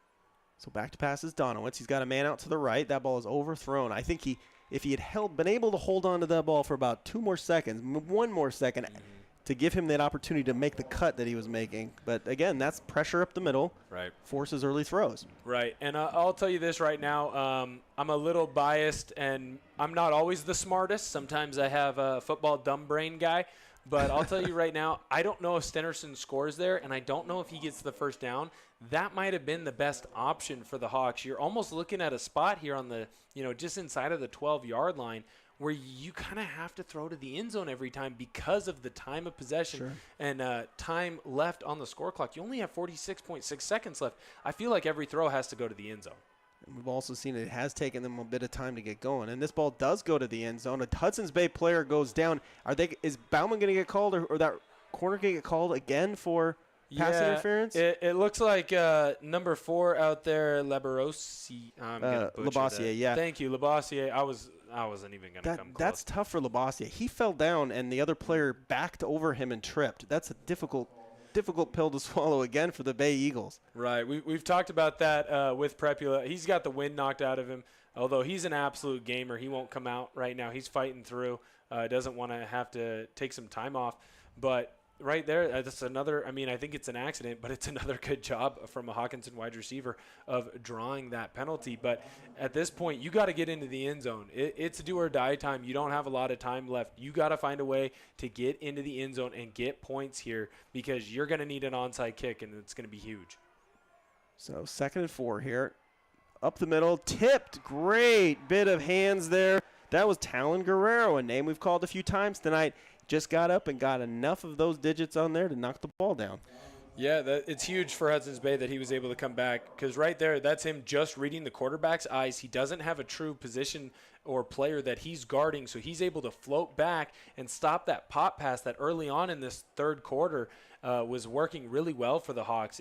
So back to pass is Donowitz. He's got a man out to the right. That ball is overthrown. I think if he had been able to hold on to that ball for about 2 more seconds, 1 more second, to give him that opportunity to make the cut that he was making. But again, that's pressure up the middle. Right. Forces early throws. Right. And I'll tell you this right now. I'm a little biased, and I'm not always the smartest. Sometimes I have a football dumb brain guy. But I'll tell you right now, I don't know if Stenerson scores there, and I don't know if he gets the first down. That might have been the best option for the Hawks. You're almost looking at a spot here on the, just inside of the 12-yard line where you kind of have to throw to the end zone every time because of the time of possession and time left on the score clock. You only have 46.6 seconds left. I feel like every throw has to go to the end zone. And we've also seen it has taken them a bit of time to get going. And this ball does go to the end zone. A Hudson's Bay player goes down. Is Bauman going to get called or that corner going to get called again for pass interference? It looks like number 4 out there, Labossiere. Labossiere, yeah. Thank you, Labossiere. I wasn't even going to come close. That's tough for Labossiere. He fell down, and the other player backed over him and tripped. That's a difficult pill to swallow again for the Bay Eagles. Right. We've talked about that with Prepula. He's got the wind knocked out of him. Although he's an absolute gamer, he won't come out right now. He's fighting through. Doesn't want to have to take some time off. But right there, that's another, I mean, I think it's an accident, but it's another good job from a Hockinson wide receiver of drawing that penalty. But at this point, you got to get into the end zone. It's do or die time. You don't have a lot of time left. You got to find a way to get into the end zone and get points here, because you're going to need an onside kick, and it's going to be huge. So 2nd and 4 here. Up the middle, tipped. Great bit of hands there. That was Talon Guerrero, a name we've called a few times tonight. Just got up and got enough of those digits on there to knock the ball down. Yeah, it's huge for Hudson's Bay that he was able to come back, because right there, that's him just reading the quarterback's eyes. He doesn't have a true position or player that he's guarding, so he's able to float back and stop that pop pass that early on in this third quarter was working really well for the Hawks.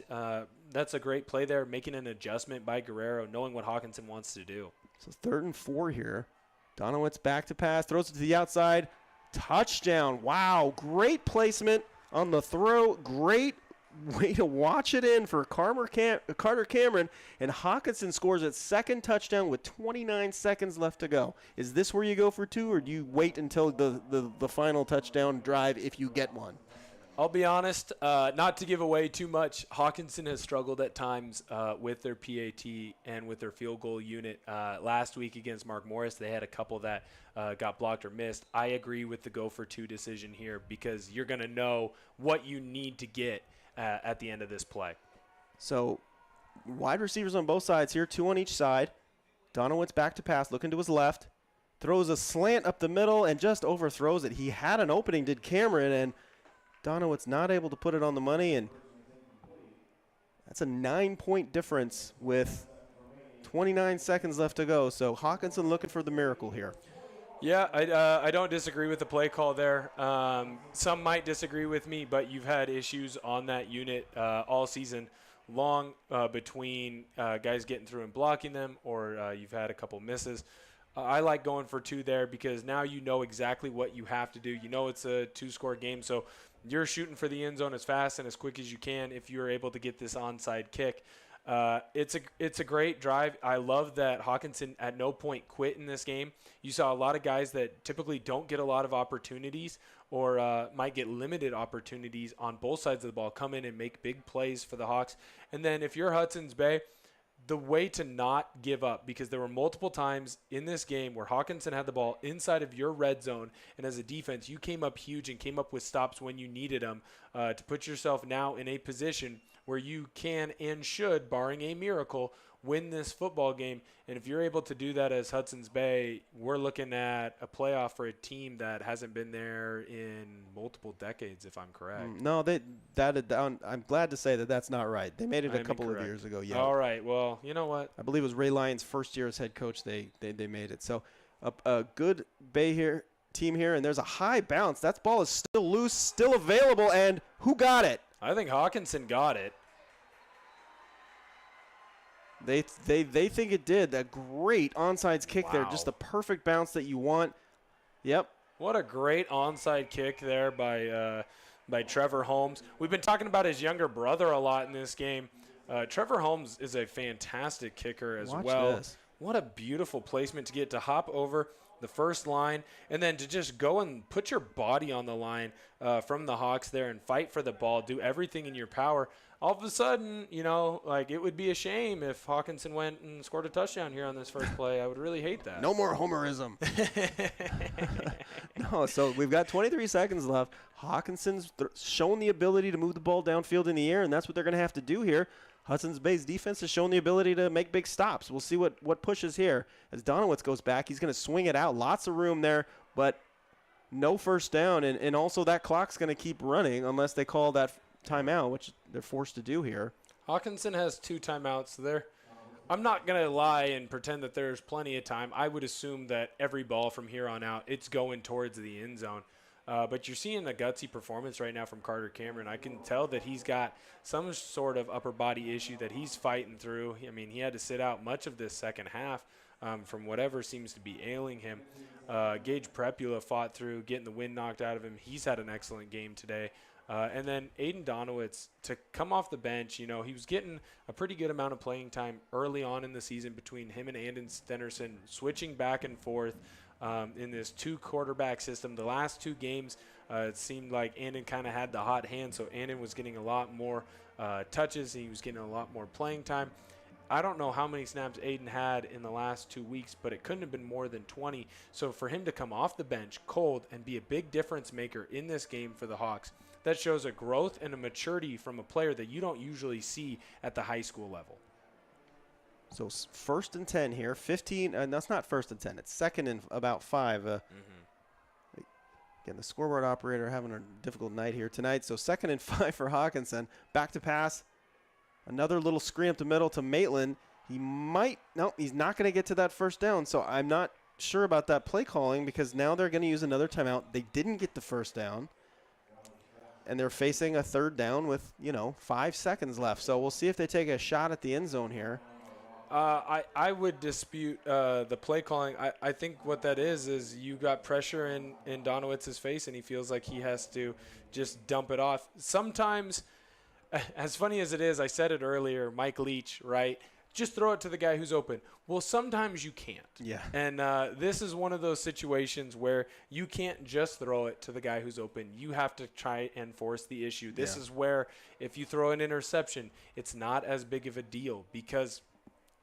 That's a great play there, making an adjustment by Guerrero, knowing what Hockinson wants to do. So 3rd and 4 here. Donowitz back to pass, throws it to the outside. Touchdown. Wow, great placement on the throw. Great way to watch it in for Carter Cameron. And Hockinson scores its 2nd touchdown with 29 seconds left to go. Is this where you go for 2, or do you wait until the final touchdown drive if you get one? I'll be honest, not to give away too much, Hockinson has struggled at times with their PAT and with their field goal unit. Last week against Mark Morris, they had a couple that got blocked or missed. I agree with the go for 2 decision here, because you're going to know what you need to get at the end of this play. So wide receivers on both sides here, 2 on each side. Donowitz back to pass, looking to his left. Throws a slant up the middle and just overthrows it. He had an opening, did Cameron, and Donowitz not able to put it on the money, and that's a 9-point difference with 29 seconds left to go. So Hockinson looking for the miracle here. Yeah, I don't disagree with the play call there. Some might disagree with me, but you've had issues on that unit all season long between guys getting through and blocking them, or you've had a couple misses. I like going for 2 there, because now you know exactly what you have to do. You know it's a 2-score game, so you're shooting for the end zone as fast and as quick as you can if you're able to get this onside kick. It's a great drive. I love that Hockinson at no point quit in this game. You saw a lot of guys that typically don't get a lot of opportunities, or might get limited opportunities on both sides of the ball, come in and make big plays for the Hawks. And then if you're Hudson's Bay, the way to not give up, because there were multiple times in this game where Hockinson had the ball inside of your red zone, and as a defense, you came up huge and came up with stops when you needed them to put yourself now in a position where you can and should, barring a miracle, win this football game. And if you're able to do that as Hudson's Bay, we're looking at a playoff for a team that hasn't been there in multiple decades, if I'm correct. No, I'm glad to say that that's not right. They made it a couple of years ago. Yeah. All right. Well, you know what? I believe it was Ray Lyons' first year as head coach. They made it. So a good Bay here team here, and there's a high bounce. That ball is still loose, still available, and who got it? I think Hockinson got it. They think it did. A great onside kick there. Just the perfect bounce that you want. Yep. What a great onside kick there by Trevor Holmes. We've been talking about his younger brother a lot in this game. Trevor Holmes is a fantastic kicker as well. This. What a beautiful placement to get to hop over the first line and then to just go and put your body on the line from the Hawks there and fight for the ball, do everything in your power. All of a sudden, you know, like it would be a shame if Hockinson went and scored a touchdown here on this first play. I would really hate that. No more homerism. No, so we've got 23 seconds left. Hawkinson's shown the ability to move the ball downfield in the air, and that's what they're going to have to do here. Hudson's Bay's defense has shown the ability to make big stops. We'll see what pushes here. As Donowitz goes back, he's going to swing it out. Lots of room there, but no first down. And also that clock's going to keep running unless they call that timeout, which they're forced to do here. Hockinson has 2 timeouts there. I'm not going to lie and pretend that there's plenty of time. I would assume that every ball from here on out, it's going towards the end zone. But you're seeing a gutsy performance right now from Carter Cameron. I can tell that he's got some sort of upper body issue that he's fighting through. I mean, he had to sit out much of this second half from whatever seems to be ailing him. Gage Prepula fought through, getting the wind knocked out of him. He's had an excellent game today. And then Aiden Donowitz, to come off the bench, you know, he was getting a pretty good amount of playing time early on in the season between him and Andon Stenerson, switching back and forth in this 2-quarterback system. The last 2 games, It seemed like Andon kind of had the hot hand, so Andon was getting a lot more touches. He was getting a lot more playing time. I don't know how many snaps Aiden had in the last 2 weeks, but it couldn't have been more than 20. So for him to come off the bench cold and be a big difference maker in this game for the Hawks, that shows a growth and a maturity from a player that you don't usually see at the high school level. So 1st and 10 here, 15. That's not 1st and 10. It's 2nd and about 5. Again, the scoreboard operator having a difficult night here tonight. So 2nd and 5 for Hockinson. Back to pass. Another little screen up the middle to Maitland. He's not going to get to that first down. So I'm not sure about that play calling because now they're going to use another timeout. They didn't get the first down. And they're facing a 3rd down with, 5 seconds left. So we'll see if they take a shot at the end zone here. I would dispute the play calling. I think what that is you got pressure in Donowitz's face, and he feels like he has to just dump it off. Sometimes, as funny as it is, I said it earlier, Mike Leach, right? Just throw it to the guy who's open. Well, sometimes you can't. Yeah. And this is one of those situations where you can't just throw it to the guy who's open. You have to try and force the issue. This is where if you throw an interception, it's not as big of a deal because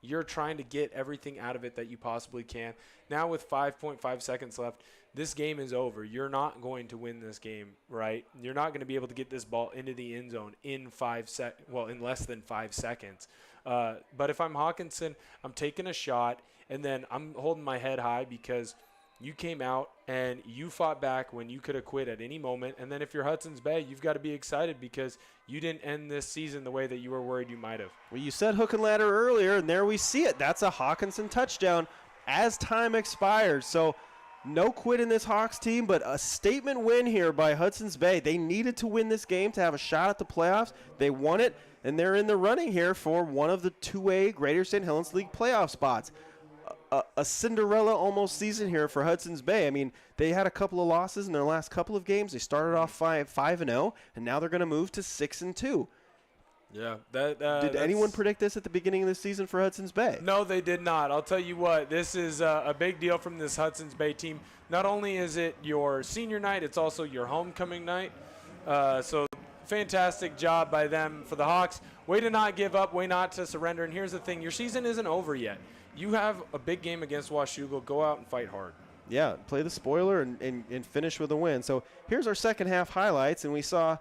you're trying to get everything out of it that you possibly can. Now with 5.5 seconds left, this game is over. You're not going to win this game, right? You're not going to be able to get this ball into the end zone in in less than 5 seconds. But if I'm Hockinson, I'm taking a shot, and then I'm holding my head high because you came out and you fought back when you could have quit at any moment. And then if you're Hudson's Bay, you've got to be excited because you didn't end this season the way that you were worried you might have. Well, you said hook and ladder earlier, and there we see it. That's a Hockinson touchdown as time expires. So no quit in this Hawks team, but a statement win here by Hudson's Bay. They needed to win this game to have a shot at the playoffs. They won it, and they're in the running here for one of the 2A Greater St. Helens League playoff spots. A Cinderella almost season here for Hudson's Bay. I mean, they had a couple of losses in their last couple of games. They started off 5-0, and now they're going to move to 6-2. Yeah. Did anyone predict this at the beginning of the season for Hudson's Bay? No, they did not. I'll tell you what, this is a big deal from this Hudson's Bay team. Not only is it your senior night, it's also your homecoming night. So fantastic job by them for the Hawks. Way to not give up, way not to surrender. And here's the thing, your season isn't over yet. You have a big game against Washougal. Go out and fight hard. Yeah, play the spoiler and finish with a win. So here's our second half highlights, and we saw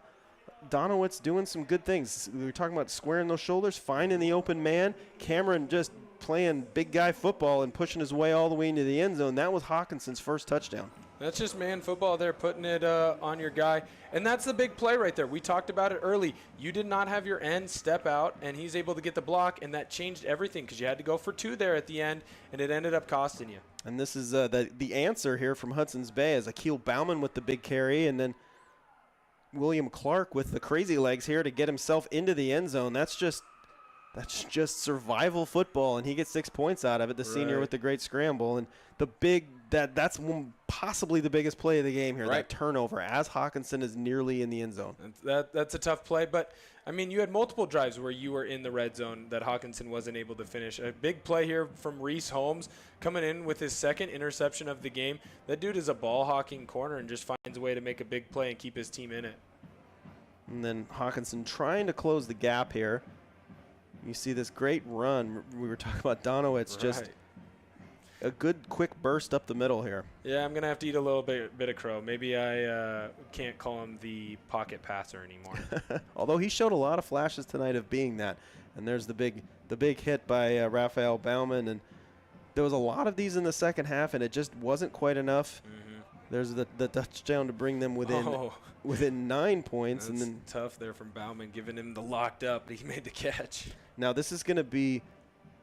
Donowitz doing some good things. We were talking about squaring those shoulders, finding the open man. Cameron just playing big guy football and pushing his way all the way into the end zone. That was Hawkinson's first touchdown. That's just man football there, putting it on your guy. And that's the big play right there. We talked about it early. You did not have your end step out, and he's able to get the block, and that changed everything because you had to go for 2 there at the end, and it ended up costing you. And this is the answer here from Hudson's Bay is Akil Bauman with the big carry, and then William Clark with the crazy legs here to get himself into the end zone. That's just survival football, and he gets 6 points out of it, the senior with the great scramble. And that's possibly the biggest play of the game here, that turnover, as Hockinson is nearly in the end zone. That's a tough play, but, I mean, you had multiple drives where you were in the red zone that Hockinson wasn't able to finish. A big play here from Reese Holmes coming in with his second interception of the game. That dude is a ball-hawking corner and just finds a way to make a big play and keep his team in it. And then Hockinson trying to close the gap here. You see this great run. We were talking about Donowitz, just a good quick burst up the middle here. Yeah, I'm going to have to eat a little bit of crow. Maybe I can't call him the pocket passer anymore. Although he showed a lot of flashes tonight of being that. And there's the big hit by Raphael Bauman. And there was a lot of these in the second half, and it just wasn't quite enough. There's the touchdown to bring them within 9 points. That's and then tough there from Bauman, giving him the locked up, but he made the catch. Now this is going to be,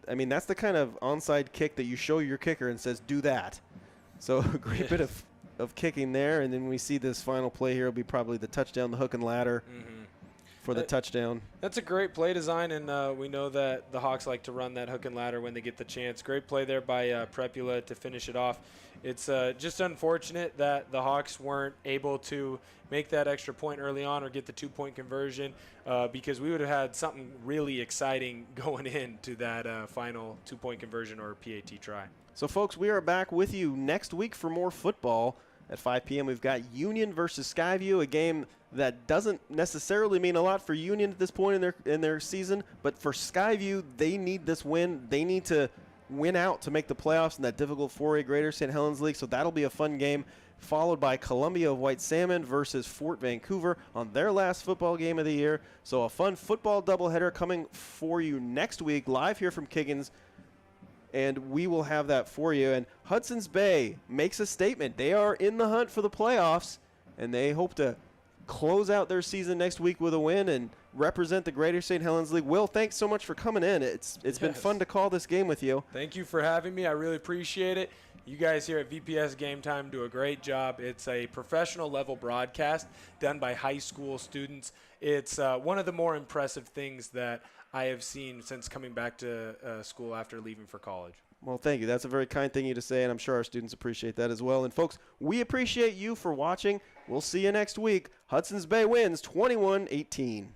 I mean, that's the kind of onside kick that you show your kicker and says, do that. So a great bit of kicking there. And then we see this final play here will be probably the touchdown, the hook and ladder for the touchdown. That's a great play design, and we know that the Hawks like to run that hook and ladder when they get the chance. Great play there by Prepula to finish it off. It's just unfortunate that the Hawks weren't able to make that extra point early on or get the 2-point conversion because we would have had something really exciting going into that final 2-point conversion or PAT try. So, folks, we are back with you next week for more football. At 5 p.m., we've got Union versus Skyview, a game that doesn't necessarily mean a lot for Union at this point in their season, but for Skyview, they need this win. They need to win out to make the playoffs in that difficult 4A Greater St. Helens League, so that'll be a fun game, followed by Columbia of White Salmon versus Fort Vancouver on their last football game of the year. So a fun football doubleheader coming for you next week, live here from Kiggins, and we will have that for you. And Hudson's Bay makes a statement. They are in the hunt for the playoffs, and they hope to close out their season next week with a win and represent the Greater St. Helens League. Will, thanks so much for coming in. It's been fun to call this game with you. Thank you for having me. I really appreciate it. You guys here at VPS Game Time do a great job. It's a professional level broadcast done by high school students. It's one of the more impressive things that I have seen since coming back to school after leaving for college. Well, thank you. That's a very kind thing you to say, and I'm sure our students appreciate that as well. And, folks, we appreciate you for watching. We'll see you next week. Hudson's Bay wins 21-18.